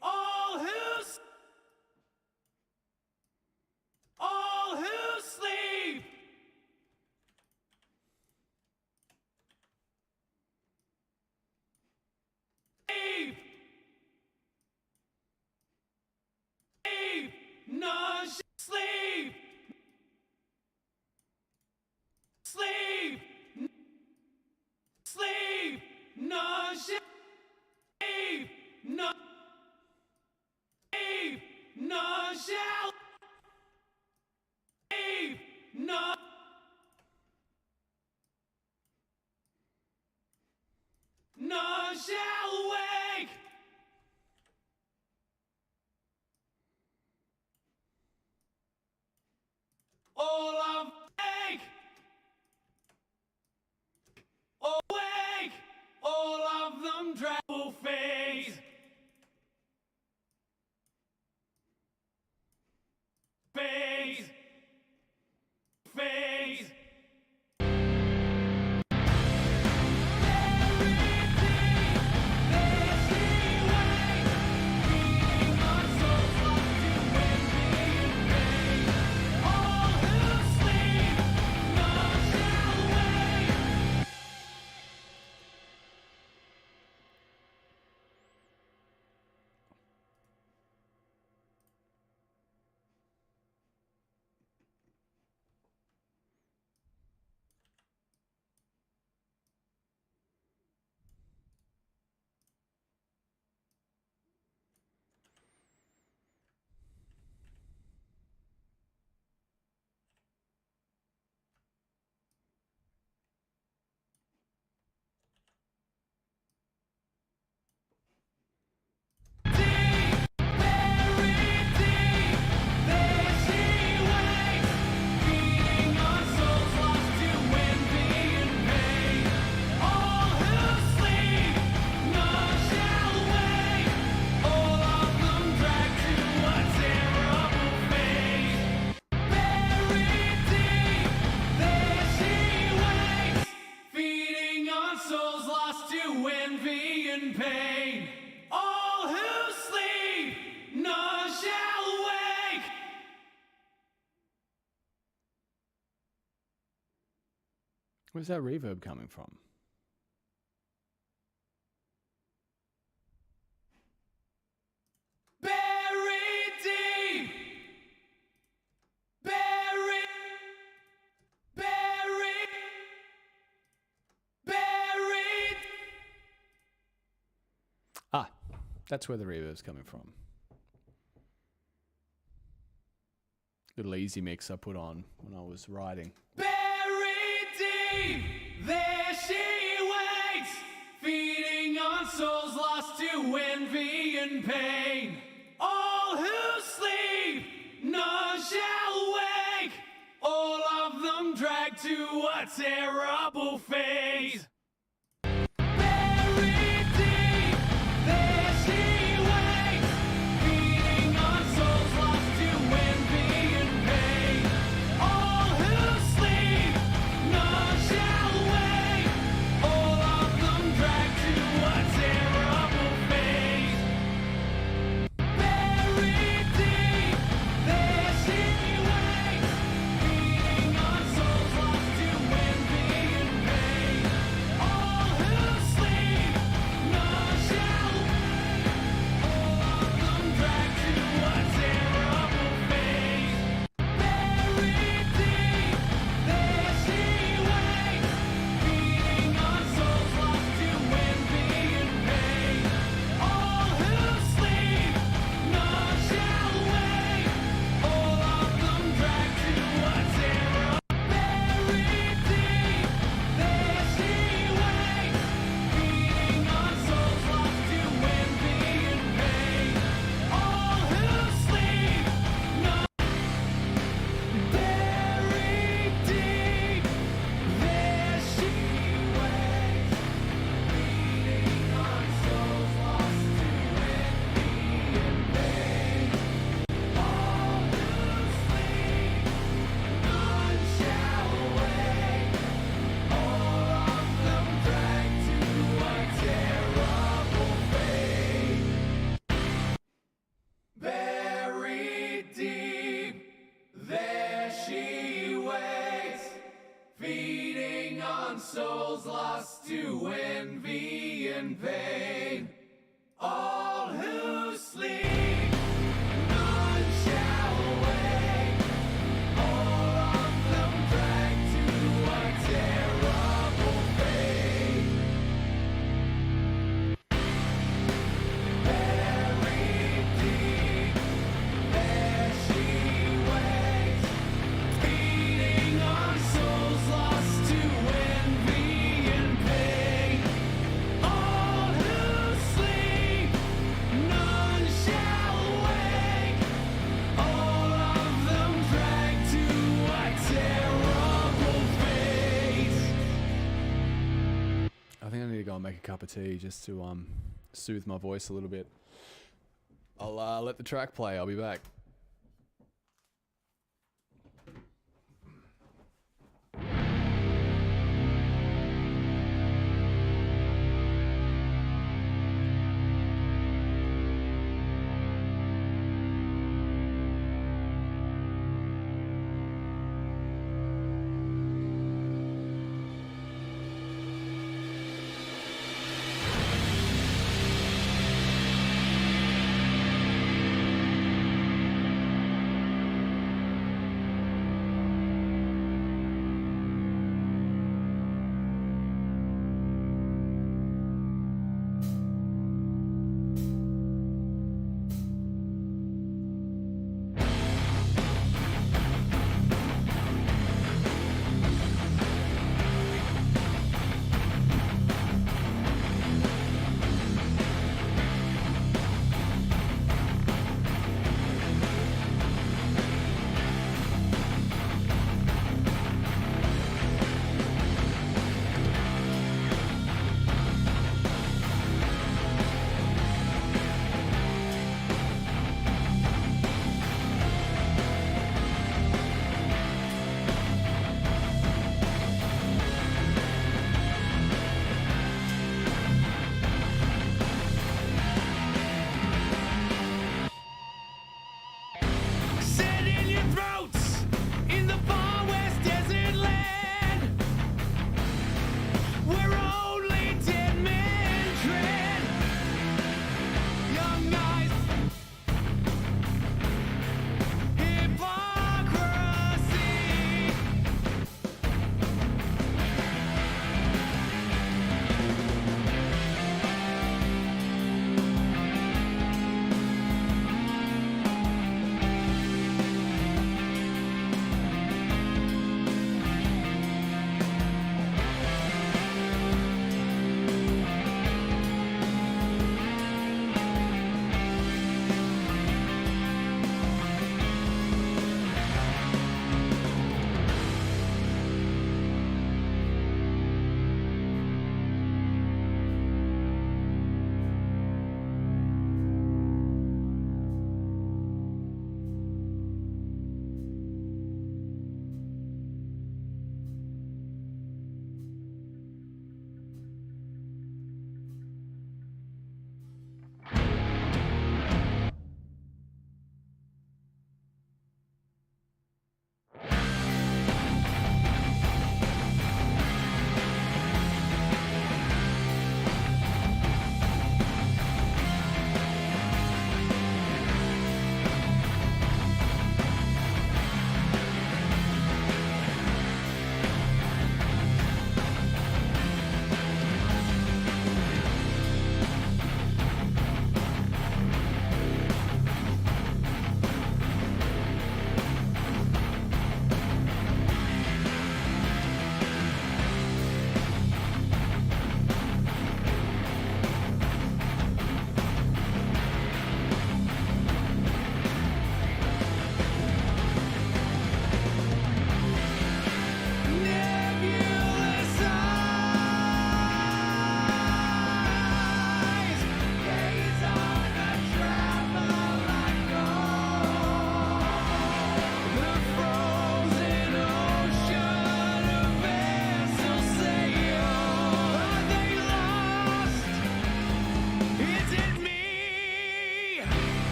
Speaker 4: All who sleep, sleep, sleep, none shall sleep, sleep, sleep, none shall sleep, none.
Speaker 5: Where's that reverb coming from?
Speaker 2: Buried deep. Buried. Buried. Buried.
Speaker 5: Ah, that's where the reverb's coming from. Little easy mix I put on when I was writing.
Speaker 2: Buried deep, there she waits, feeding on souls lost to envy and pain. All who sleep, none shall wake, all of them dragged to a terrible fate. Buried deep, there she waits, feeding on souls lost to envy and pain. All who sleep, none shall wake, all of them dragged to a terrible fate. Buried deep, there she waits, feeding on souls lost to envy and pain. All who sleep, none shall wake, all of them dragged to a terrible fate. Buried deep, there she waits, feeding on souls lost to envy and pain. All who sleep, none shall wake, all of them dragged to a terrible. Buried deep, there she waits, feeding on souls lost to envy and pain. All who sleep, none. Buried deep, there she waits, feeding on souls lost to envy and pain. All who sleep, none shall wake, all of them dragged to a terrible fate. Buried deep, there she waits, feeding on souls lost to envy and pain. All who sleep, none shall wake, all of them dragged to a terrible fate. Buried deep, there she waits, feeding on souls lost to envy and pain. All who sleep, none shall wake, all of them dragged to a terrible fate.
Speaker 5: I think I need to go and make a cup of tea just to soothe my voice a little bit. I'll let the track play. I'll be back.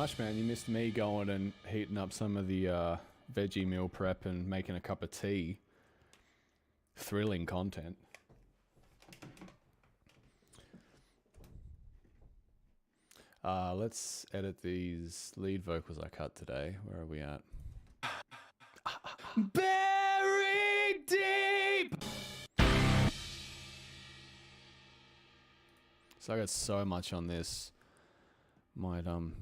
Speaker 5: much, man. You missed me going and heating up some of the veggie meal prep and making a cup of tea. Thrilling content. Let's edit these lead vocals I cut today. Where are we at?
Speaker 2: Buried deep.
Speaker 5: So I got so much on this. Might So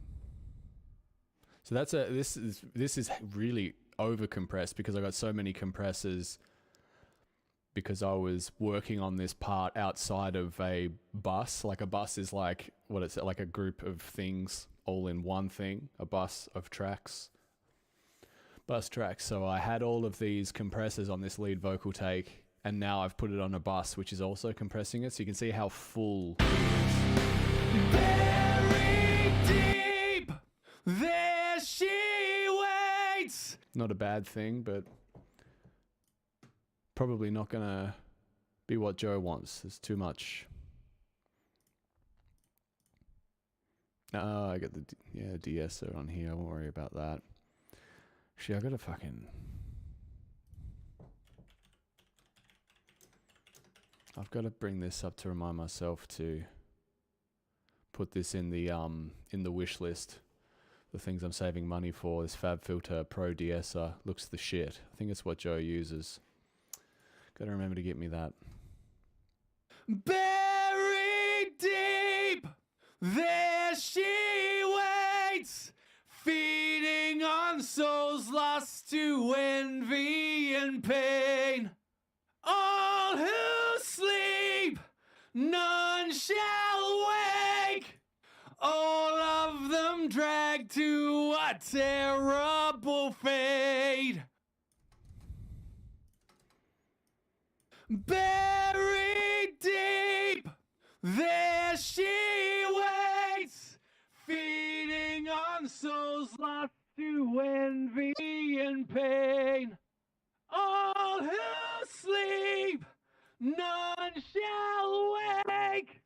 Speaker 5: that's this is really over compressed because I got so many compressors because I was working on this part outside of a bus. Like a bus is like what it's like a group of things all in one thing, a bus of tracks. Bus tracks. So I had all of these compressors on this lead vocal take and now I've put it on a bus which is also compressing it so you can see how full it is.
Speaker 2: Buried deep, there she waits.
Speaker 5: Not a bad thing, but probably not gonna be what Joe wants. There's too much. I got the de-esser on here. I won't worry about that. Actually, I gotta fucking. I've got to bring this up to remind myself to put this in the wish list. The things I'm saving money for. This FabFilter Pro de-esser looks the shit. I think it's what Joe uses. Gotta remember to get me that.
Speaker 2: Buried deep, there she waits, feeding on souls lost to envy and pain. All who sleep, none shall wake. All of them dragged to a terrible fate. Buried deep, there she waits, feeding on souls lost to envy and pain. All who sleep, none shall wake.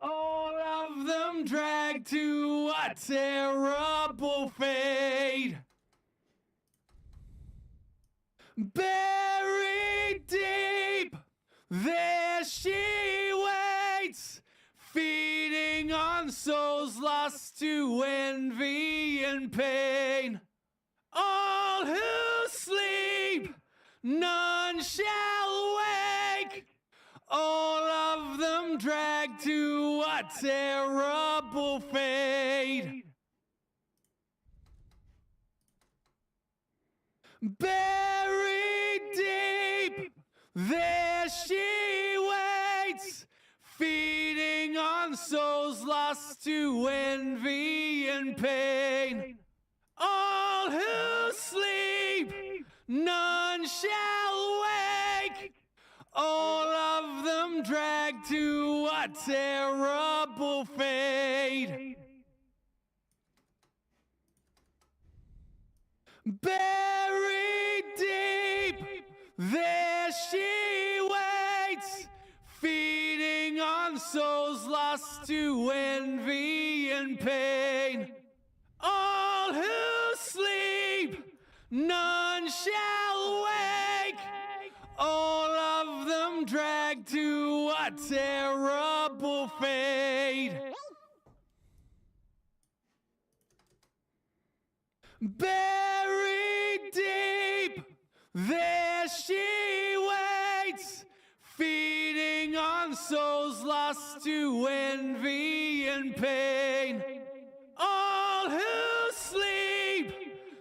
Speaker 2: All of them dragged to a terrible fate. Buried deep, there she waits, feeding on souls lost to envy and pain. All who sleep, none shall wake. All of them dragged to a terrible fate. Buried deep, there she waits, feeding on souls lost to envy and pain. All who sleep, none shall wake. All of them dragged to a terrible fate. Buried deep, there she waits, feeding on souls lost to envy and pain. All who sleep, none shall wake. All of them dragged to a terrible fate. Buried deep, there she waits, feeding on souls lost to envy and pain. All who sleep,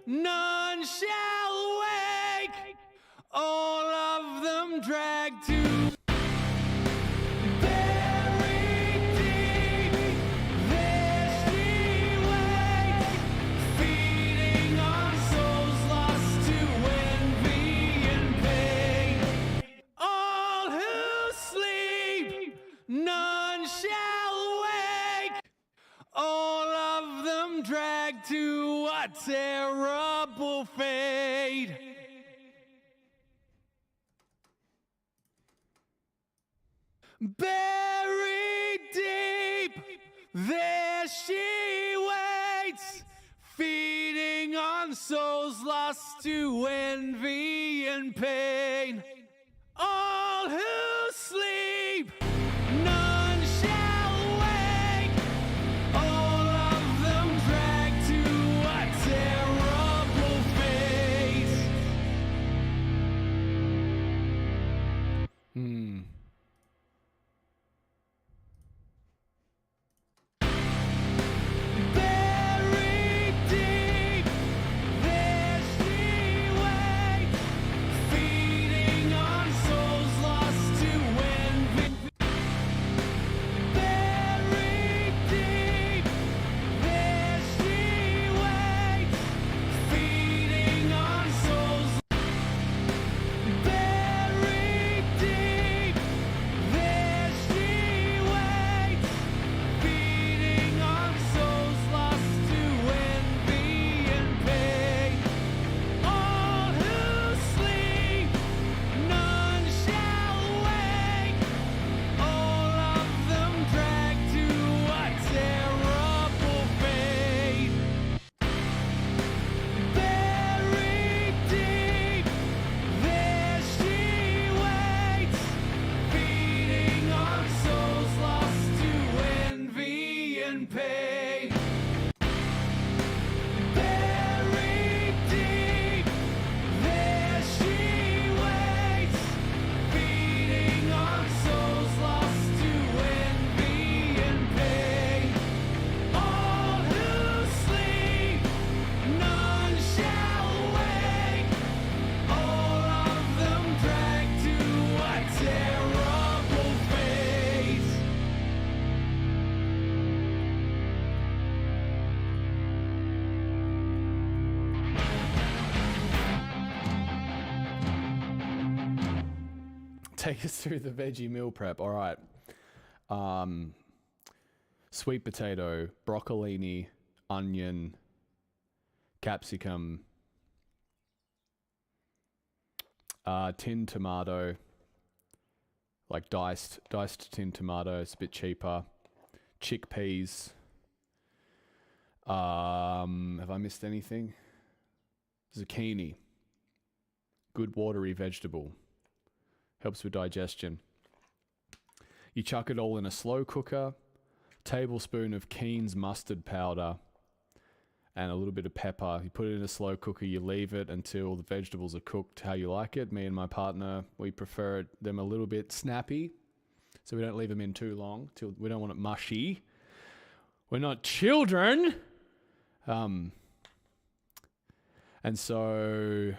Speaker 2: none shall wake. All of them dragged to. Buried deep, there she waits, feeding on souls lost to envy and pain. All who sleep, none shall wake. All of them dragged to a terrible fate. Buried deep, there she waits, on souls lost to envy and pain. All who sleep, none shall wake. All of them dragged to a terrible fate. Buried deep, there she waits, feeding on souls lost to envy. Buried deep, there she waits, feeding on souls. Buried deep, there she waits, feeding on souls lost to envy and pain. All who sleep, none shall wake. All of them dragged to a terrible fate. Buried deep, there she waits, feeding on souls lost to envy and pain. Buried deep, there she waits, feeding on souls lost to envy and pain. All who sleep, none shall wake. All of them dragged to a terrible fate.
Speaker 1: Take us through the veggie meal prep. All right. Sweet potato, broccolini, onion, capsicum, tin tomato, like diced tin tomato. It's a bit cheaper. Chickpeas. Have I missed anything? Zucchini. Good watery vegetable. Helps with digestion. You chuck it all in a slow cooker, tablespoon of Keen's mustard powder, and a little bit of pepper. You put it in a slow cooker, you leave it until the vegetables are cooked how you like it. Me and my partner, we prefer them a little bit snappy, so we don't leave them in too long. We don't want it mushy. We're not children. And so,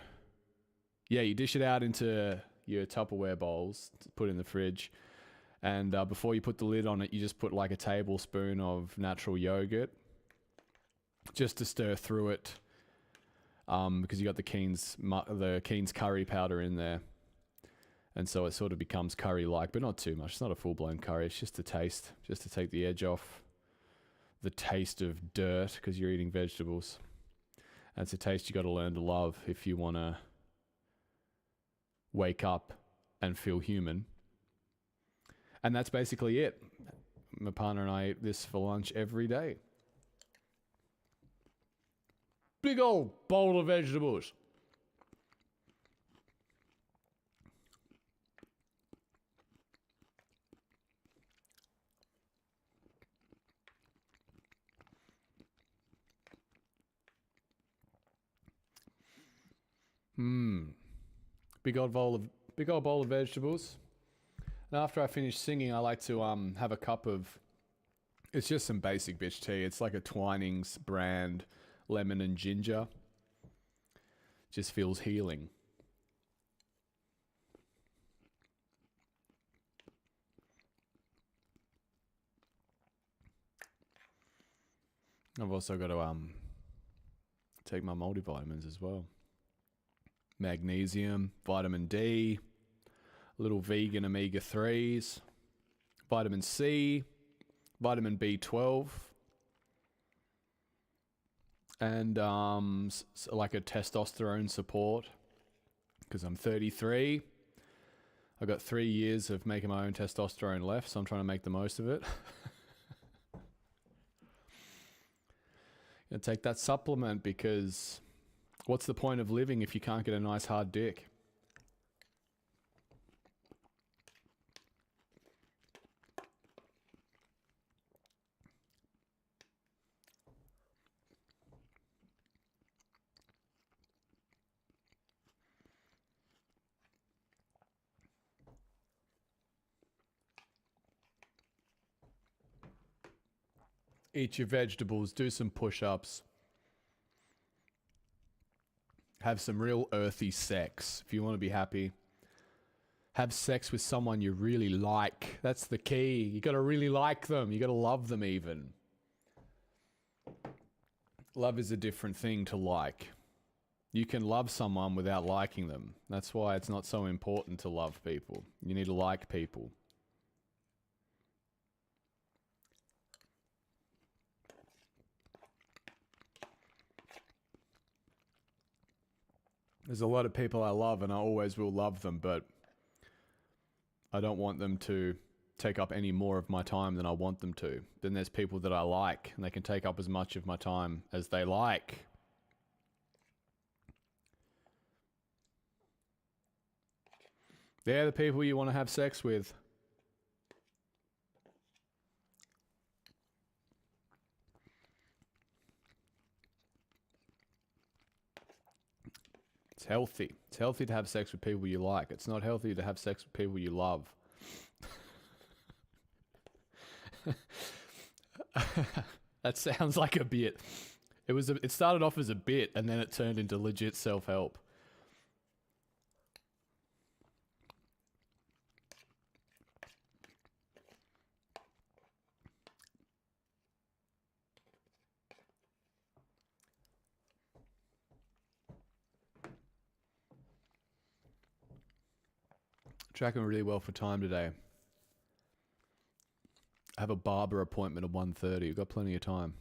Speaker 1: yeah, you dish it out into your Tupperware bowls, put in the fridge, and before you put the lid on it, you just put like a tablespoon of natural yogurt just to stir through it, because you got the Keen's curry powder in there, and so it sort of becomes curry-like, but not too much. It's not a full-blown curry. It's just a taste, just to take the edge off the taste of dirt, because you're eating vegetables. And it's a taste you got to learn to love if you want to wake up and feel human. And that's basically it. My partner and I eat this for lunch every day. Big old bowl of vegetables. Big old bowl of vegetables. And after I finish singing, I like to have a cup of, it's just some basic bitch tea. It's like a Twinings brand lemon and ginger. Just feels healing. I've also got to take my multivitamins as well. Magnesium, vitamin D, little vegan omega-3s, vitamin C, vitamin B12, and like a testosterone support, because I'm 33. I've got 3 years of making my own testosterone left, so I'm trying to make the most of it. Gonna take that supplement because
Speaker 5: What's the point of living if you can't get a nice hard dick? Eat your vegetables, do some push-ups. Have some real earthy sex if you want to be happy. Have sex with someone you really like. That's the key. You got to really like them. You got to love them even. Love is a different thing to like. You can love someone without liking them. That's why it's not so important to love people. You need to like people. There's a lot of people I love and I always will love them, but I don't want them to take up any more of my time than I want them to. Then there's people that I like and they can take up as much of my time as they like. They're the people you want to have sex with. It's healthy. It's healthy to have sex with people you like. It's not healthy to have sex with people you love. That sounds like a bit. It started off as a bit and then it turned into legit self-help. Tracking really well for time today. I have a barber appointment at 1:30. We've got plenty of time.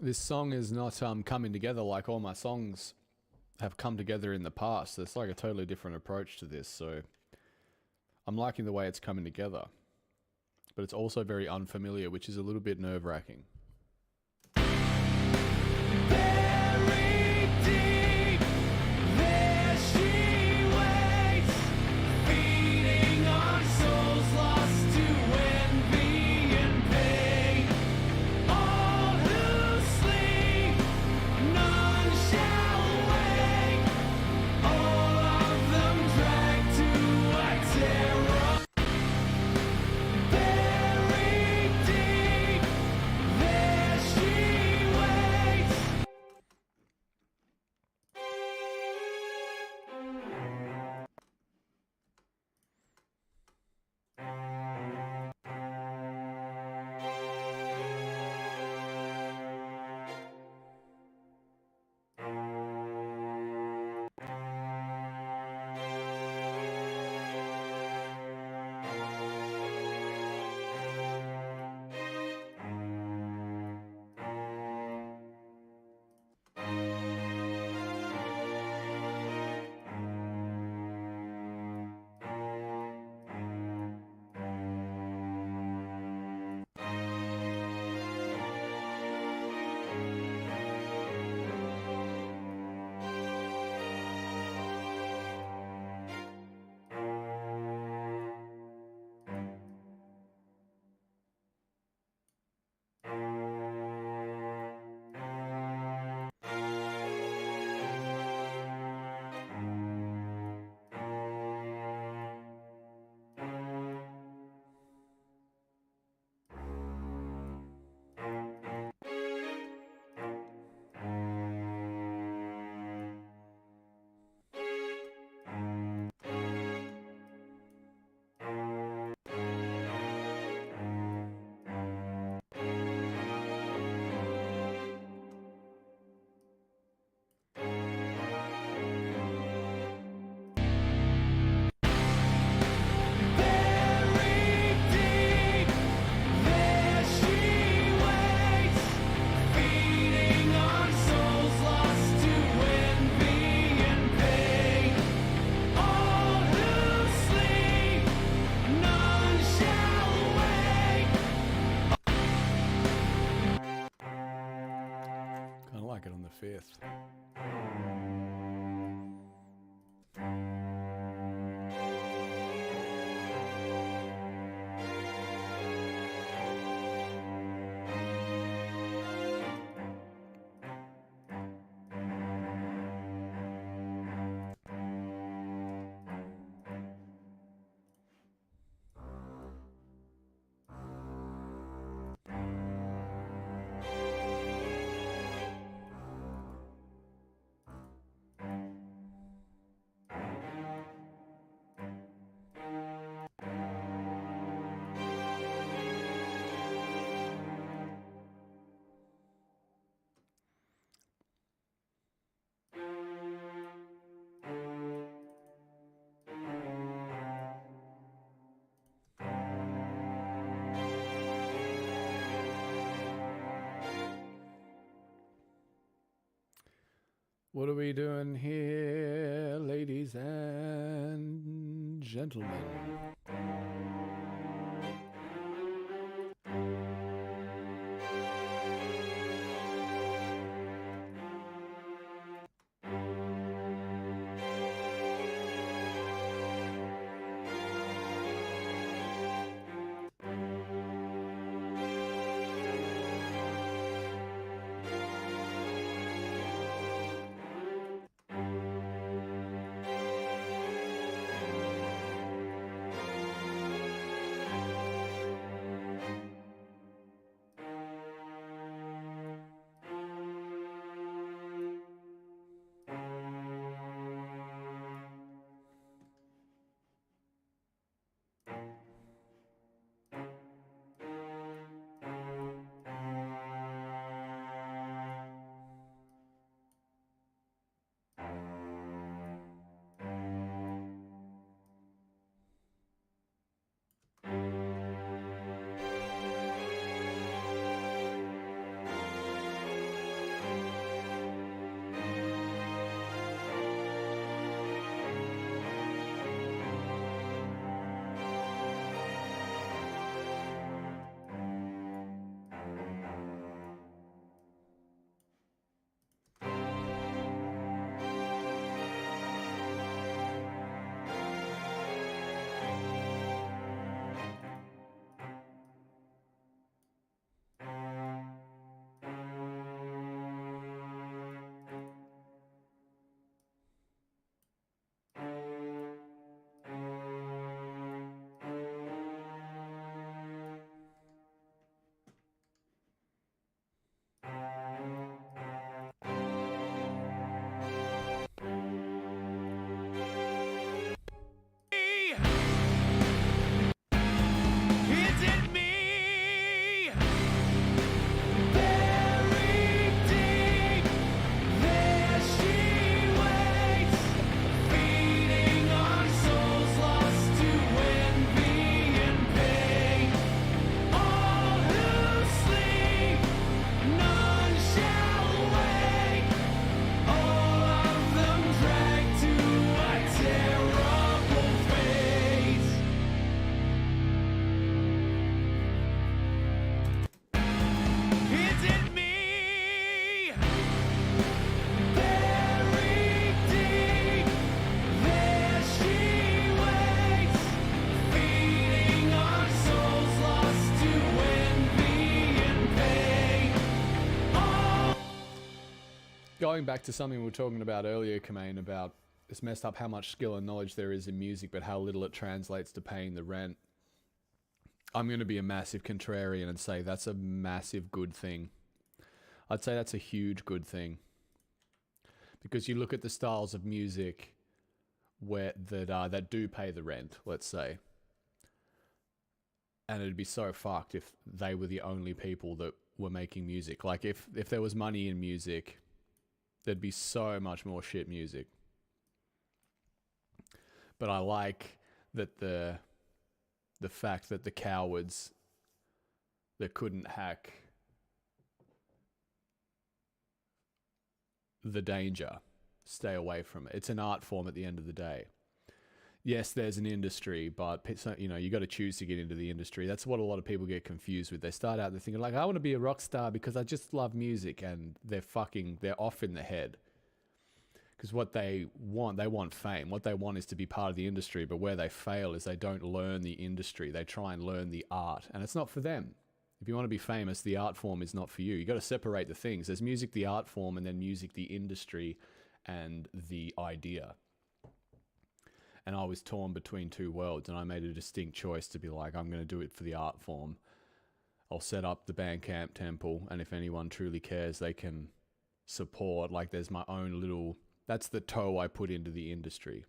Speaker 5: This song is not coming together like all my songs have come together in the past. It's like a totally different approach to this, so I'm liking the way it's coming together. But it's also very unfamiliar, which is a little bit nerve-wracking.
Speaker 2: Very deep, there she waits, feeding on souls lost to envy and pain. All who sleep, none shall wake. All of them dragged to a terror. Very deep, there
Speaker 1: like it on the 5th. What are we doing here, ladies and gentlemen?
Speaker 2: Is it me? Buried deep, there she waits, feeding on souls lost to envy and pain. All who sleep, none shall wake. All of them dragged to a terrible fate. Is it me? Buried deep, there she waits, feeding on souls lost to envy and pain.
Speaker 1: Going back to something we were talking about earlier, Kamain, about it's messed up how much skill and knowledge there is in music, but how little it translates to paying the rent. I'm going to be a massive contrarian and say that's a massive good thing. I'd say that's a huge good thing. Because you look at the styles of music that do pay the rent, let's say. And it'd be so fucked if they were the only people that were making music. Like if there was money in music, there'd be so much more shit music. But I like that the fact that the cowards that couldn't hack the danger stay away from it. It's an art form at the end of the day. yes, there's an industry, but you know, you got to choose to get into the industry. That's what a lot of people get confused with. They start out, they're thinking like, I want to be a rock star because I just love music, and they're off in the head. Because what they want fame. What they want is to be part of the industry, but where they fail is they don't learn the industry. They try and learn the art, and it's not for them. If you want to be famous, the art form is not for you. You got to separate the things. There's music, the art form, and then music, the industry, and the idea. And I was torn between two worlds, and I made a distinct choice to be like, I'm going to do it for the art form. I'll set up the Bandcamp temple, and if anyone truly cares, they can support. Like, there's my own little... That's the toe I put into the industry.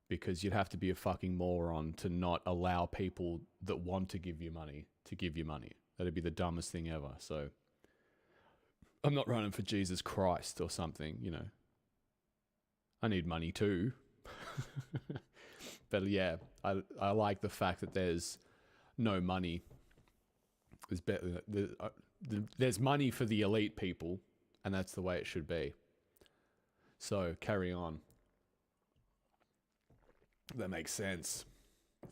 Speaker 1: Because you'd have to be a fucking moron to not allow people that want to give you money to give you money. That'd be the dumbest thing ever. So I'm not running for Jesus Christ or something, you know. I need money too. But yeah, I like the fact that there's no money. There's money for the elite people, and that's the way it should be. So carry on. That makes sense.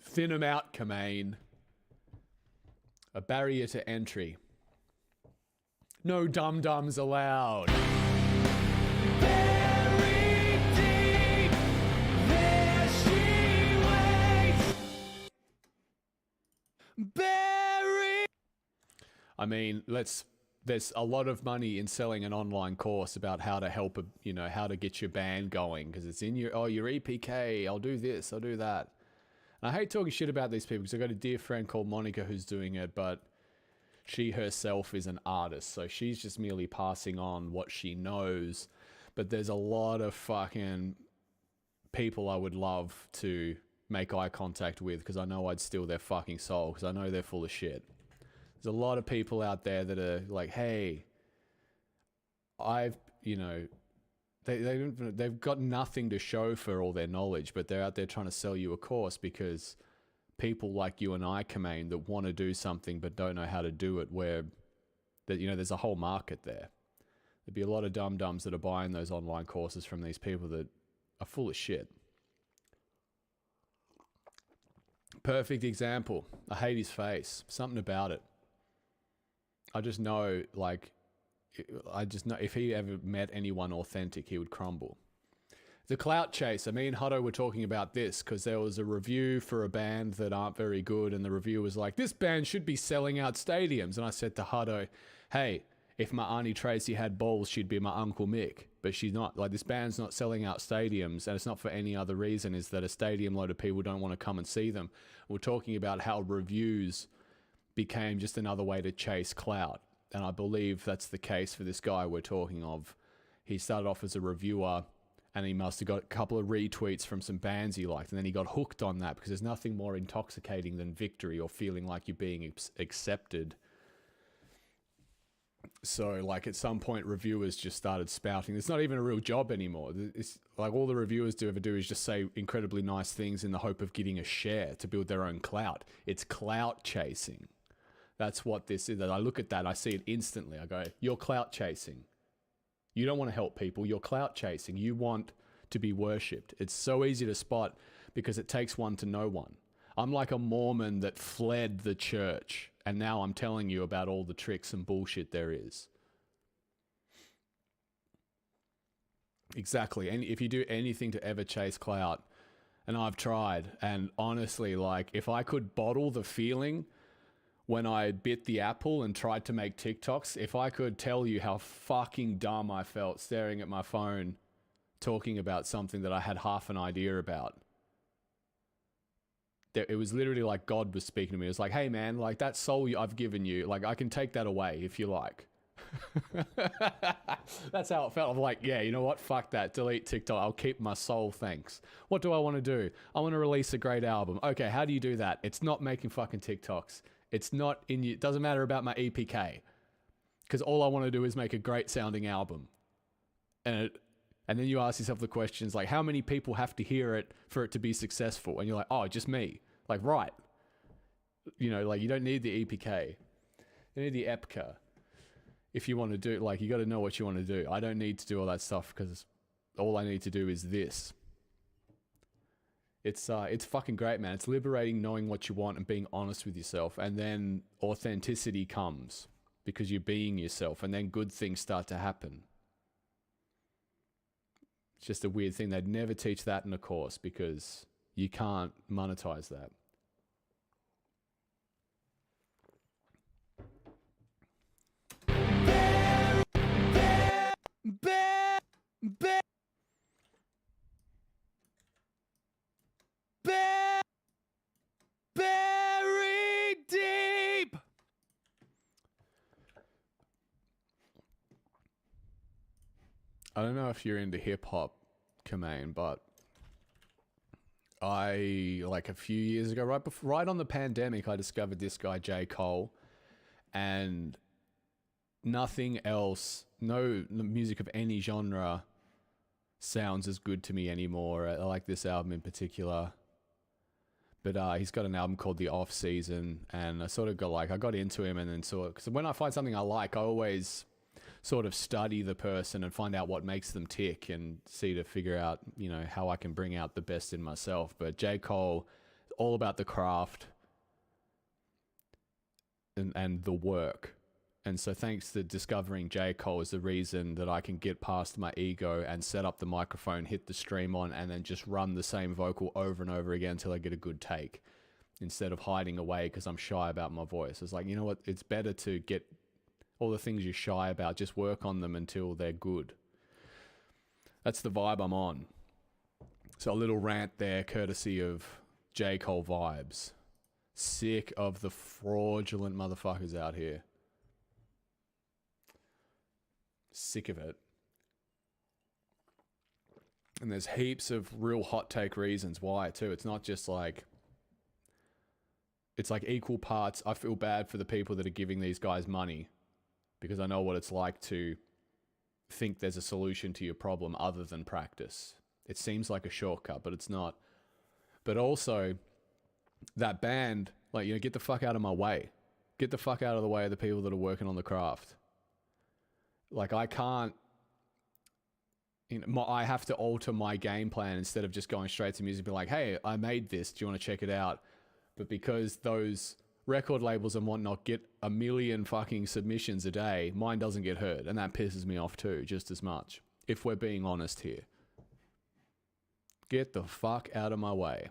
Speaker 1: Thin them out, Kamain. A barrier to entry. No dum-dums allowed.
Speaker 2: Very deep, there she waits. Very.
Speaker 1: I mean, there's a lot of money in selling an online course about how to help, how to get your band going, because it's in your EPK. I'll do this, I'll do that. And I hate talking shit about these people because I've got a dear friend called Monica who's doing it, but she herself is an artist, so she's just merely passing on what she knows. But there's a lot of fucking people I would love to make eye contact with because I know I'd steal their fucking soul because I know they're full of shit. There's a lot of people out there that are like, hey, they've got nothing to show for all their knowledge, but they're out there trying to sell you a course because people like you and I, Kamain, that want to do something but don't know how to do it, there's a whole market there. There'd be a lot of dum-dums that are buying those online courses from these people that are full of shit. Perfect example. I hate his face. Something about it. I just know if he ever met anyone authentic, he would crumble. The clout chaser. Me and Hutto were talking about this because there was a review for a band that aren't very good, and the review was like, this band should be selling out stadiums. And I said to Hutto, hey, if my Auntie Tracy had balls, she'd be my Uncle Mick. But she's not. Like, this band's not selling out stadiums, and it's not for any other reason, is that a stadium load of people don't want to come and see them. We're talking about how reviews became just another way to chase clout. And I believe that's the case for this guy we're talking of. He started off as a reviewer, and he must have got a couple of retweets from some bands he liked, and then he got hooked on that because there's nothing more intoxicating than victory or feeling like you're being accepted. So, like, at some point, reviewers just started spouting. It's not even a real job anymore. It's like all the reviewers ever do is just say incredibly nice things in the hope of getting a share to build their own clout. It's clout chasing. That's what this is. I look at that, I see it instantly. I go, you're clout chasing. You don't want to help people. You're clout chasing. You want to be worshipped. It's so easy to spot because it takes one to know one. I'm like a Mormon that fled the church, and now I'm telling you about all the tricks and bullshit there is. Exactly. And if you do anything to ever chase clout, and I've tried, and honestly, like, if I could bottle the feeling when I bit the apple and tried to make TikToks, if I could tell you how fucking dumb I felt staring at my phone talking about something that I had half an idea about. It was literally like God was speaking to me. It was like, hey man, like that soul I've given you, like I can take that away if you like. That's how it felt. I'm like, yeah, you know what? Fuck that. Delete TikTok. I'll keep my soul, thanks. What do I want to do? I want to release a great album. Okay, how do you do that? It's not making fucking TikToks. It's not in you. It doesn't matter about my EPK. Because all I want to do is make a great sounding album. And then you ask yourself the questions like, how many people have to hear it for it to be successful? And you're like, oh, just me. Like, right. You know, like you don't need the EPK. You need the EPK. If you want to do, like, you got to know what you want to do. I don't need to do all that stuff because all I need to do is this. It's fucking great, man. It's liberating knowing what you want and being honest with yourself, and then authenticity comes because you're being yourself, and then good things start to happen. It's just a weird thing. They'd never teach that in a course because you can't monetize that.
Speaker 2: Buried deep.
Speaker 1: I don't know if you're into hip hop, Kamain, but I, like a few years ago, right on the pandemic, I discovered this guy, J. Cole, and nothing else, no music of any genre sounds as good to me anymore. I like this album in particular. But he's got an album called The Off Season, and I sort of I got into him, and then because when I find something I like, I always sort of study the person and find out what makes them tick and figure out, how I can bring out the best in myself. But J. Cole, all about the craft and the work. And so thanks to discovering J. Cole is the reason that I can get past my ego and set up the microphone, hit the stream on, and then just run the same vocal over and over again until I get a good take, instead of hiding away because I'm shy about my voice. It's like, you know what? It's better to get all the things you're shy about, just work on them until they're good. That's the vibe I'm on. So a little rant there, courtesy of J. Cole vibes. Sick of the fraudulent motherfuckers out here. Sick of it. And there's heaps of real hot take reasons why too. It's not just like, it's like equal parts. I feel bad for the people that are giving these guys money because I know what it's like to think there's a solution to your problem other than practice. It seems like a shortcut, but it's not. But also that band, get the fuck out of my way. Get the fuck out of the way of the people that are working on the craft. I can't, I have to alter my game plan instead of just going straight to music and be like, hey, I made this. Do you want to check it out? But because those record labels and whatnot get 1 million fucking submissions a day, mine doesn't get heard. And that pisses me off too, just as much. If we're being honest here. Get the fuck out of my way.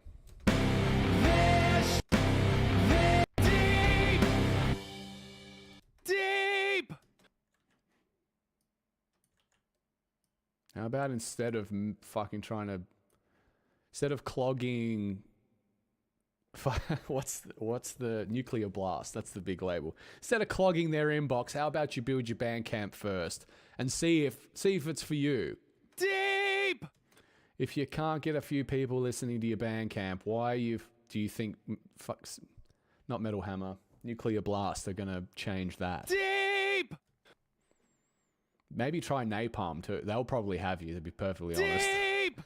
Speaker 1: How about instead of clogging, what's the Nuclear Blast? That's the big label. Instead of clogging their inbox, how about you build your Bandcamp first and see if it's for you. Deep. If you can't get a few people listening to your Bandcamp, do you think not Metal Hammer, Nuclear Blast are gonna change that? Deep. Maybe try Napalm too. They'll probably have you, to be perfectly honest. Deep!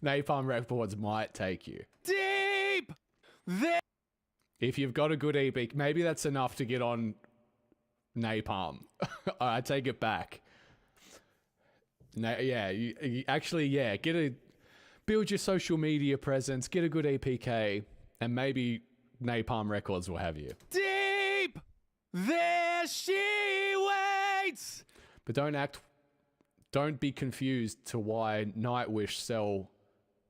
Speaker 1: Napalm Records might take you. Deep! If you've got a good EP, maybe that's enough to get on Napalm. I take it back. Build your social media presence, get a good EPK, and maybe Napalm Records will have you. Deep! There she waits! But don't be confused to why Nightwish sell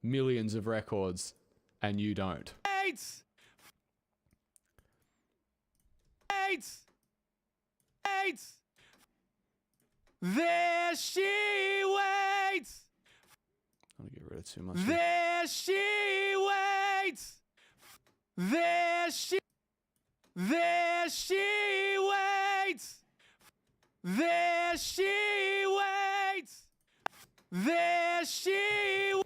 Speaker 1: millions of records and you don't. There she waits. I'm gonna get rid of too much. There she waits. There she waits. There she waits. There she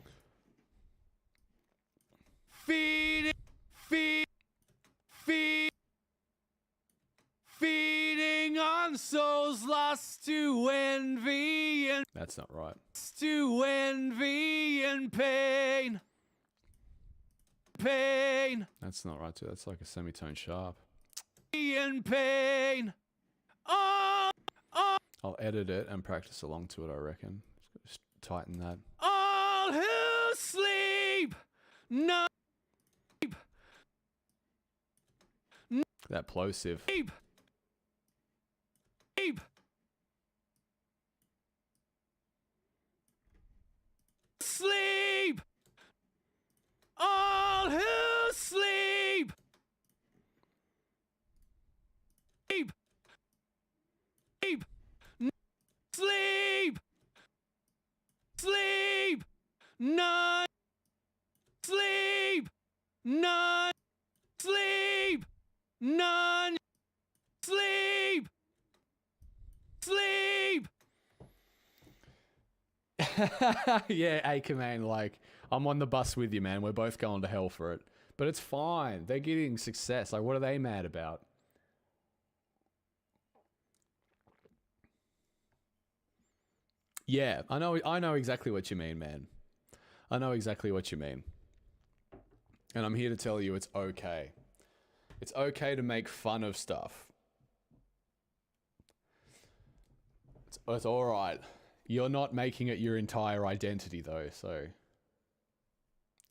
Speaker 1: feeding on souls lost to envy and that's not right. To envy and pain. That's not right too. That's like a semitone sharp. And pain. I'll edit it and practice along to it, I reckon. Just tighten that. All who sleep
Speaker 2: No.
Speaker 1: That plosive.
Speaker 2: Sleep. Sleep. Sleep. All who sleep. Sleep. Sleep. Sleep. Sleep. None. Sleep. None. Sleep. None. Sleep. Sleep.
Speaker 1: Yeah, Acre man, like, I'm on the bus with you, man. We're both going to hell for it. But it's fine. They're getting success. Like, what are they mad about? Yeah, I know exactly what you mean, man. I know exactly what you mean. And I'm here to tell you it's okay. It's okay to make fun of stuff. It's all right. You're not making it your entire identity, though, so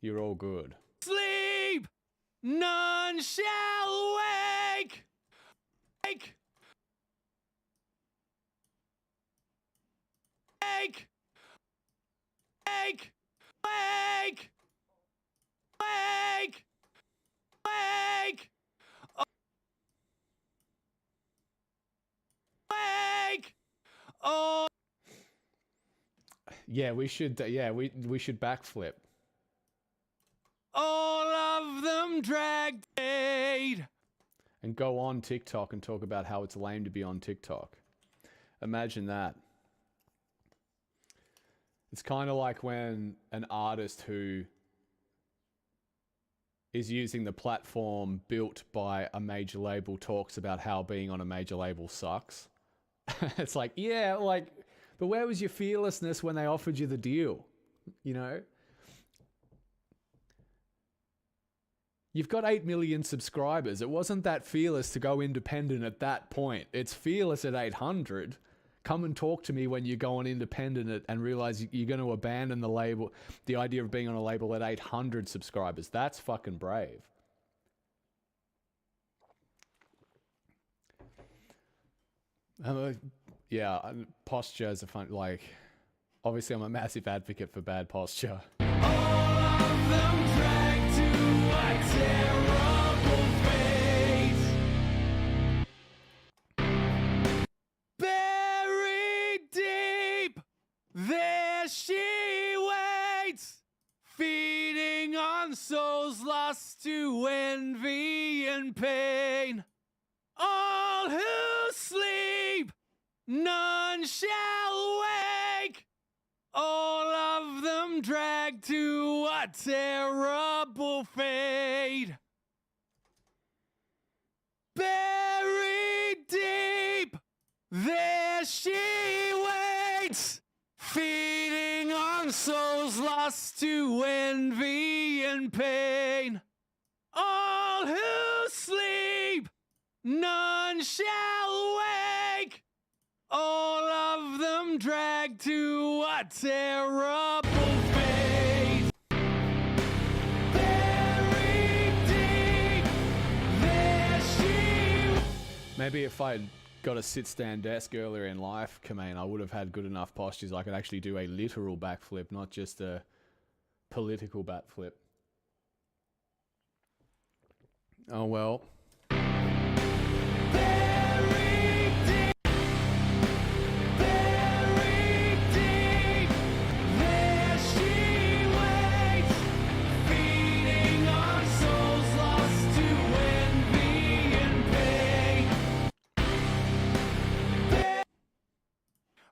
Speaker 1: you're all good.
Speaker 2: Sleep. None shall wake. Wake. Wake. Wake. Wake. Wake. Wake. Wake. Oh.
Speaker 1: Yeah, we should. Yeah, we should backflip.
Speaker 2: All of them dragged aid.
Speaker 1: And go on TikTok and talk about how it's lame to be on TikTok. Imagine that. It's kind of like when an artist who is using the platform built by a major label talks about how being on a major label sucks. It's like, yeah, like, but where was your fearlessness when they offered you the deal? You know? You've got 8 million subscribers. It wasn't that fearless to go independent at that point. It's fearless at 800. Come and talk to me when you go on independent and realize you're going to abandon the label, the idea of being on a label at 800 subscribers. That's fucking brave. Yeah, posture is a fun, like, obviously I'm a massive advocate for bad posture.
Speaker 2: All of them dragged to a terrible fate. Buried deep, there she waits, feeding on souls lost to envy and pain. All who sleep, none shall wake. All of them dragged to a terrible fate. Buried deep, there she waits, feeding on souls lost to envy and pain. All who sleep, none shall wake. All of them dragged to a terrible fate. Buried deep, there she.
Speaker 1: Maybe if I'd got a sit-stand desk earlier in life, Kamain, I would have had good enough postures I could actually do a literal backflip, not just a political backflip. Oh well.
Speaker 2: Buried deep, buried deep, there she waits, feeding on souls lost to envy and pain.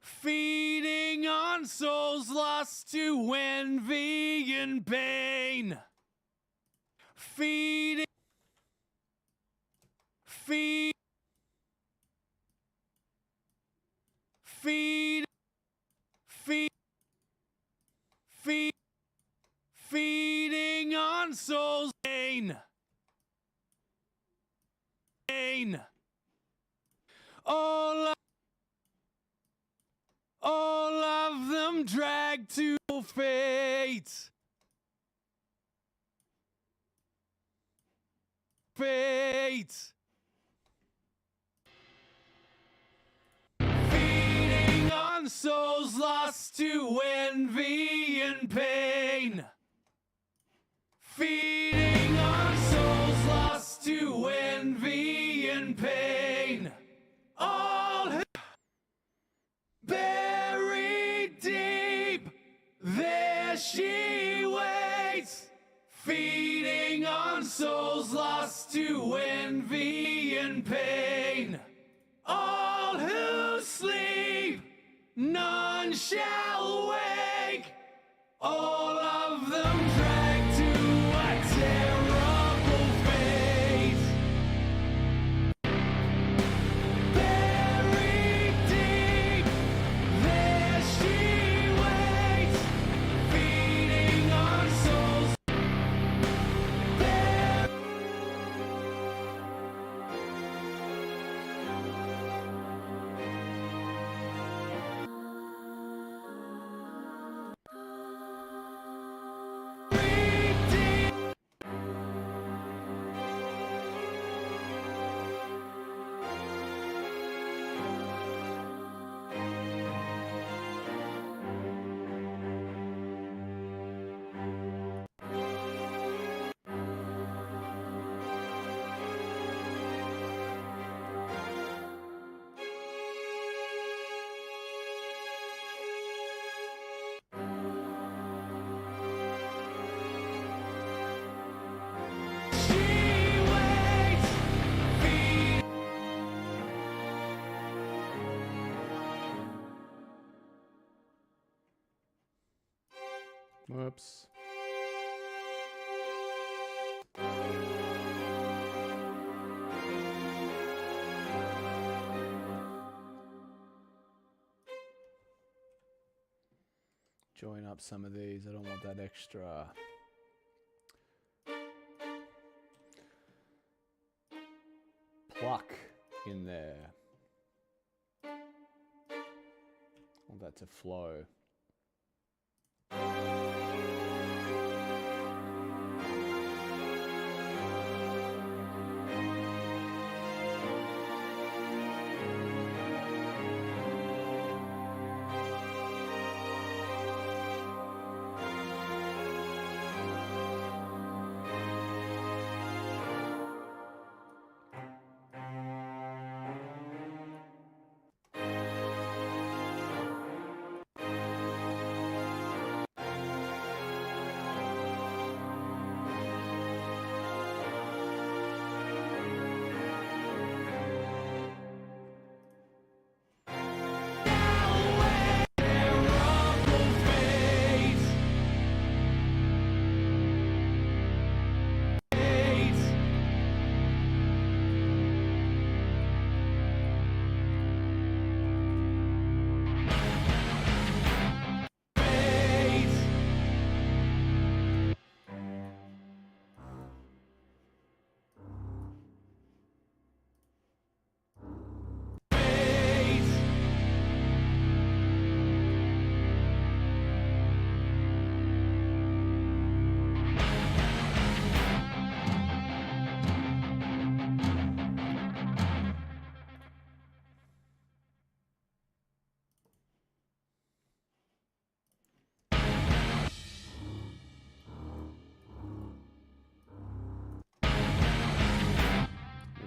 Speaker 2: Feeding on souls lost to envy and pain. Feeding. Feed, feed, feed, feed, feeding on souls. Pain, pain. All of them dragged to fate.
Speaker 1: fate.
Speaker 2: Feeding on souls lost to envy and pain. Feeding on souls lost to envy and pain. All who buried deep, there she waits. Feeding on souls lost to envy and pain. All who sleep, none shall wake. All of them dragged to a terrible fate. Buried deep, there she waits. Feeding on souls.
Speaker 1: Whoops. Join up some of these. I don't want that extra. Pluck in there. I want that to flow.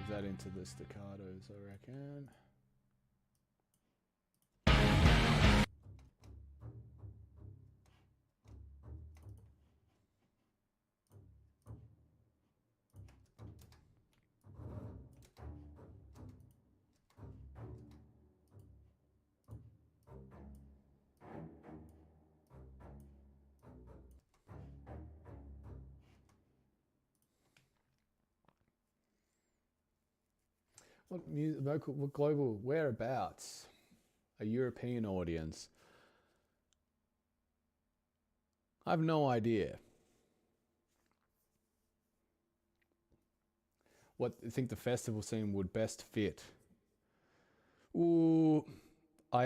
Speaker 1: That into the staccatos, I reckon. What music, vocal, what global, whereabouts? A European audience. I have no idea. What I think the festival scene would best fit. Ooh, I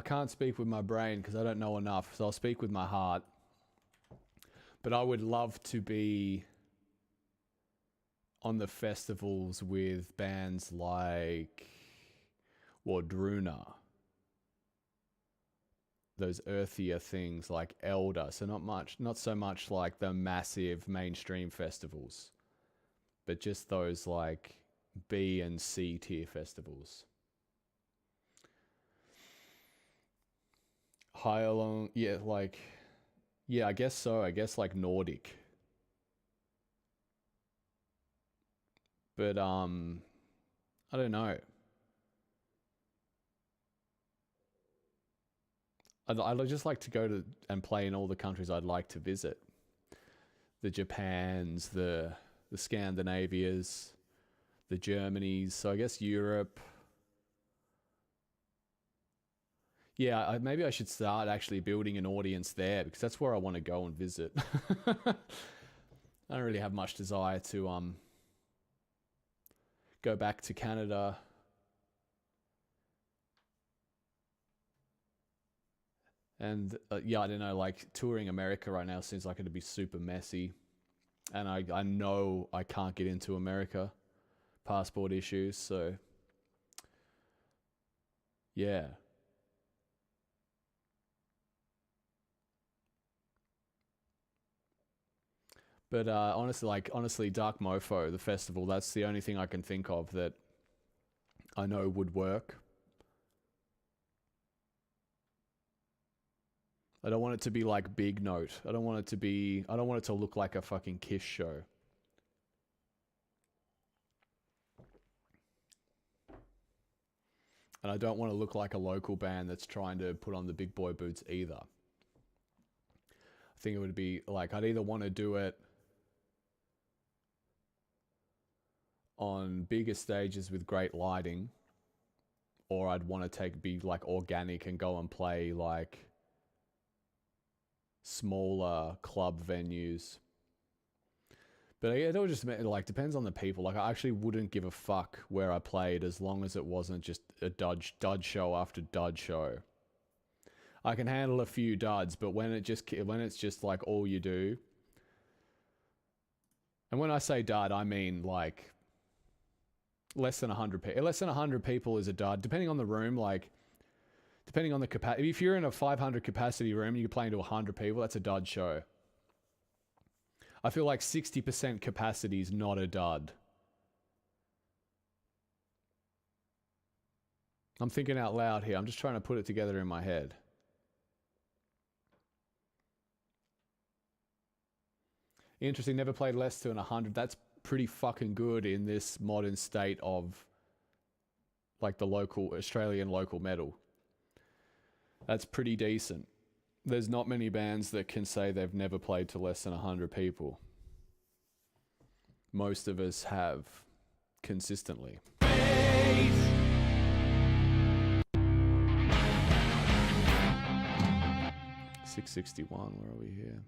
Speaker 1: can't speak with my brain because I don't know enough, so I'll speak with my heart. But I would love to be on the festivals with bands like Wardruna, those earthier things like Elder. So not so much like the massive mainstream festivals, but just those like B and C tier festivals. High along, yeah, like, yeah, I guess so. I guess like Nordic. But I don't know. I'd just like to go to and play in all the countries I'd like to visit. The Japans, the Scandinavias, the Germanys. So I guess Europe. Yeah, maybe I should start actually building an audience there, because that's where I want to go and visit. I don't really have much desire to go back to Canada. And yeah, I don't know, like touring America right now seems like it'd be super messy. And I know I can't get into America. Passport issues, so yeah. But honestly, Dark Mofo, the festival, that's the only thing I can think of that I know would work. I don't want it to be like Big Note. I don't want it to look like a fucking Kiss show. And I don't want to look like a local band that's trying to put on the big boy boots either. I think it would be like, I'd either want to do it on bigger stages with great lighting, or I'd want to be like organic and go and play like smaller club venues. But it all just like depends on the people. Like I actually wouldn't give a fuck where I played as long as it wasn't just a dud show after dud show. I can handle a few duds, but when it's just like all you do. And when I say dud, I mean like less than 100 people. Less than 100 people is a dud, depending on the room. Like depending on the capacity. If you're in a 500 capacity room and you're playing to 100 people, that's a dud show. I feel like 60% capacity is not a dud. I'm thinking out loud here. I'm just trying to put it together in my head. Interesting, never played less than 100. That's pretty fucking good in this modern state of like the local Australian local metal. That's pretty decent. There's not many bands that can say they've never played to less than 100 people. Most of us have consistently. 661, where are we here?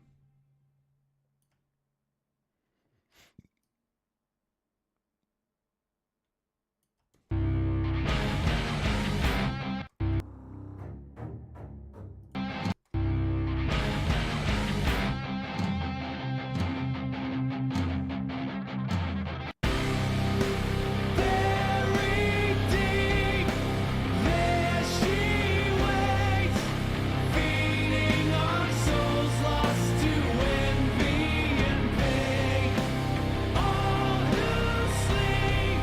Speaker 2: Very deep, there she waits, feeding on souls lost to envy and pain. All who sleep,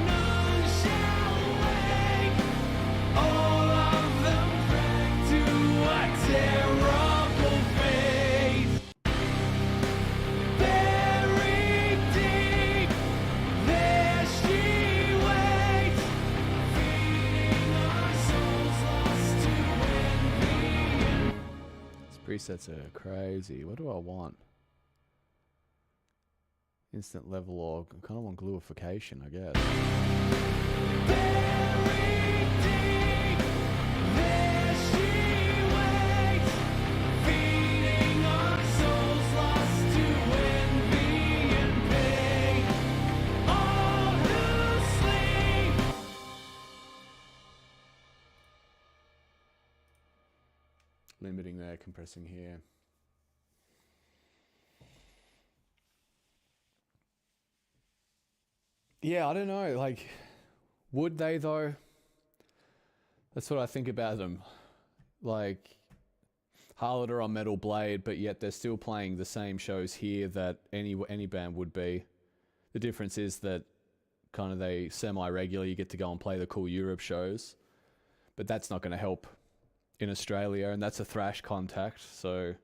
Speaker 2: none shall wake. All of them pray to a terrible fate. Very deep, there she waits, feeding on souls lost to envy.
Speaker 1: These presets are crazy. What do I want? Instant level, or I kind of want gluification, I guess.
Speaker 2: Very deep, there she waits, feeding on souls lost to envy and pain. All who sleep.
Speaker 1: Limiting there, compressing here. Yeah, I don't know. Like, would they though? That's what I think about them. Like, Harlot are on Metal Blade, but yet they're still playing the same shows here that any band would be. The difference is that kind of they semi-regular, you get to go and play the cool Europe shows, but that's not going to help in Australia, and that's a thrash contact. So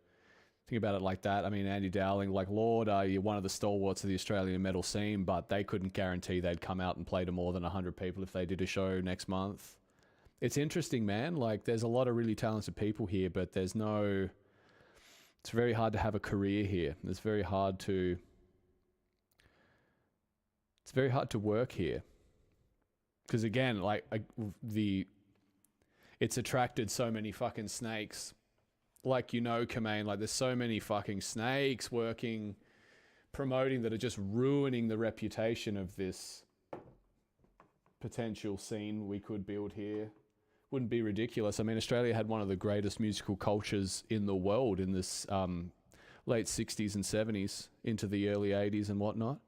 Speaker 1: think about it like that. I mean, Andy Dowling, like Lord, you're one of the stalwarts of the Australian metal scene, but they couldn't guarantee they'd come out and play to more than 100 people if they did a show next month. It's interesting, man. Like, there's a lot of really talented people here, but it's very hard to have a career here. It's very hard to work here. Because again, like it's attracted so many fucking snakes. Like, Kamain, like there's so many fucking snakes promoting that are just ruining the reputation of this potential scene we could build here. Wouldn't be ridiculous. I mean, Australia had one of the greatest musical cultures in the world in this late 60s and 70s into the early 80s and whatnot.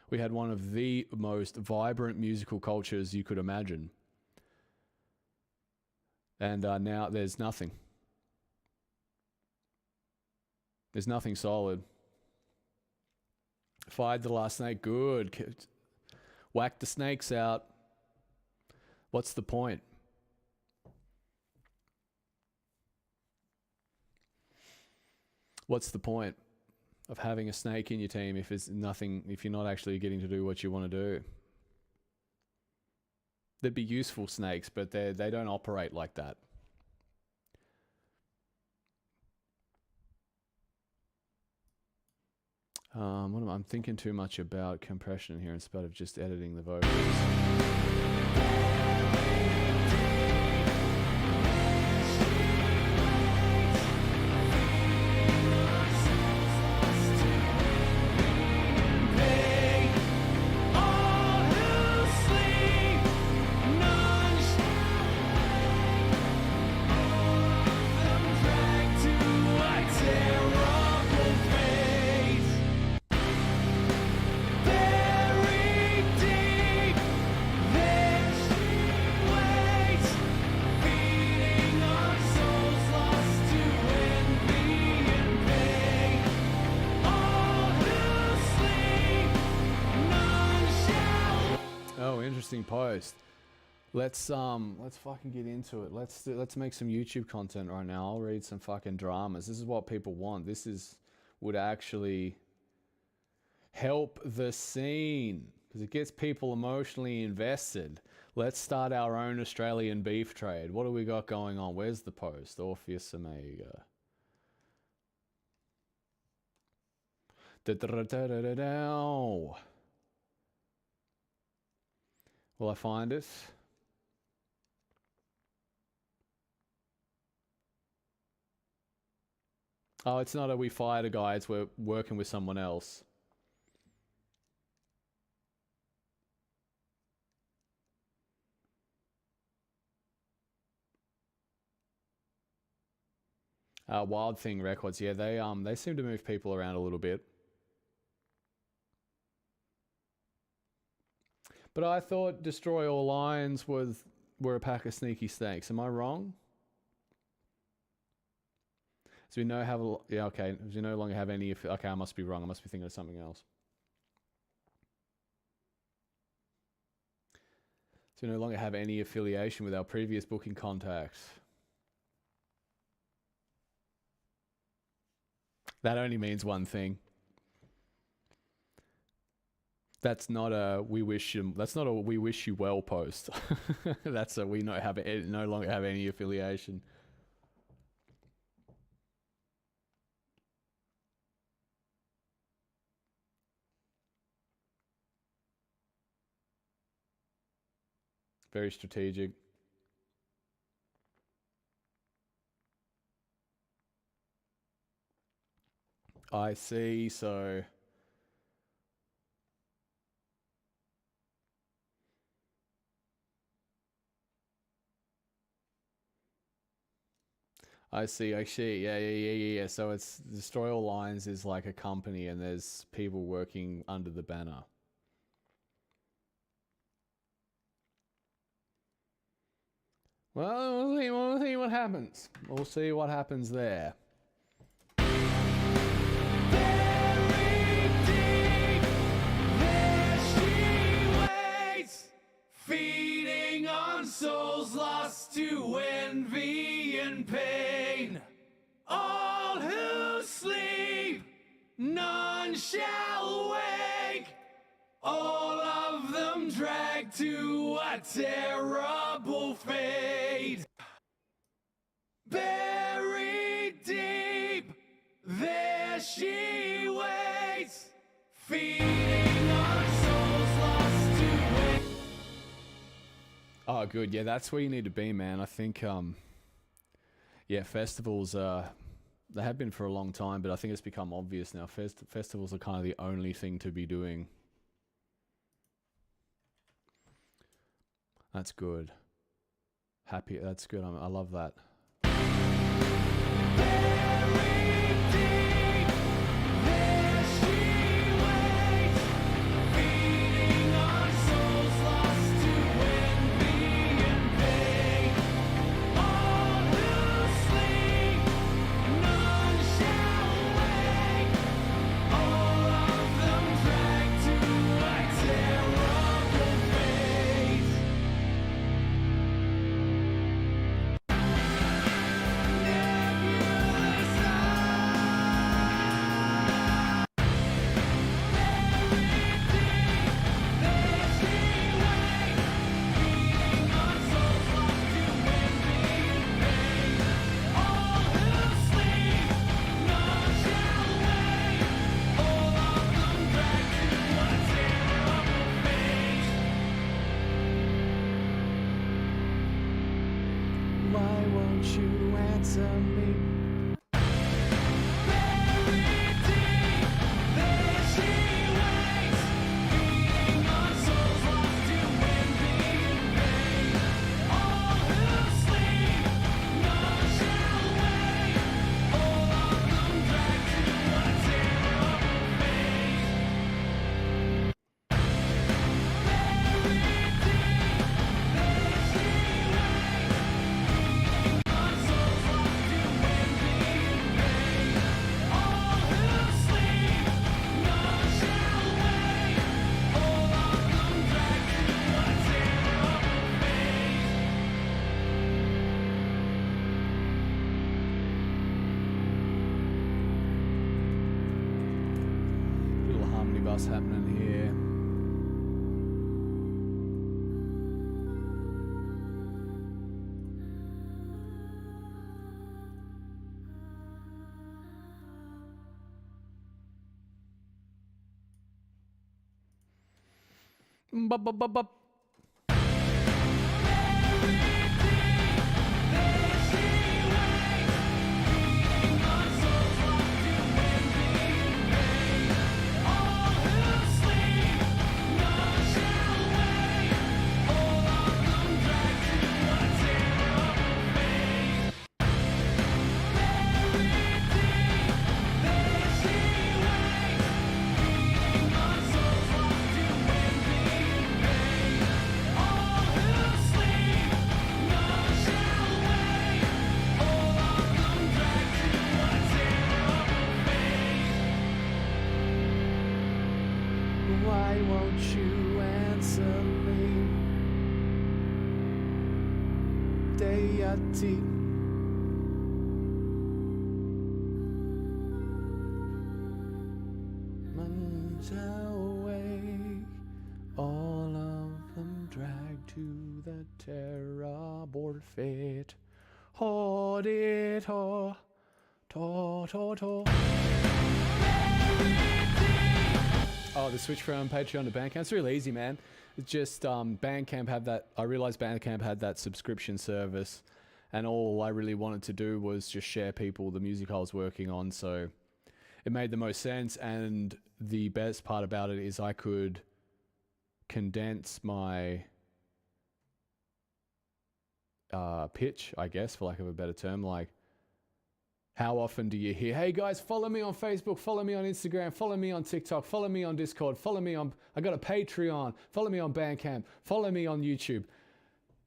Speaker 1: We had one of the most vibrant musical cultures you could imagine. And now there's nothing. There's nothing solid. Fired the last snake, good. Whack the snakes out. What's the point? What's the point of having a snake in your team if you're not actually getting to do what you want to do? There'd be useful snakes, but they don't operate like that. I'm thinking too much about compression here instead of just editing the vocals. Post. Let's fucking get into it. Let's make some YouTube content right now. I'll read some fucking dramas. This is what people want. Would actually help the scene because it gets people emotionally invested. Let's start our own Australian beef trade. What do we got going on? Where's the post? Orpheus Omega. Da-da-da-da-da-da. Will I find it? Oh, it's not we fired a guy, it's we're working with someone else. Wild Thing Records, yeah, they seem to move people around a little bit. But I thought Destroy All Lions were a pack of sneaky snakes. Am I wrong? So we no longer have any. Okay, I must be wrong. I must be thinking of something else. So we no longer have any affiliation with our previous booking contacts. That only means one thing. That's not a we wish you. That's not a we wish you well post. That's a we no longer have any affiliation. Very strategic. I see. So. I see. Yeah. So it's Destroy All Lines is like a company, and there's people working under the banner. Well, we'll see what happens. We'll see what happens there.
Speaker 2: Very deep, there she waits, feeding on souls lost to envy and pain. All who sleep, none shall wake. All of them dragged to a terrible fate. Buried deep, there she waits, feeding on souls lost to waste.
Speaker 1: Oh, good. Yeah, that's where you need to be, man. I think, yeah, festivals, they have been for a long time, but I think it's become obvious now. Festivals are kind of the only thing to be doing. That's good. Happy. That's good. I love that.
Speaker 2: Buried deep, there she waits, feeding on souls lost to envy and pain. All who sleep, none shall wake. All of them dragged to a terrible fate.
Speaker 1: Why won't you answer me? Little harmony bus happening here. Bup, bup, bup, bup. Why won't you answer me? Deity. Months awake, all of them dragged to the terrible fate. Hold it, ho, to, to. Oh, the switch from Patreon to Bandcamp. It's really easy, man. It's just Bandcamp had that. I realized Bandcamp had that subscription service, and all I really wanted to do was just share people the music I was working on. So it made the most sense. And the best part about it is I could condense my pitch, I guess, for lack of a better term. Like, how often do you hear, hey guys, follow me on Facebook, follow me on Instagram, follow me on TikTok, follow me on Discord, follow me on, I got a Patreon, follow me on Bandcamp, follow me on YouTube.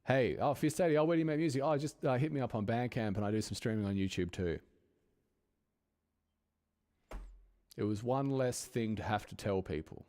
Speaker 1: Hey, oh, Fierce Daddy, oh, where do you make music? Oh, just hit me up on Bandcamp and I do some streaming on YouTube too. It was one less thing to have to tell people.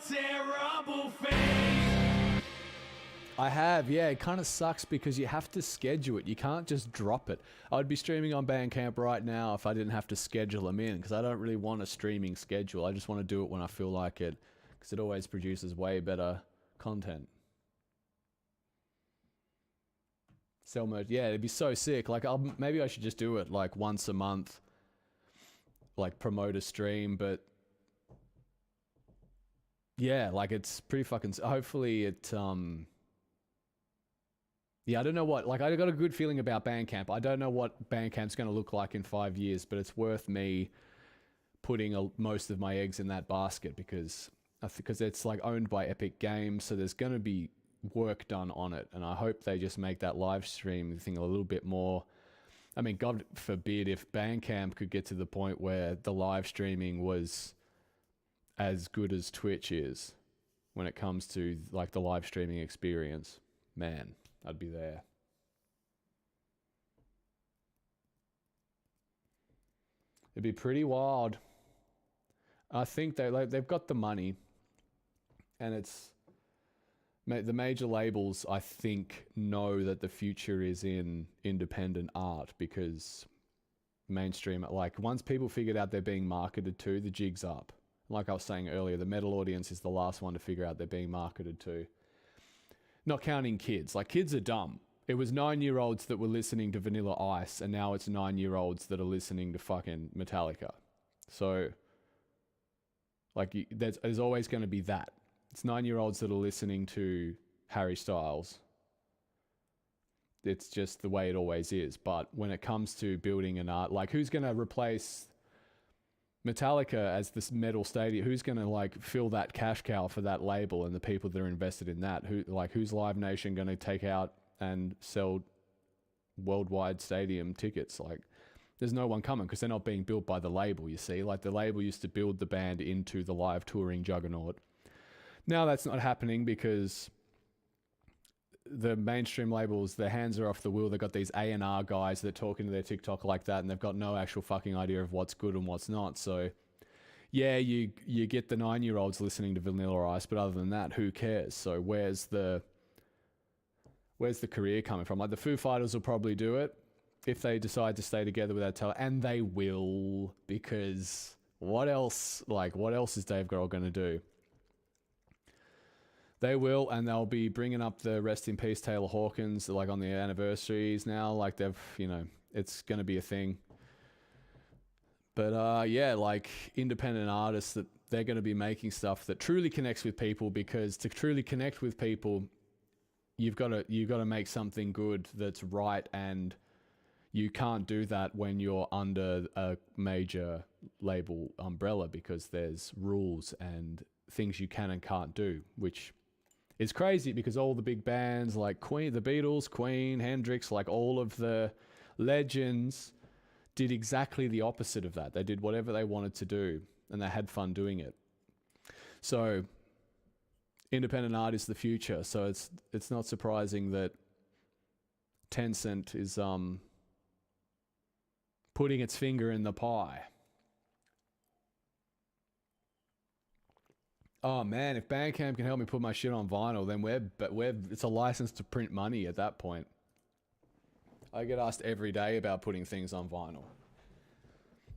Speaker 2: Terrible fate.
Speaker 1: I have, yeah. It kind of sucks because you have to schedule it. You can't just drop it. I'd be streaming on Bandcamp right now if I didn't have to schedule them in, because I don't really want a streaming schedule. I just want to do it when I feel like it, because it always produces way better content. Sell merch, yeah, it'd be so sick. Like, maybe I should just do it like once a month, like promote a stream, but yeah, like it's pretty fucking. Hopefully it. Yeah, I don't know what. Like, I got a good feeling about Bandcamp. I don't know what Bandcamp's going to look like in 5 years, but it's worth me putting most of my eggs in that basket because it's like owned by Epic Games, so there's going to be work done on it, and I hope they just make that live stream thing a little bit more. I mean, God forbid if Bandcamp could get to the point where the live streaming was as good as Twitch is when it comes to like the live streaming experience. Man, I'd be there. It'd be pretty wild. I think they've got the money, and it's the major labels, I think, know that the future is in independent art, because mainstream, like once people figured out they're being marketed to, the jig's up. Like I was saying earlier, the metal audience is the last one to figure out they're being marketed to. Not counting kids. Like, kids are dumb. It was 9-year-olds that were listening to Vanilla Ice, and now it's 9-year-olds that are listening to fucking Metallica. So, like, there's always going to be that. It's 9-year-olds that are listening to Harry Styles. It's just the way it always is. But when it comes to building an art, like, who's going to replace Metallica as this metal stadium? Who's going to like fill that cash cow for that label and the people that are invested in that? Who's Live Nation going to take out and sell worldwide stadium tickets? Like, there's no one coming because they're not being built by the label, you see. Like, the label used to build the band into the live touring juggernaut. Now that's not happening because the mainstream labels, their hands are off the wheel. They've got these A&R guys that talk into their TikTok like that, and they've got no actual fucking idea of what's good and what's not. So, yeah, you get the 9-year-olds listening to Vanilla Ice, but other than that, who cares? So where's the career coming from? Like, the Foo Fighters will probably do it if they decide to stay together without talent, and they will, because what else is Dave Grohl going to do? They will, and they'll be bringing up the Rest in Peace Taylor Hawkins, like, on the anniversaries now. Like, they've, it's going to be a thing. But, yeah, like, independent artists, that they're going to be making stuff that truly connects with people, because to truly connect with people, you've got to make something good that's right, and you can't do that when you're under a major label umbrella, because there's rules and things you can and can't do, which is crazy, because all the big bands like Queen, the Beatles, Queen, Hendrix, like all of the legends did exactly the opposite of that. They did whatever they wanted to do, and they had fun doing it. So independent art is the future. So it's not surprising that Tencent is putting its finger in the pie. Oh man, if Bandcamp can help me put my shit on vinyl, then it's a license to print money at that point. I get asked every day about putting things on vinyl.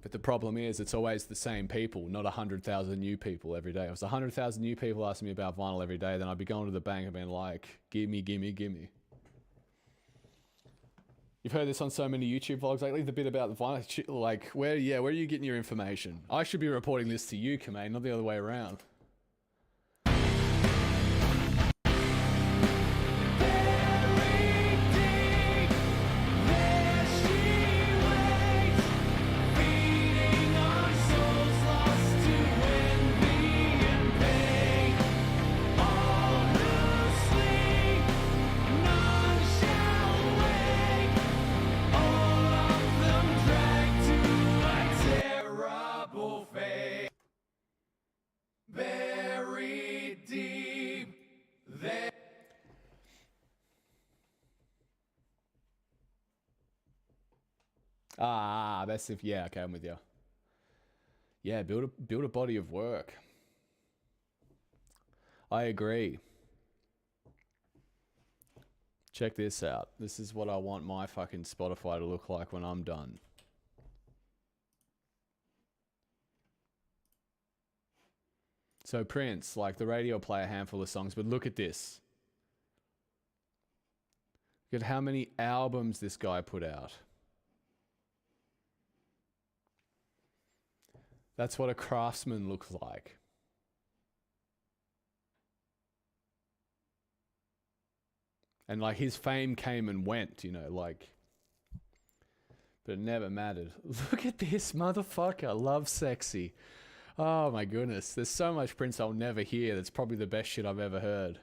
Speaker 1: But the problem is, it's always the same people, not 100,000 new people every day. If it was 100,000 new people asking me about vinyl every day, then I'd be going to the bank and being like, gimme, gimme, gimme. You've heard this on so many YouTube vlogs lately, the bit about the vinyl, like, where are you getting your information? I should be reporting this to you, Kamain, not the other way around. That's if, yeah, okay, I'm with you. Yeah, build a body of work. I agree. Check this out. This is what I want my fucking Spotify to look like when I'm done. So Prince, like the radio play a handful of songs, but look at this. Look at how many albums this guy put out. That's what a craftsman looks like. And like his fame came and went, you know, like, but it never mattered. Look at this motherfucker, Love Sexy. Oh my goodness, there's so much Prince I'll never hear. That's probably the best shit I've ever heard.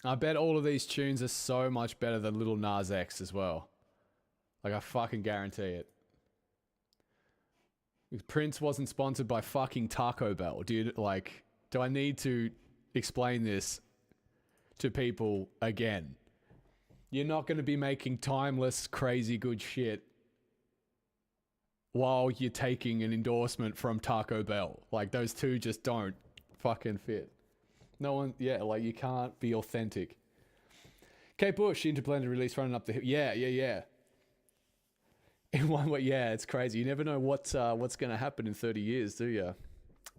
Speaker 1: I bet all of these tunes are so much better than Lil Nas X as well. Like, I fucking guarantee it. Prince wasn't sponsored by fucking Taco Bell, dude. Like, do I need to explain this to people again? You're not going to be making timeless, crazy good shit while you're taking an endorsement from Taco Bell. Like, those two just don't fucking fit. No one, yeah, like, you can't be authentic. Kate Bush, Interblended release running up the hill. Yeah. In one way, yeah, it's crazy. You never know what's going to happen in 30 years, do you?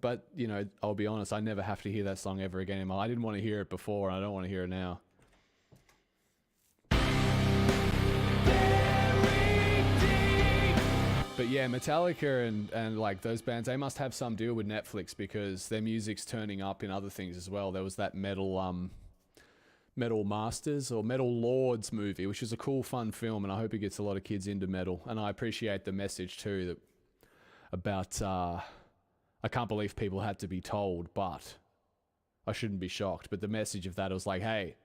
Speaker 1: But, you know, I'll be honest, I never have to hear that song ever again in my life. I didn't want to hear it before, and I don't want to hear it now. But yeah, Metallica and like those bands, they must have some deal with Netflix because their music's turning up in other things as well. There was that Metal Masters or Metal Lords movie, which is a cool, fun film, and I hope it gets a lot of kids into metal. And I appreciate the message too that about I can't believe people had to be told, but I shouldn't be shocked. But the message of that was like, hey,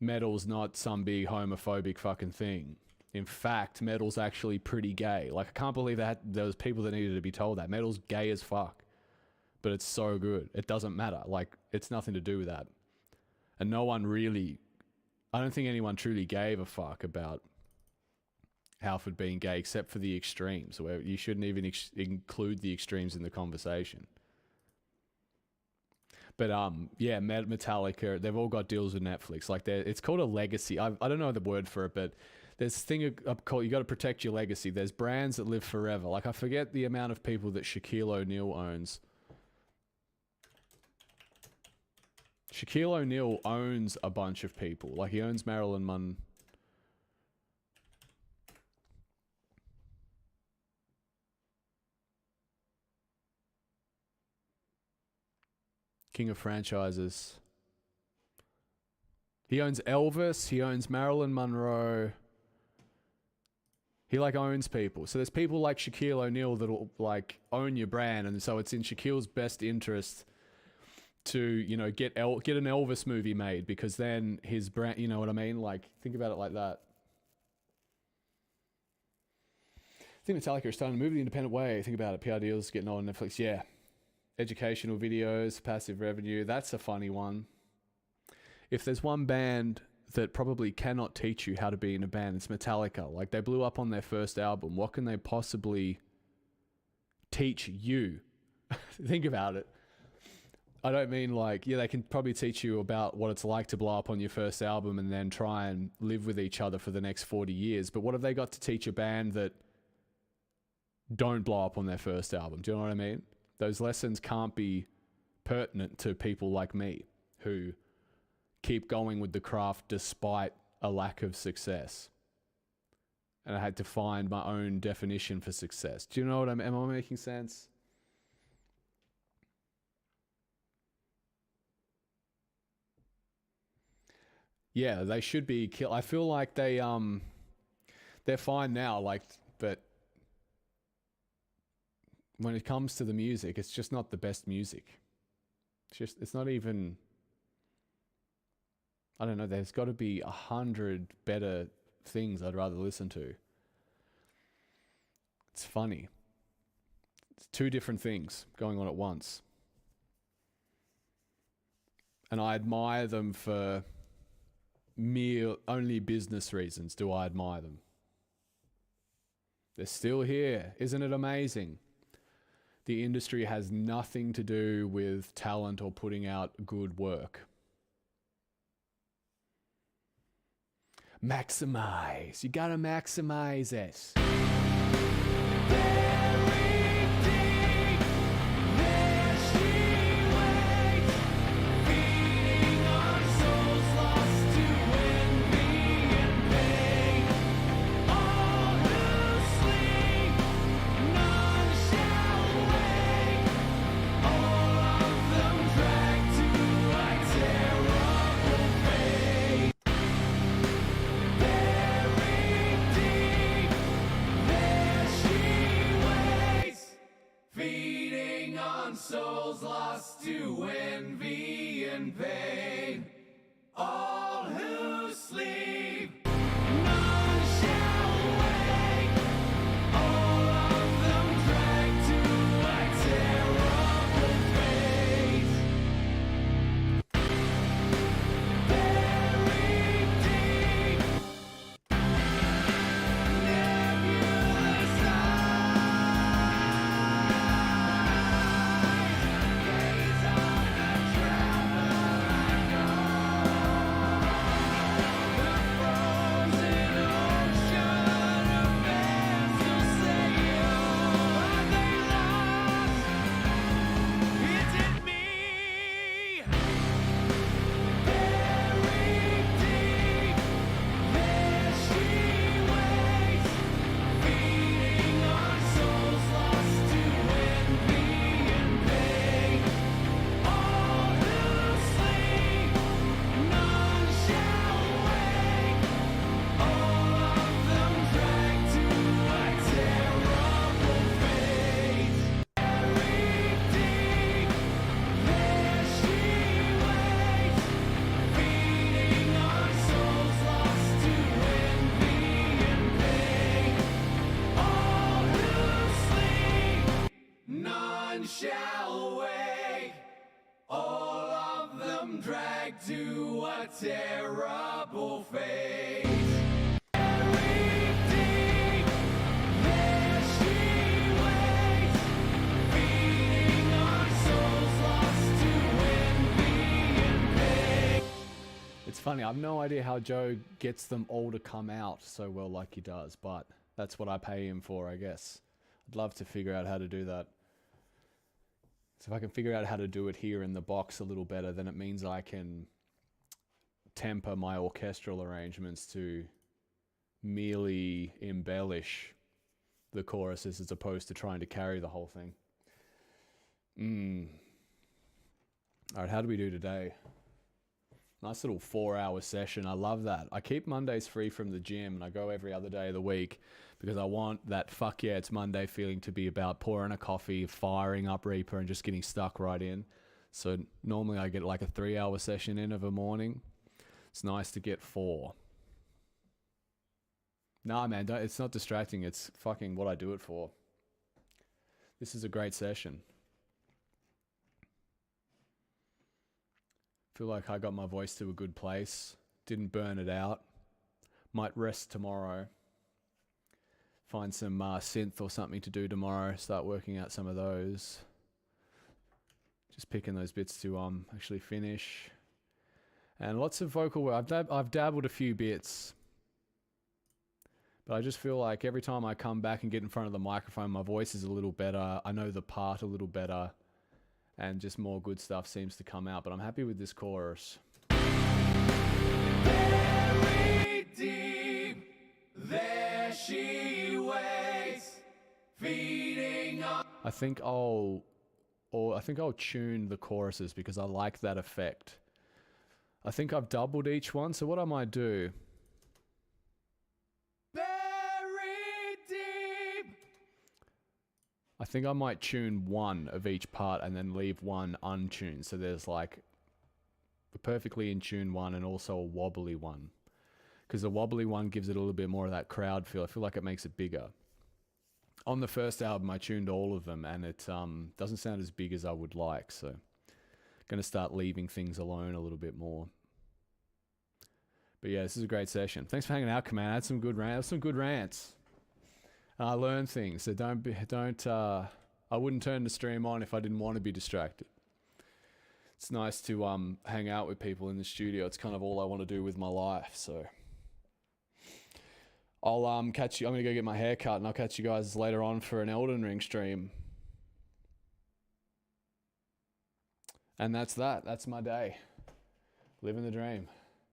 Speaker 1: metal's not some big homophobic fucking thing. In fact, metal's actually pretty gay. Like, I can't believe that there was people that needed to be told that. Metal's gay as fuck. But it's so good. It doesn't matter. Like, it's nothing to do with that. And no one really... I don't think anyone truly gave a fuck about Halford being gay, except for the extremes, where you shouldn't even include the extremes in the conversation. But yeah, Metallica, they've all got deals with Netflix. Like, it's called a legacy. I don't know the word for it, but there's a thing called, you got to protect your legacy. There's brands that live forever. Like, I forget the amount of people that Shaquille O'Neal owns. Shaquille O'Neal owns a bunch of people. Like, he owns Marilyn Monroe. King of franchises. He owns Elvis. He owns Marilyn Monroe. He like owns people. So there's people like Shaquille O'Neal that'll like own your brand, and so it's in Shaquille's best interest to, you know, get an Elvis movie made, because then his brand, you know what I mean? Like, think about it like that. I think Metallica is starting to move the independent way. Think about it. PR deals getting on Netflix. Yeah. Educational videos, passive revenue. That's a funny one. If there's one band that probably cannot teach you how to be in a band, it's Metallica. Like, they blew up on their first album. What can they possibly teach you? Think about it. I don't mean like, yeah, they can probably teach you about what it's like to blow up on your first album and then try and live with each other for the next 40 years. But what have they got to teach a band that don't blow up on their first album? Do you know what I mean? Those lessons can't be pertinent to people like me who keep going with the craft despite a lack of success. And I had to find my own definition for success. Do you know what am I making sense? Yeah, they should be killed. I feel like they're fine now, like, but when it comes to the music, it's just not the best music. It's not even, I don't know, there's got to be 100 better things I'd rather listen to. It's funny. It's two different things going on at once. And I admire them for mere only business reasons. Do I admire them? They're still here. Isn't it amazing? The industry has nothing to do with talent or putting out good work. Maximize. You gotta maximize it.
Speaker 2: Souls lost to envy and pain. All who sleep, none shall wake. All of them dragged to a terrible fate. Buried deep, nebulous gaze on the traveler I know. The frozen ocean of vessels sail. Are they lost? Is it me? Buried deep, there she waits, feeding on souls lost to envy and pain. All who sleep, none shall wake. All of them dragged to a terrible fate. Buried deep, there she waits, feeding on souls lost to envy and pain. All who sleep, none shall wake. All of them dragged to a terrible fate. Buried deep, there she waits, feeding on souls lost to envy and pain.
Speaker 1: It's funny, I have no idea how Joe gets them all to come out so well like he does, but that's what I pay him for, I guess. I'd love to figure out how to do that. So if I can figure out how to do it here in the box a little better, then it means I can temper my orchestral arrangements to merely embellish the choruses as opposed to trying to carry the whole thing. All right, how do we do today? Nice little 4-hour session. I love that. I keep Mondays free from the gym and I go every other day of the week because I want that fuck yeah, it's Monday feeling to be about pouring a coffee, firing up Reaper and just getting stuck right in. So normally I get like a 3-hour session in of a morning. It's nice to get 4. Nah, man, it's not distracting. It's fucking what I do it for. This is a great session. Feel like I got my voice to a good place. Didn't burn it out. Might rest tomorrow. Find some synth or something to do tomorrow. Start working out some of those. Just picking those bits to actually finish. And lots of vocal work. I've dabbled a few bits. But I just feel like every time I come back and get in front of the microphone, my voice is a little better. I know the part a little better. And just more good stuff seems to come out. But I'm happy with this chorus.
Speaker 2: Buried deep, there she waits, feeding on.
Speaker 1: I think I'll tune the choruses because I like that effect. I think I've doubled each one, so what I might do,
Speaker 2: Buried deep.
Speaker 1: I think I might tune one of each part and then leave one untuned. So there's like a perfectly in tune one and also a wobbly one. Because the wobbly one gives it a little bit more of that crowd feel. I feel like it makes it bigger. On the first album, I tuned all of them and it doesn't sound as big as I would like. So going to start leaving things alone a little bit more. But yeah, this is a great session. Thanks for hanging out, Command. I had some good rants. I learned things. So I wouldn't turn the stream on if I didn't want to be distracted. It's nice to hang out with people in the studio. It's kind of all I want to do with my life. So I'll catch you. I'm gonna go get my hair cut, and I'll catch you guys later on for an Elden Ring stream. And that's that. That's my day. Living the dream.